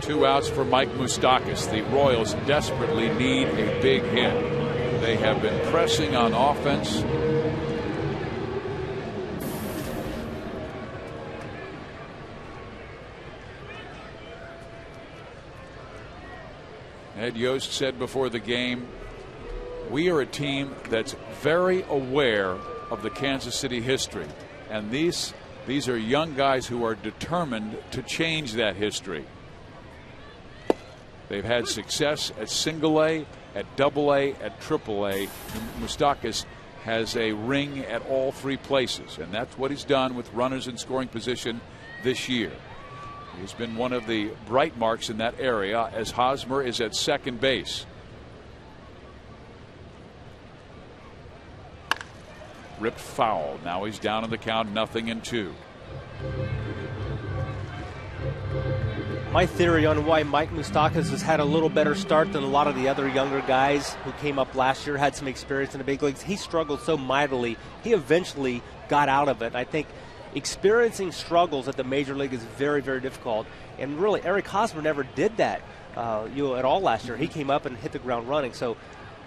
Two outs for Mike Moustakas. The Royals desperately need a big hit. They have been pressing on offense. Ed Yost said before the game, we are a team that's very aware of the Kansas City history. And these are young guys who are determined to change that history. They've had success at single A, at double A, at triple A. Moustakas has a ring at all 3 places, and that's what he's done with runners in scoring position this year. He's been one of the bright marks in that area, as Hosmer is at second base. Ripped foul. Now he's down in the count, 0-2. My theory on why Mike Moustakas has had a little better start than a lot of the other younger guys who came up last year, had some experience in the big leagues. He struggled so mightily. He eventually got out of it. I think experiencing struggles at the major league is very, very difficult. And really, Eric Hosmer never did that at all last year. He came up and hit the ground running. So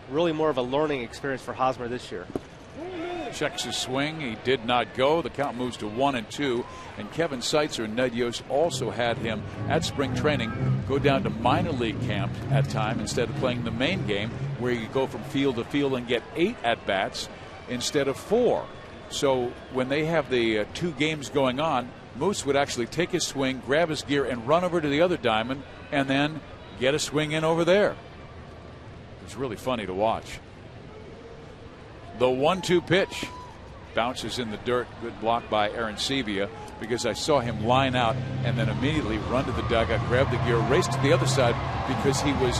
really more of a learning experience for Hosmer this year. Checks his swing. He did not go. The count moves to 1-2. And Kevin Seitzer and Ned Yost also had him at spring training go down to minor league camp at time instead of playing the main game, where you go from field to field and get 8 at-bats instead of 4. So when they have the 2 games going on, Moose would actually take his swing, grab his gear, and run over to the other diamond and then get a swing in over there. It's really funny to watch. The 1-2 pitch bounces in the dirt. Good block by Aaron Sevilla, because I saw him line out and then immediately run to the dugout, grab the gear, race to the other side, because he was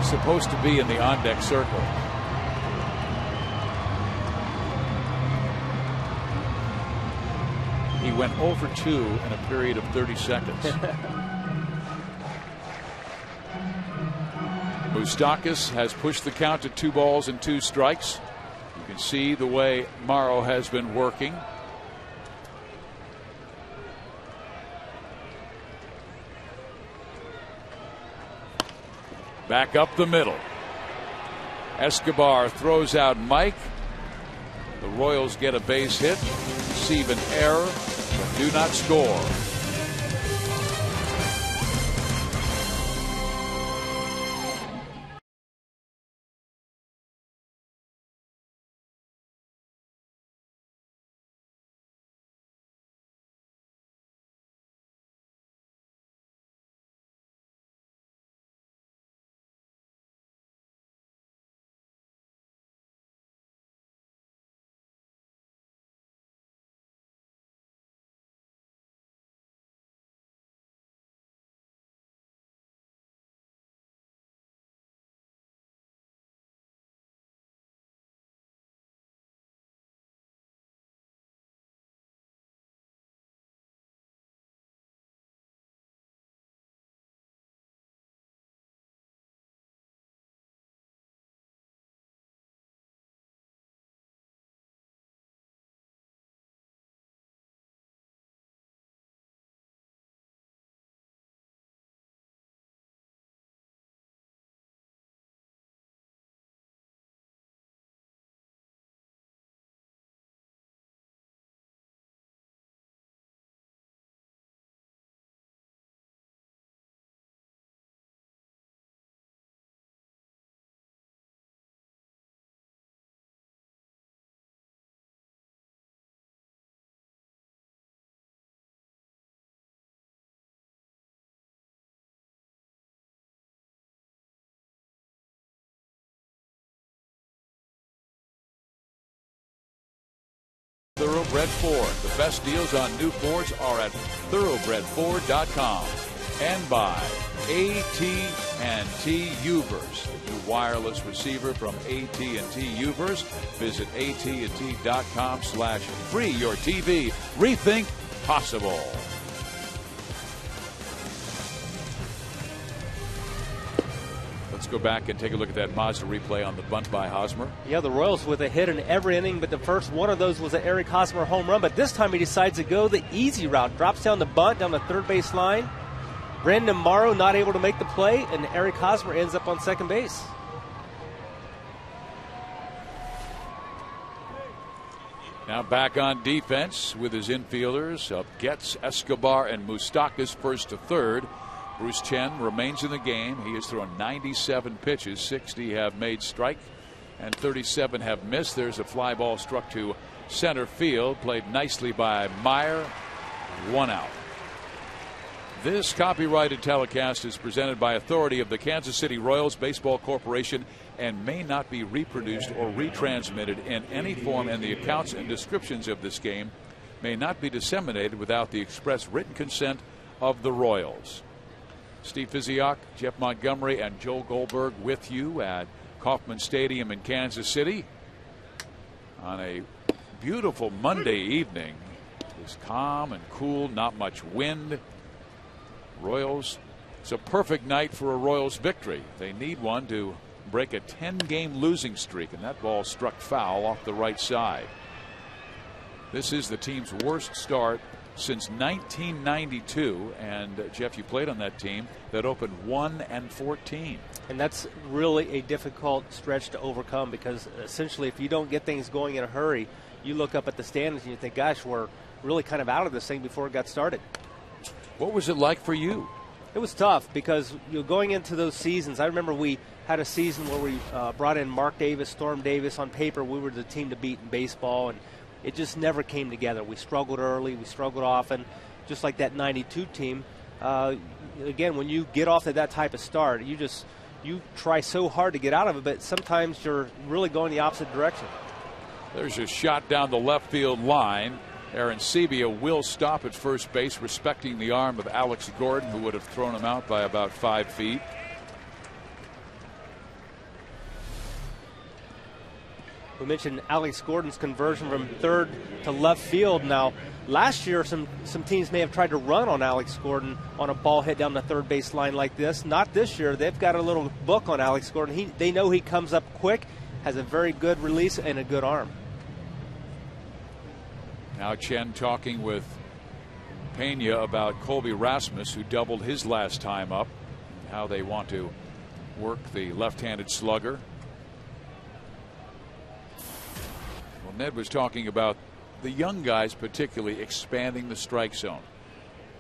supposed to be in the on-deck circle. He went over 2 in a period of 30 seconds. Moustakas has pushed the count to 2 balls and 2 strikes. You can see the way Morrow has been working. Back up the middle. Escobar throws out Mike. The Royals get a base hit, receive an error, but do not score. Thoroughbred Ford. The best deals on new Fords are at thoroughbredford.com. And by AT&T Ubers, the new wireless receiver from AT&T Ubers. Visit AT&T.com/free your TV. Rethink possible. Let's go back and take a look at that Mazda replay on the bunt by Hosmer. Yeah, the Royals with a hit in every inning, but the first one of those was an Eric Hosmer home run. But this time he decides to go the easy route. Drops down the bunt down the third base line. Brandon Morrow not able to make the play, and Eric Hosmer ends up on second base. Now back on defense with his infielders of Getz, Escobar, and Moustakas first to third. Bruce Chen remains in the game. He has thrown 97 pitches. 60 have made strike and 37 have missed. There's a fly ball struck to center field. Played nicely by Meyer. 1 out. This copyrighted telecast is presented by authority of the Kansas City Royals Baseball Corporation and may not be reproduced or retransmitted in any form, and the accounts and descriptions of this game may not be disseminated without the express written consent of the Royals. Steve Physiok, Jeff Montgomery, and Joel Goldberg with you at Kauffman Stadium in Kansas City on a beautiful Monday evening. It's calm and cool, not much wind. Royals, it's a perfect night for a Royals victory. They need one to break a 10-game losing streak, and that ball struck foul off the right side. This is the team's worst start since 1992, and Jeff, you played on that team that opened 1-14. And that's really a difficult stretch to overcome, because essentially if you don't get things going in a hurry, you look up at the standings and you think, gosh, we're really kind of out of this thing before it got started. What was it like for you? It was tough because going into those seasons, I remember we had a season where we brought in Mark Davis, Storm Davis. On paper, we were the team to beat in baseball, and it just never came together. We struggled early, we struggled often, just like that 92 team. Again, when you get off to that type of start, you try so hard to get out of it, but sometimes you're really going the opposite direction. There's a shot down the left field line. Aaron Sebia will stop at first base, respecting the arm of Alex Gordon, who would have thrown him out by about 5 feet. We mentioned Alex Gordon's conversion from third to left field. Now, last year, some teams may have tried to run on Alex Gordon on a ball hit down the third base line like this. Not this year. They've got a little book on Alex Gordon. They know he comes up quick, has a very good release and a good arm. Now Chen talking with Pena about Colby Rasmus, who doubled his last time up, how they want to work the left-handed slugger. Well, Ned was talking about the young guys particularly expanding the strike zone.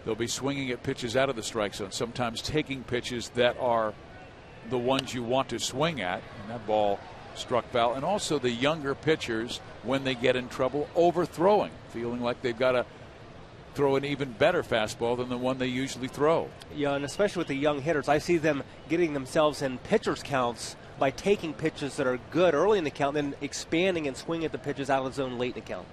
They'll be swinging at pitches out of the strike zone, sometimes taking pitches that are the ones you want to swing at, and that ball struck foul. And also the younger pitchers, when they get in trouble, overthrowing, feeling like they've got to throw an even better fastball than the one they usually throw. Yeah, and especially with the young hitters, I see them getting themselves in pitchers' counts by taking pitches that are good early in the count, then expanding and swinging at the pitches out of the zone late in the count.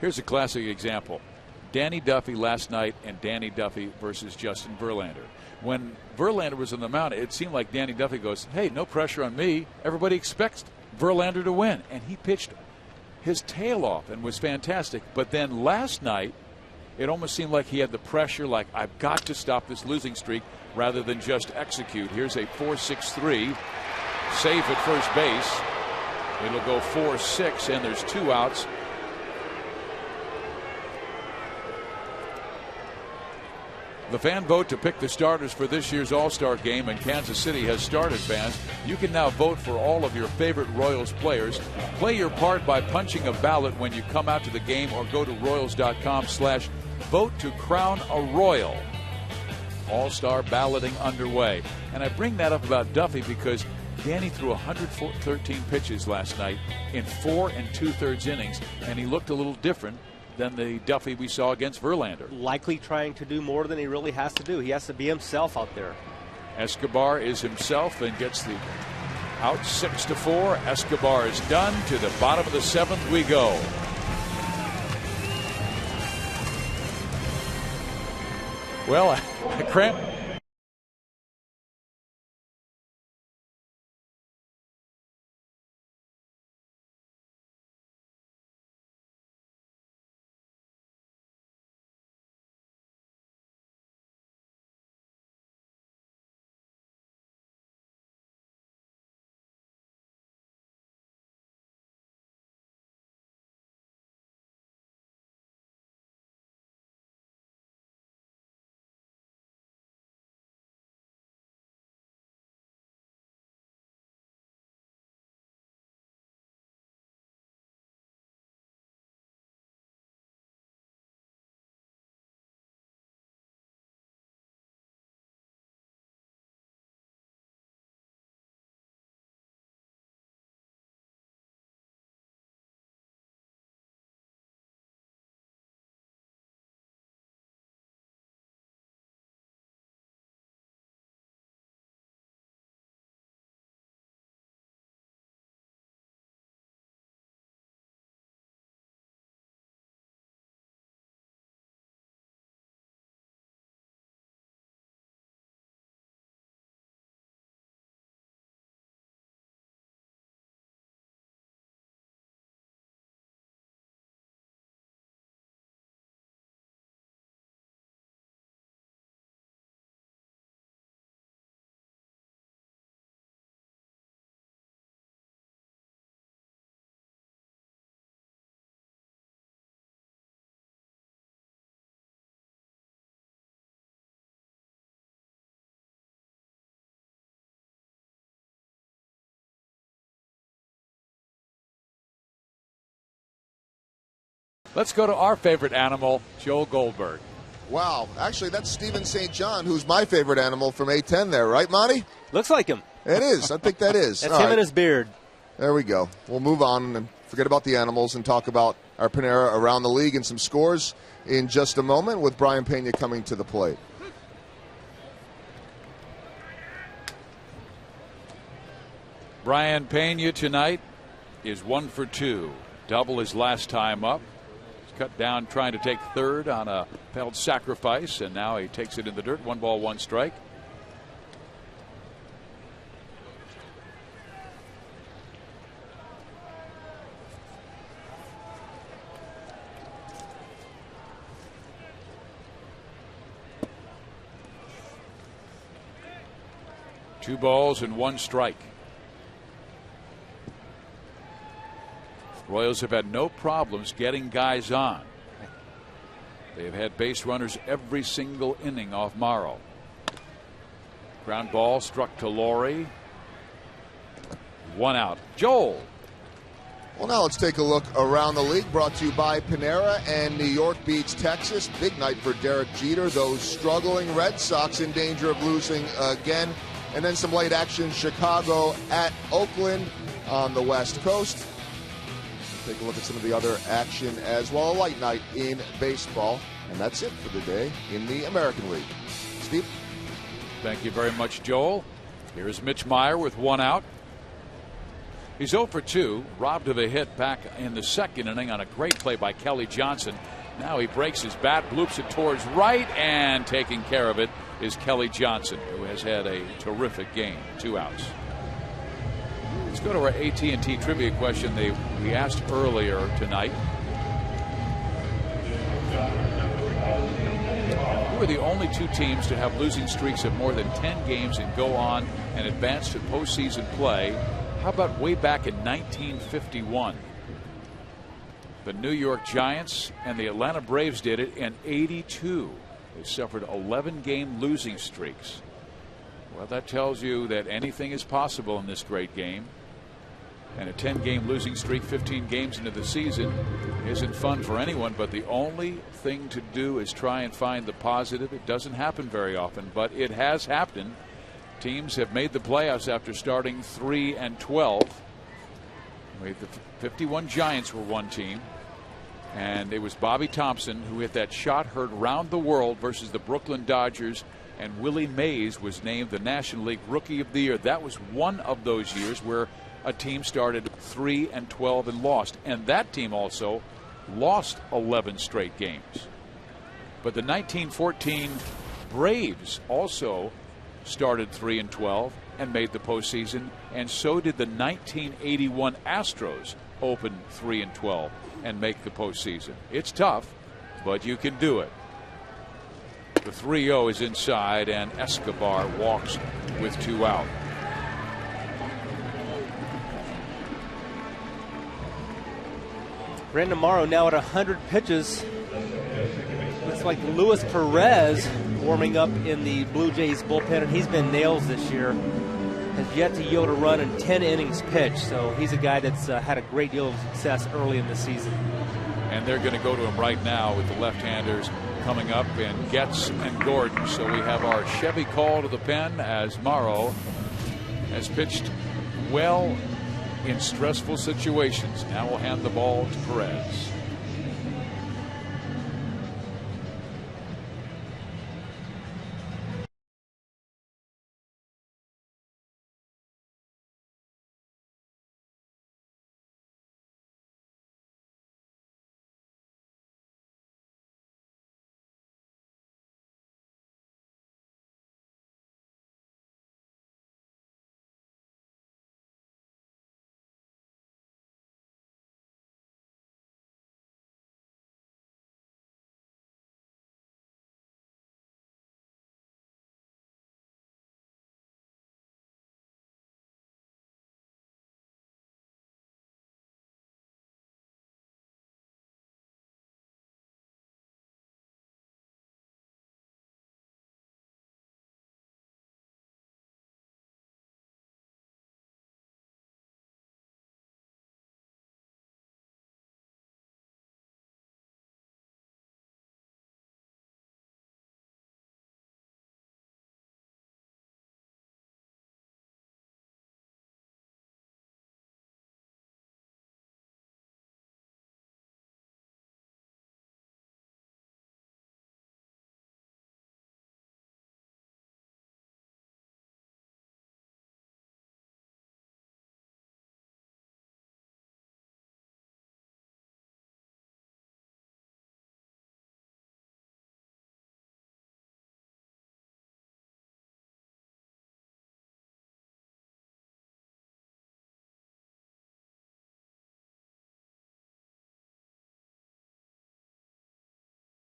Here's a classic example. Danny Duffy last night and Danny Duffy versus Justin Verlander. When Verlander was on the mound, it seemed like Danny Duffy goes, hey, no pressure on me. Everybody expects Verlander to win. And he pitched his tail off and was fantastic. But then last night, it almost seemed like he had the pressure, like, I've got to stop this losing streak rather than just execute. Here's a 4-6-3. Safe at first base. It'll go 4-6, and there's 2 outs. The fan vote to pick the starters for this year's All-Star game, and Kansas City has started, fans. You can now vote for all of your favorite Royals players. Play your part by punching a ballot when you come out to the game, or go to Royals.com/vote to crown a Royal. All-Star balloting underway. And I bring that up about Duffy because Danny threw 113 pitches last night in 4 2/3 innings, and he looked a little different than the Duffy we saw against Verlander. Likely trying to do more than he really has to do. He has to be himself out there. Escobar is himself and gets the out 6-4. Escobar is done. To the bottom of the 7th we go. Well, I cramped. Let's go to our favorite animal, Joe Goldberg. Wow. Actually, that's Stephen St. John, who's my favorite animal from A10 there, right, Monty? Looks like him. It is. I think that is. That's him and his beard. There we go. We'll move on and forget about the animals and talk about our Panera around the league and some scores in just a moment with Brian Pena coming to the plate. Brian Pena tonight is 1 for 2. Double his last time up. Cut down trying to take third on a failed sacrifice, and now he takes it in the dirt. 1 ball, 1 strike. 2 balls and 1 strike. Royals have had no problems getting guys on. They've had base runners every single inning off Morrow. Ground ball struck to Laurie. 1 out. Joel. Well, now let's take a look around the league, brought to you by Panera and New York beats Texas. Big night for Derek Jeter. Those struggling Red Sox in danger of losing again. And then some late action, Chicago at Oakland on the West Coast. Take a look at some of the other action as well. A light night in baseball. And that's it for the day in the American League. Steve? Thank you very much, Joel. Here's Mitch Meyer with 1 out. He's 0 for 2, robbed of a hit back in the second inning on a great play by Kelly Johnson. Now he breaks his bat, bloops it towards right, and taking care of it is Kelly Johnson, who has had a terrific game. 2 outs. Let's go to our AT&T trivia question we asked earlier tonight. Who are the only 2 teams to have losing streaks of more than 10 games and go on and advance to postseason play? How about way back in 1951? The New York Giants and the Atlanta Braves did it in '82. They suffered 11-game losing streaks. Well, that tells you that anything is possible in this great game. And a 10-game losing streak 15 games into the season isn't fun for anyone, but the only thing to do is try and find the positive. It doesn't happen very often, but it has happened. Teams have made the playoffs after starting 3-12. The 51 Giants were one team, and it was Bobby Thompson who hit that shot heard round the world versus the Brooklyn Dodgers, and Willie Mays was named the National League Rookie of the Year. That was one of those years where a team started 3-12 and lost, and that team also lost 11 straight games. But the 1914 Braves also started 3-12 and made the postseason, and so did the 1981 Astros open 3-12 and make the postseason. It's tough, but you can do it. The 3-0 is inside, and Escobar walks with 2 out. Brandon Morrow now at 100 pitches. Looks like Luis Perez warming up in the Blue Jays bullpen, and he's been nails this year. Has yet to yield a run in 10 innings pitched, so he's a guy that's had a great deal of success early in the season. And they're going to go to him right now with the left-handers coming up, and Getz and Gordon. So we have our Chevy call to the pen as Morrow has pitched well in stressful situations. Now we'll hand the ball to Perez.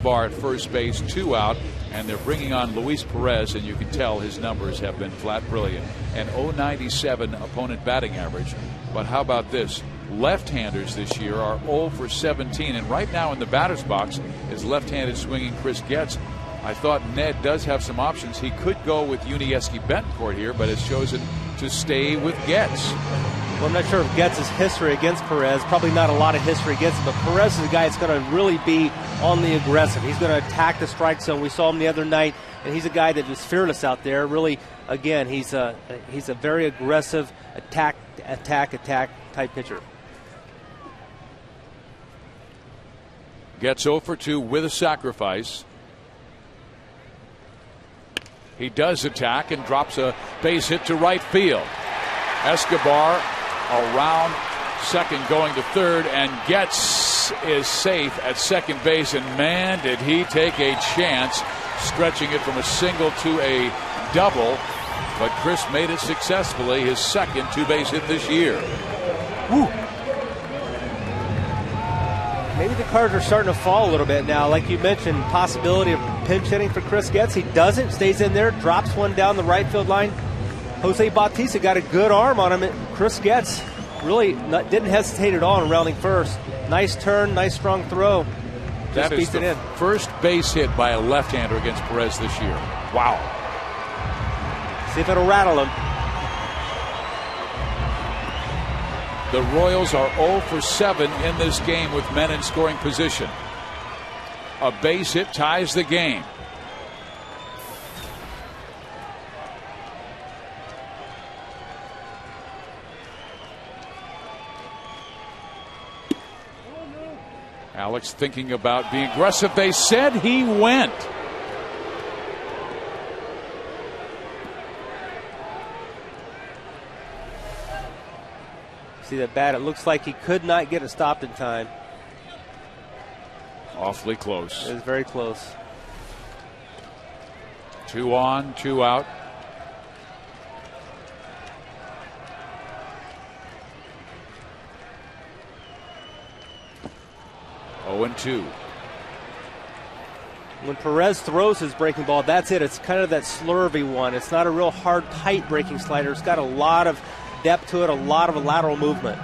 Bar at first base, 2 out, and they're bringing on Luis Perez, and you can tell his numbers have been flat brilliant. An .097 opponent batting average. But how about this? Left-handers this year are 0 for 17, and right now in the batter's box is left-handed swinging Chris Getz. I thought Ned does have some options. He could go with Yuniesky Betancourt here, but has chosen to stay with Getz. Well, I'm not sure of Getz's history against Perez. Probably not a lot of history against him, but Perez is a guy that's going to really be on the aggressive. He's going to attack the strike zone. We saw him the other night, and he's a guy that is fearless out there. Really, again, he's a very aggressive attack type pitcher. Getz 0 for 2 with a sacrifice. He does attack and drops a base hit to right field. Escobar around second going to third, and Getz is safe at second base, and man did he take a chance stretching it from a single to a double, but Chris made it successfully, his second two-base hit this year. Woo. Maybe the cards are starting to fall a little bit now. Like you mentioned, possibility of pinch hitting for Chris Getz. He doesn't, stays in there, drops one down the right field line. Jose Bautista got a good arm on him. Chris Getz really didn't hesitate at all in rounding first. Nice turn, nice strong throw. That is the first base hit by a left-hander against Perez this year. Wow. See if it'll rattle him. The Royals are 0 for 7 in this game with men in scoring position. A base hit ties the game. Alex thinking about being aggressive. They said he went. See that bat? It looks like he could not get it stopped in time. Awfully close. It was very close. 2 on, 2 out. And 2. When Perez throws his breaking ball, that's it. It's kind of that slurvy one. It's not a real hard, tight breaking slider. It's got a lot of depth to it, a lot of lateral movement.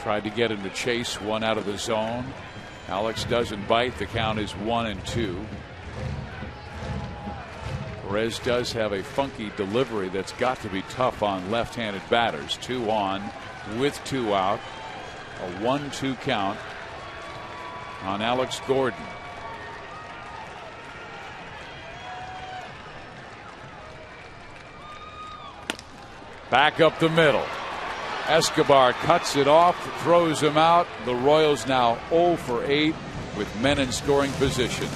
Tried to get him to chase one out of the zone. Alex doesn't bite. The count is 1-2. Perez does have a funky delivery that's got to be tough on left-handed batters. 2 on with 2 out. A 1-2 count on Alex Gordon. Back up the middle. Escobar cuts it off, throws him out. The Royals now 0 for 8 with men in scoring position.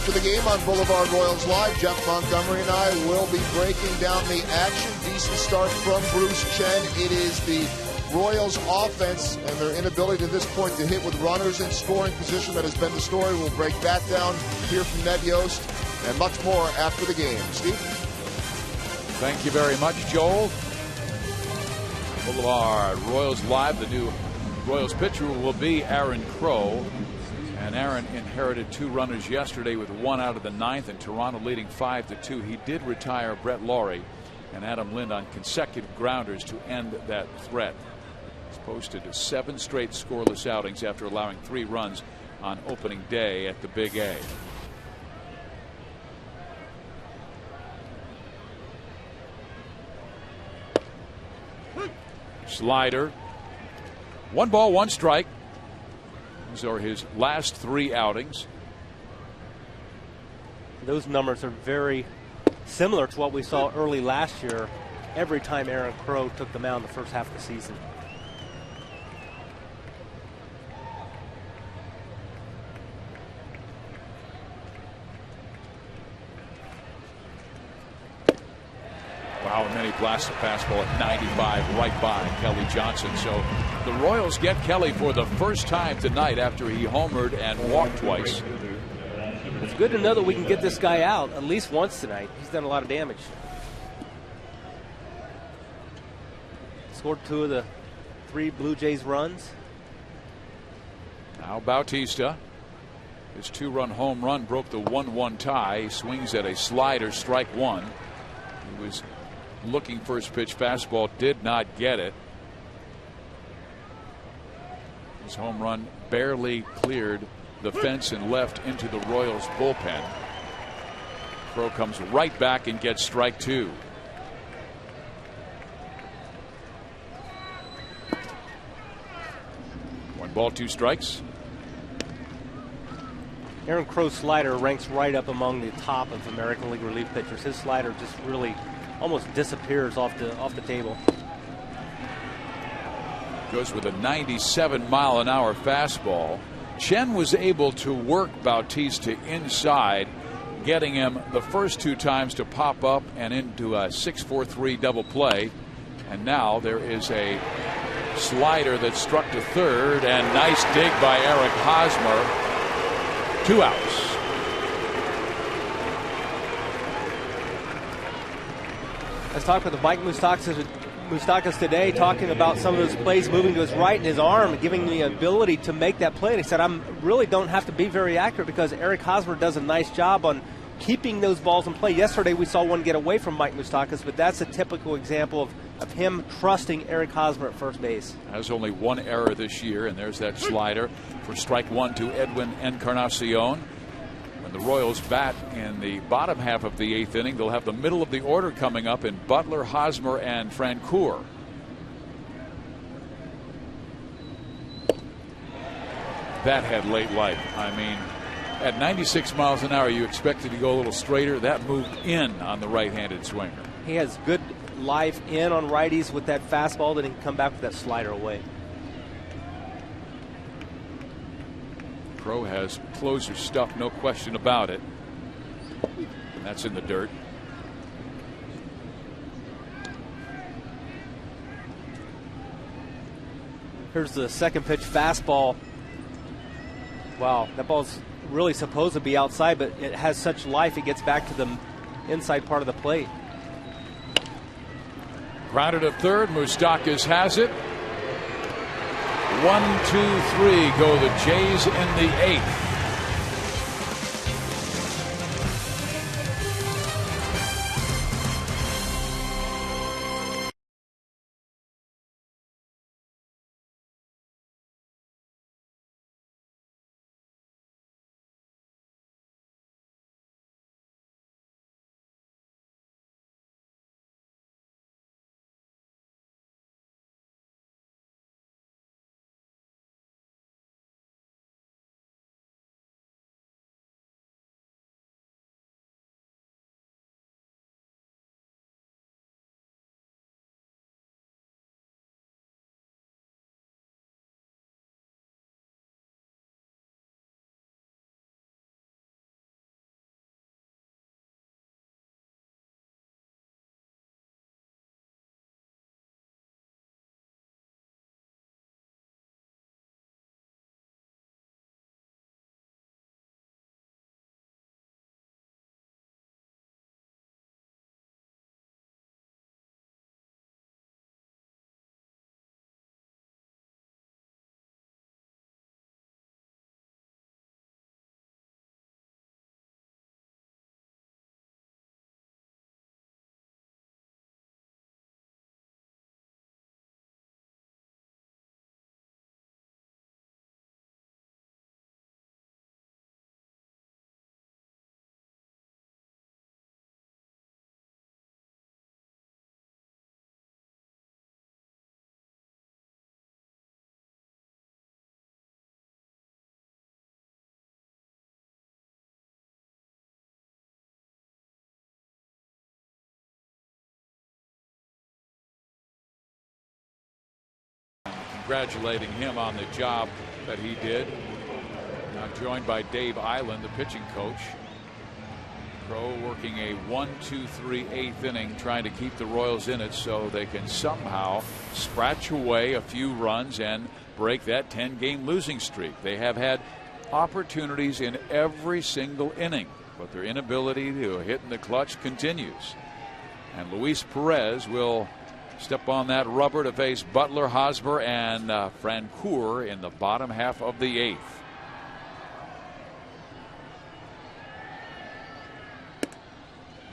after the game on Boulevard Royals Live. Jeff Montgomery and I will be breaking down the action. Decent start from Bruce Chen. It is the Royals offense and their inability to this point to hit with runners in scoring position that has been the story. We'll break that down, hear from Ned Yost, and much more after the game. Steve? Thank you very much, Joel. Boulevard Royals Live. The new Royals pitcher will be Aaron Crow. And Aaron inherited 2 runners yesterday with 1 out of the 9th, and Toronto leading 5-2. He did retire Brett Laurie and Adam Lind on consecutive grounders to end that threat. He's posted 7 straight scoreless outings after allowing 3 runs on opening day at the Big A. Slider. 1 ball, 1 strike. These are his last 3 outings. Those numbers are very similar to what we saw early last year every time Aaron Crow took the mound the first half of the season. Wow, and then he blasts a fastball at 95 right by Kelly Johnson. So the Royals get Kelly for the first time tonight after he homered and walked twice. It's good to know that we can get this guy out at least once tonight. He's done a lot of damage. Scored 2 of the 3 Blue Jays runs. Now Bautista. His 2-run home run broke the 1-1 tie. He swings at a slider, strike 1. He was looking first pitch fastball, did not get it. His home run barely cleared the fence and left into the Royals bullpen. Crow comes right back and gets strike 2. One ball, 2 strikes. Aaron Crow's slider ranks right up among the top of American League relief pitchers. His slider just really almost disappears off the table. Goes with a 97-mile-an-hour fastball. Chen was able to work Bautista inside, getting him the first 2 times to pop up and into a 6-4-3 double play. And now there is a slider that struck to third, and nice dig by Eric Hosmer. 2 outs. Let's talk with Mike Moustakas today, talking about some of those plays moving to his right and his arm, giving the ability to make that play. And he said, I really don't have to be very accurate because Eric Hosmer does a nice job on keeping those balls in play. Yesterday we saw one get away from Mike Moustakas, but that's a typical example of him trusting Eric Hosmer at first base. Has only 1 error this year, and there's that slider for strike 1 to Edwin Encarnacion. When the Royals bat in the bottom half of the 8th inning, they'll have the middle of the order coming up in Butler, Hosmer, and Francoeur. That had late life. I mean, at 96 miles an hour, you expected to go a little straighter. That moved in on the right-handed swinger. He has good life in on righties with that fastball, then he can come back with that slider away. Crow has closer stuff, no question about it. And that's in the dirt. Here's the second pitch fastball. Wow, that ball's really supposed to be outside, but it has such life it gets back to the inside part of the plate. Grounded to third. Moustakas has it. 1, 2, 3 go the Jays in the 8th. congratulating him on the job that he did. I'm joined by Dave Island, the pitching coach. Crow working a 1-2-3 eighth inning, trying to keep the Royals in it so they can somehow scratch away a few runs and break that 10-game losing streak. They have had opportunities in every single inning, but their inability to hit in the clutch continues. And Luis Perez will step on that rubber to face Butler, Hosmer, and Francoeur in the bottom half of the eighth.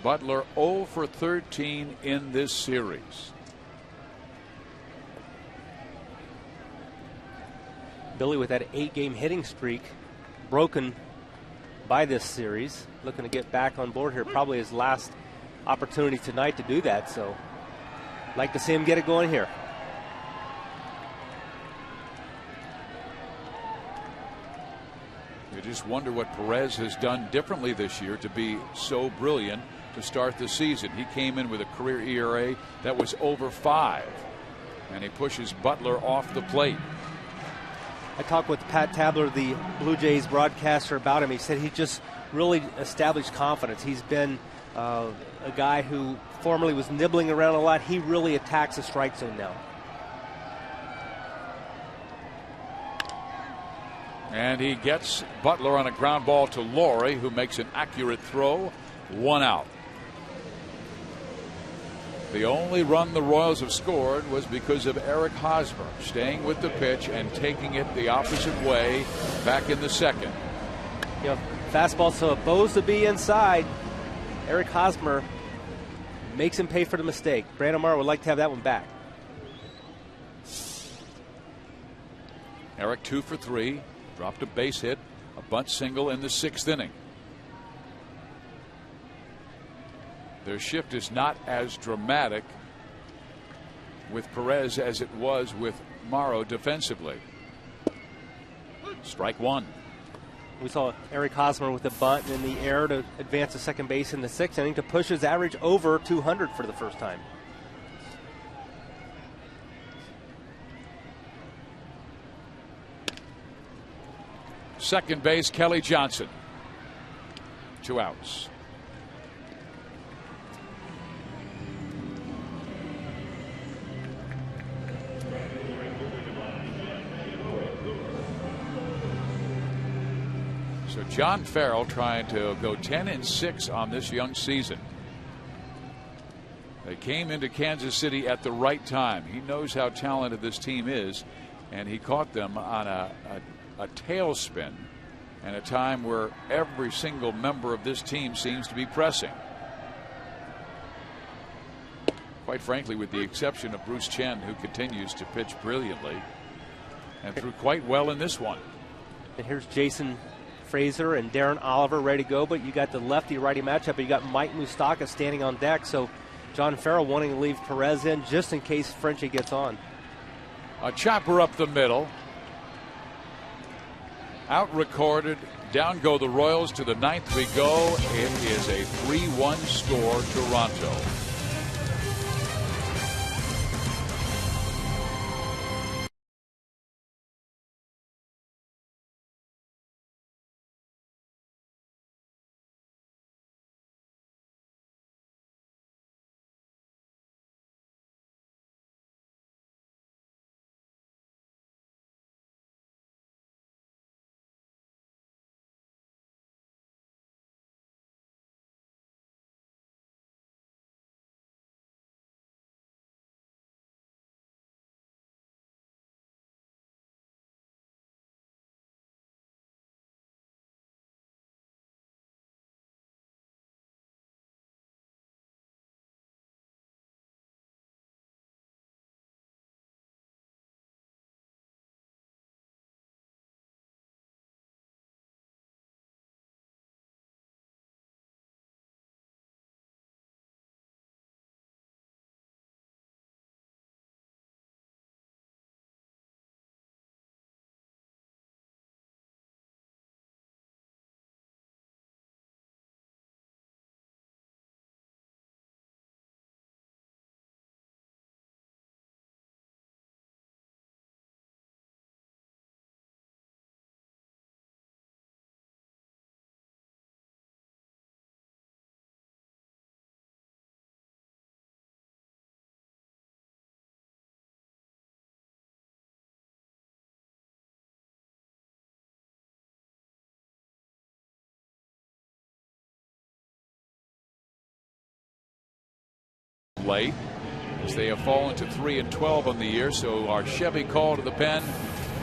Butler 0 for 13 in this series. Billy with that 8-game hitting streak broken by this series. Looking to get back on board here. Probably his last opportunity tonight to do that. So like to see him get it going here. You just wonder what Perez has done differently this year to be so brilliant to start the season. He came in with a career ERA that was over 5, and he pushes Butler off the plate. I talked with Pat Tabler, the Blue Jays broadcaster, about him. He said he just really established confidence. He's been a guy who formerly was nibbling around a lot. He really attacks the strike zone now. And he gets Butler on a ground ball to Laurie, who makes an accurate throw. 1 out. The only run the Royals have scored was because of Eric Hosmer staying with the pitch and taking it the opposite way back in the second. You know, fastball supposed to be inside. Eric Hosmer makes him pay for the mistake. Brandon Morrow would like to have that one back. Eric 2 for 3. Dropped a base hit, a bunt single in the 6th inning. Their shift is not as dramatic with Perez as it was with Morrow defensively. Strike 1. We saw Eric Hosmer with a bunt in the air to advance to second base in the 6th inning to push his average over 200 for the first time. Second base, Kelly Johnson. 2 outs. So John Farrell trying to go 10-6 on this young season. They came into Kansas City at the right time. He knows how talented this team is, and he caught them on a tailspin and a time where every single member of this team seems to be pressing. Quite frankly, with the exception of Bruce Chen, who continues to pitch brilliantly and threw quite well in this one. And here's Jason Fraser and Darren Oliver ready to go, but you got the lefty-righty matchup, but you got Mike Moustakas standing on deck, so John Farrell wanting to leave Perez in just in case Frenchie gets on. A chopper up the middle. Out recorded. Down go the Royals. To the 9th we go. It is a 3-1 score, Toronto. late, as they have fallen to 3-12 on the year. So our Chevy call to the pen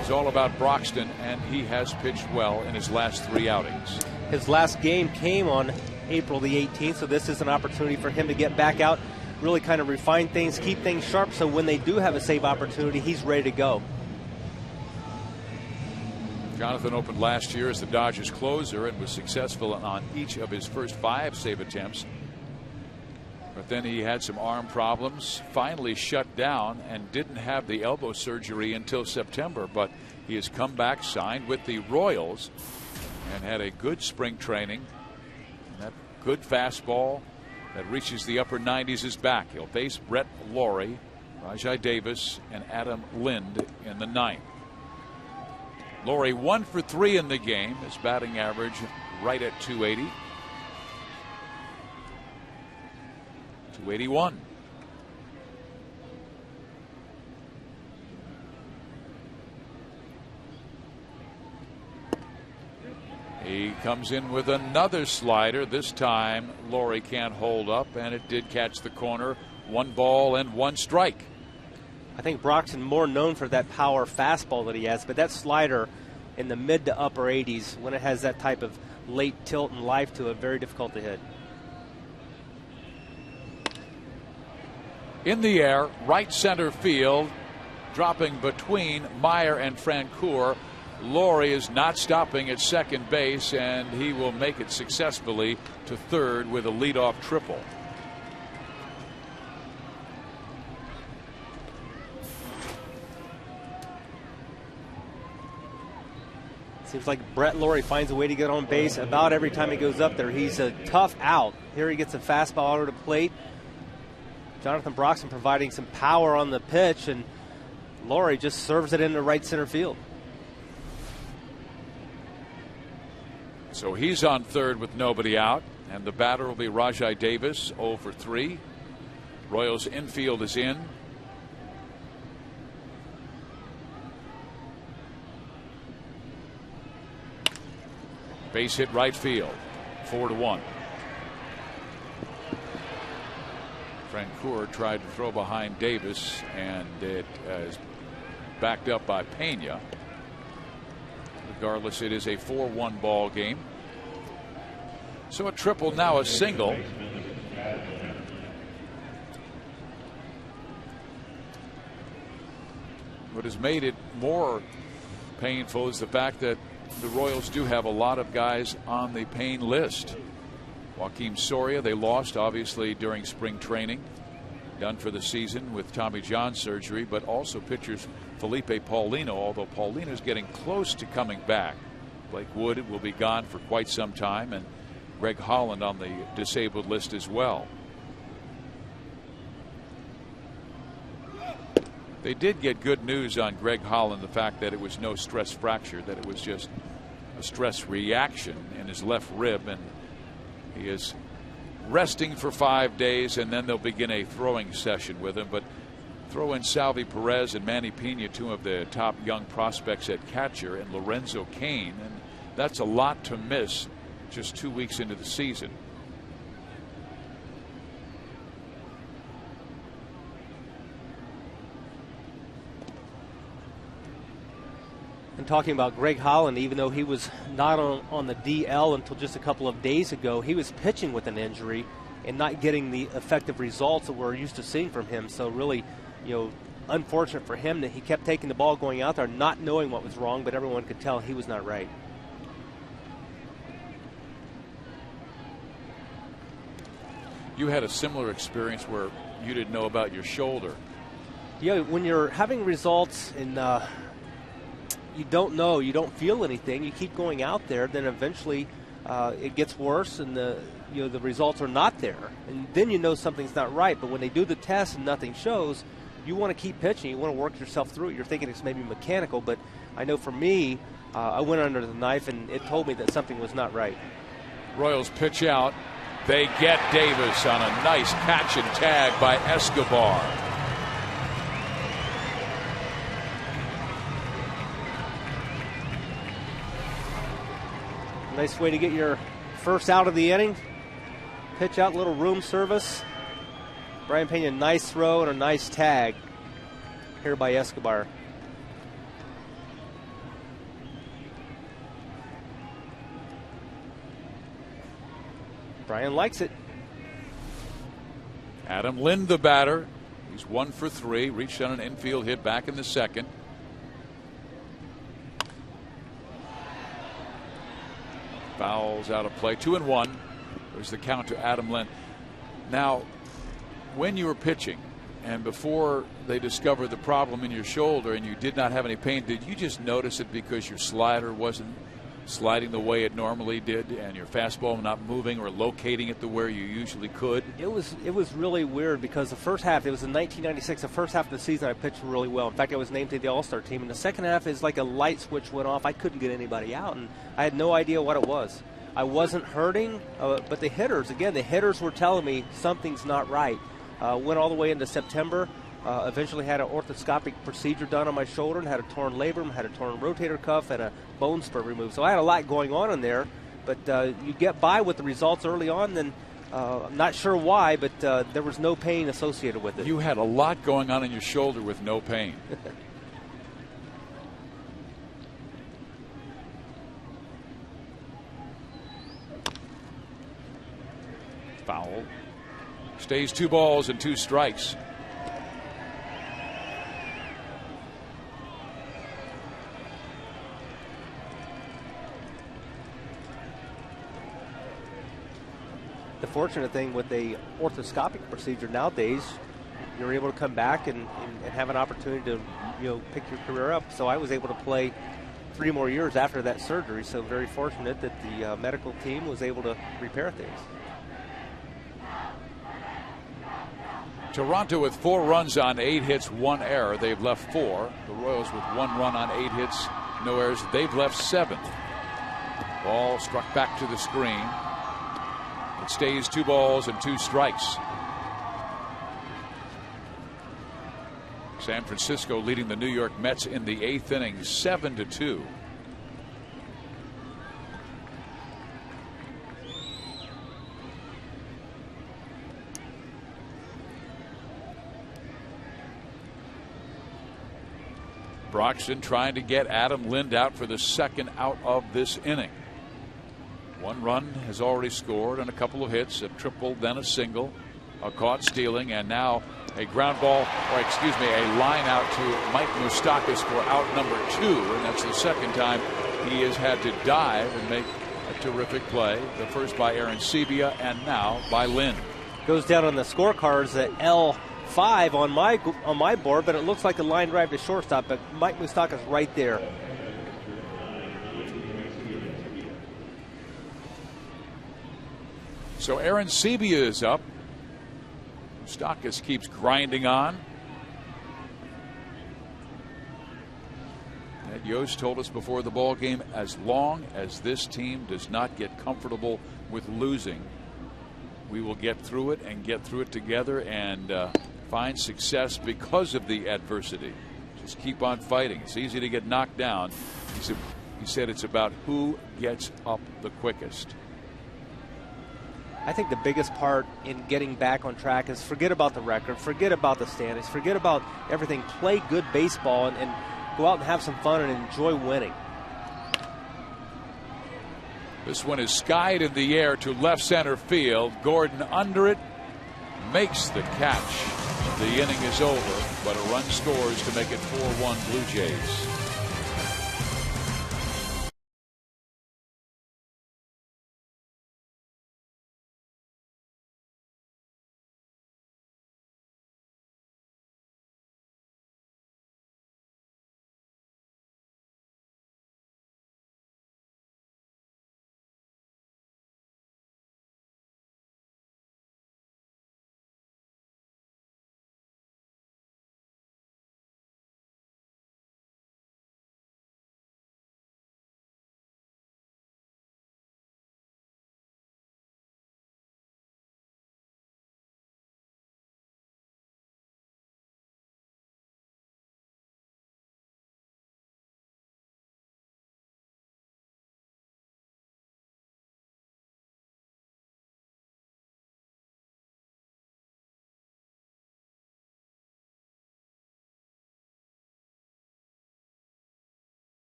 is all about Broxton, and he has pitched well in his last 3 outings. His last game came on April the 18th, so this is an opportunity for him to get back out, really kind of refine things, keep things sharp, so when they do have a save opportunity, he's ready to go. Jonathan opened last year as the Dodgers closer and was successful on each of his first 5 save attempts. But then he had some arm problems, finally shut down, and didn't have the elbow surgery until September. But he has come back, signed with the Royals, and had a good spring training. And that good fastball that reaches the upper 90s is back. He'll face Brett Lawrie, Rajai Davis, and Adam Lind in the 9th. Lawrie 1 for 3 in the game. His batting average right at 280. 281. He comes in with another slider. This time Lawrie can't hold up, and it did catch the corner. 1 ball and 1 strike. I think Broxton more known for that power fastball that he has, but that slider in the mid to upper 80s, when it has that type of late tilt and life to it, very difficult to hit. In the air, right center field, dropping between Meyer and Francoeur. Lawrie is not stopping at second base, and he will make it successfully to third with a leadoff triple. Seems like Brett Lawrie finds a way to get on base about every time he goes up there. He's a tough out. Here he gets a fastball over the plate. Jonathan Broxton providing some power on the pitch, and Lawrie just serves it into right center field. So he's on third with nobody out, and the batter will be Rajai Davis, 0 for 3. Royals infield is in. Base hit right field, 4-1. Francoeur tried to throw behind Davis, and it is backed up by Pena. Regardless, it is a 4-1 ball game. So a triple, now a single. What has made it more painful is the fact that the Royals do have a lot of guys on the pain list. Joaquim Soria, they lost obviously during spring training, done for the season with Tommy John surgery, but also pitchers Felipe Paulino, although Paulino's getting close to coming back. Blake Wood will be gone for quite some time, and Greg Holland on the disabled list as well. They did get good news on Greg Holland, the fact that it was no stress fracture, that it was just a stress reaction in his left rib, and he is resting for 5 days, and then they'll begin a throwing session with him. But throw in Salvi Perez and Manny Pena, 2 of the top young prospects at catcher, and Lorenzo Cain, and that's a lot to miss just 2 weeks into the season. And talking about Greg Holland, even though he was not on the DL until just a couple of days ago, he was pitching with an injury and not getting the effective results that we're used to seeing from him. So really, unfortunate for him that he kept taking the ball going out there, not knowing what was wrong, but everyone could tell he was not right. You had a similar experience where you didn't know about your shoulder. Yeah, when you're having results and you don't know, you don't feel anything, you keep going out there, then eventually it gets worse and the results are not there. And then you know something's not right. But when they do the test and nothing shows, you want to keep pitching. You want to work yourself through it. You're thinking it's maybe mechanical. But I know for me, I went under the knife and it told me that something was not right. Royals pitch out. They get Davis on a nice catch and tag by Escobar. Nice way to get your first out of the inning. Pitch out, little room service. Brian Pena, nice throw and a nice tag here by Escobar. Brian likes it. Adam Lind, the batter. He's 1 for 3. Reached on an infield hit back in the second. Fouls out of play. 2-1. There's the count to Adam Lind. Now, when you were pitching and before they discovered the problem in your shoulder and you did not have any pain, did you just notice it because your slider wasn't sliding the way it normally did and your fastball not moving or locating it to where you usually could? It was really weird because the first half, it was in 1996, the first half of the season I pitched really well. In fact, I was named to the All-Star team. And the second half is like a light switch went off. I couldn't get anybody out, and I had no idea what it was. I wasn't hurting, but the hitters were telling me something's not right. Went all the way into September. Eventually had an orthoscopic procedure done on my shoulder and had a torn labrum, had a torn rotator cuff, and a bone spur removed. So I had a lot going on in there, but you get by with the results early on, then I'm not sure why, but there was no pain associated with it. You had a lot going on in your shoulder with no pain. Foul. Stays 2 balls and 2 strikes. The fortunate thing with the orthoscopic procedure nowadays, you're able to come back and have an opportunity to pick your career up. So I was able to play 3 more years after that surgery. So very fortunate that the medical team was able to repair things. Toronto with 4 runs on 8 hits, 1 error. They've left 4. The Royals with 1 run on 8 hits, no errors. They've left 7. Ball struck back to the screen. It stays 2 balls and 2 strikes. San Francisco leading the New York Mets in the 8th inning, 7-2. Broxton trying to get Adam Lind out for the second out of this inning. 1 run has already scored and a couple of hits, a triple, then a single, a caught stealing, and now a ground ball, or excuse me, a line out to Mike Moustakas for out number 2, and that's the second time he has had to dive and make a terrific play. The first by Aaron Sebia and now by Lind. Goes down on the scorecards at L5 on my board, but it looks like a line drive to shortstop, but Mike Moustakas right there. So Aaron Sebia is up. Moustakas keeps grinding on. Ed Yost told us before the ball game, as long as this team does not get comfortable with losing, we will get through it and get through it together and find success because of the adversity. Just keep on fighting. It's easy to get knocked down. He said it's about who gets up the quickest. I think the biggest part in getting back on track is forget about the record, forget about the standings, forget about everything. Play good baseball and go out and have some fun and enjoy winning. This one is skied in the air to left center field. Gordon under it, makes the catch. The inning is over, but a run scores to make it 4-1 Blue Jays.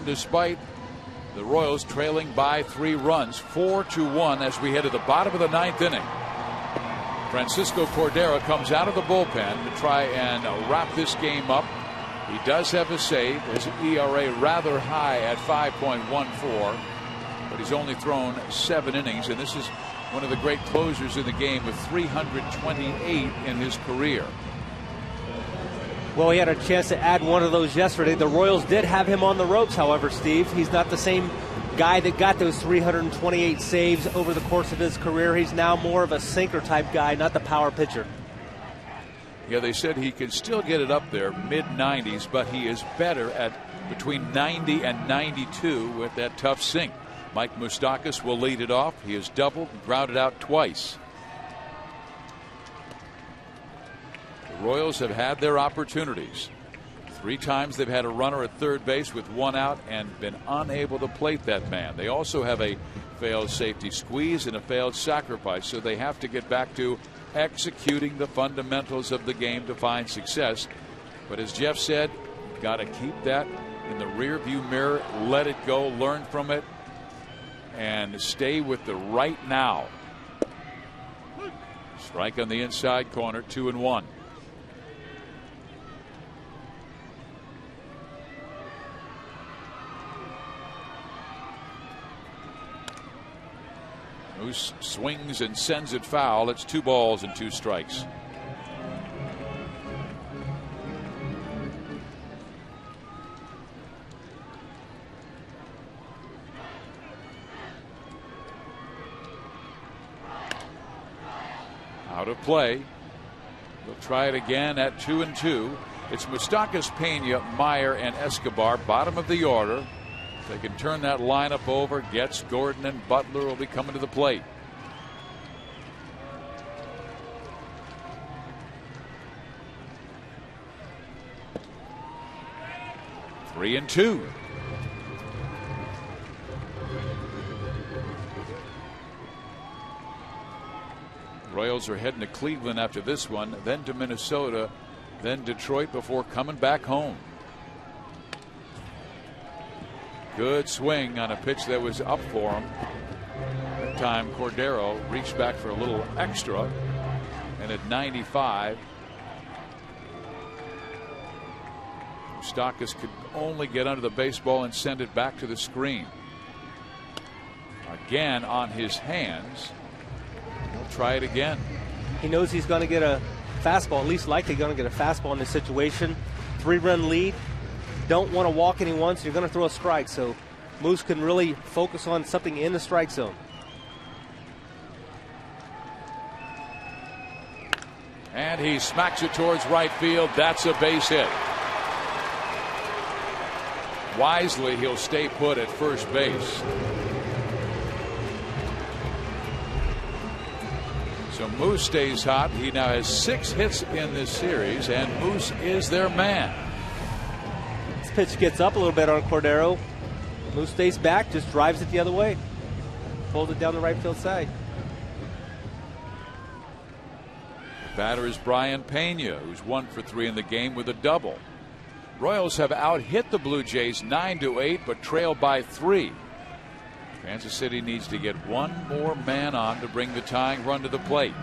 Despite the Royals trailing by 3 runs, 4-1 as we head to the bottom of the 9th inning. Francisco Cordero comes out of the bullpen to try and wrap this game up. He does have a save. His ERA rather high at 5.14, but he's only thrown 7 innings, and this is one of the great closers in the game with 328 in his career. Well, he had a chance to add one of those yesterday. The Royals did have him on the ropes, however, Steve. He's not the same guy that got those 328 saves over the course of his career. He's now more of a sinker-type guy, not the power pitcher. Yeah, they said he can still get it up there, mid-90s, but he is better at between 90 and 92 with that tough sink. Mike Moustakas will lead it off. He has doubled and grounded out twice. The Royals have had their opportunities. 3 times they've had a runner at third base with 1 out and been unable to plate that man. They also have a failed safety squeeze and a failed sacrifice, so they have to get back to executing the fundamentals of the game to find success. But as Jeff said, got to keep that in the rearview mirror, let it go, learn from it, and stay with the right now. Strike on the inside corner, 2-1. Moose swings and sends it foul. It's 2 balls and 2 strikes. Out of play. We'll try it again at 2-2. It's Moustakas, Pena, Meyer, and Escobar, bottom of the order. If they can turn that lineup over, Getz, Gordon, and Butler will be coming to the plate. Three and two. Royals are heading to Cleveland after this one, then to Minnesota, then Detroit before coming back home. Good swing on a pitch that was up for him. That time Cordero reached back for a little extra, and at 95, Moustakas could only get under the baseball and send it back to the screen. Again on his hands. He'll try it again. He knows he's going to get a fastball, at least likely going to get a fastball in this situation. 3-run lead. Don't want to walk anyone, so you're going to throw a strike. So Moose can really focus on something in the strike zone. And he smacks it towards right field. That's a base hit. Wisely, he'll stay put at first base. So Moose stays hot. He now has 6 hits in this series, and Moose is their man. This pitch gets up a little bit on Cordero. Moose stays back, just drives it the other way. Pulls it down the right field side. The batter is Brian Pena, who's 1 for 3 in the game with a double. Royals have out-hit the Blue Jays 9-8, but trail by 3. Kansas City needs to get 1 more man on to bring the tying run to the plate.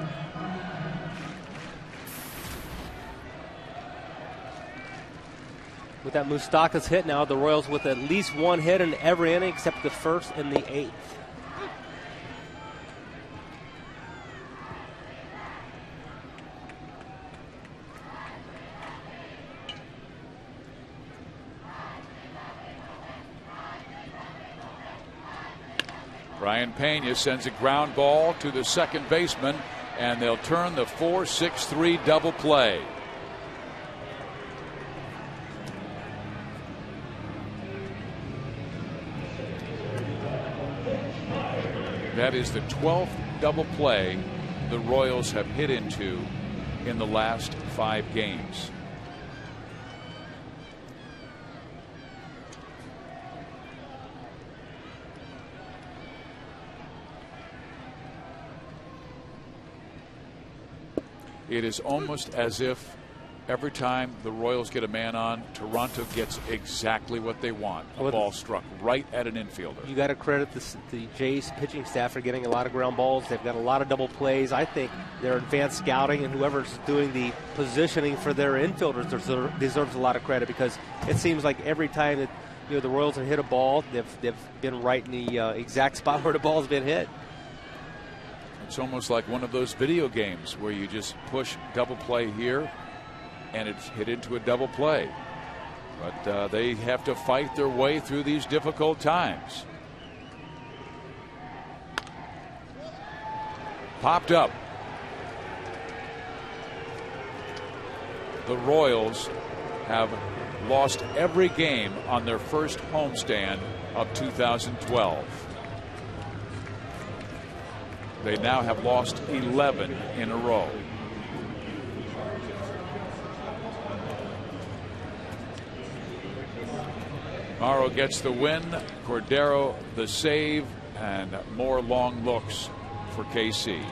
With that Moustakas hit now, the Royals with at least 1 hit in every inning except the first and the 8th. Brian Pena sends a ground ball to the second baseman, and they'll turn the 4-6-3 double play. That is the 12th double play the Royals have hit into in the last 5 games. It is almost as if Every time the Royals get a man on, Toronto gets exactly what they want. A ball struck right at an infielder. You got to credit the Jays pitching staff for getting a lot of ground balls. They've got a lot of double plays. I think their advanced scouting and whoever's doing the positioning for their infielders deserves a lot of credit, because it seems like every time that the Royals have hit a ball, they've been right in the exact spot where the ball's been hit. It's almost like one of those video games where you just push double play here, and it's hit into a double play. But they have to fight their way through these difficult times. Popped up. The Royals have lost every game on their first homestand of 2012. They now have lost 11 in a row. Morrow gets the win, Cordero the save, and more long looks for KC.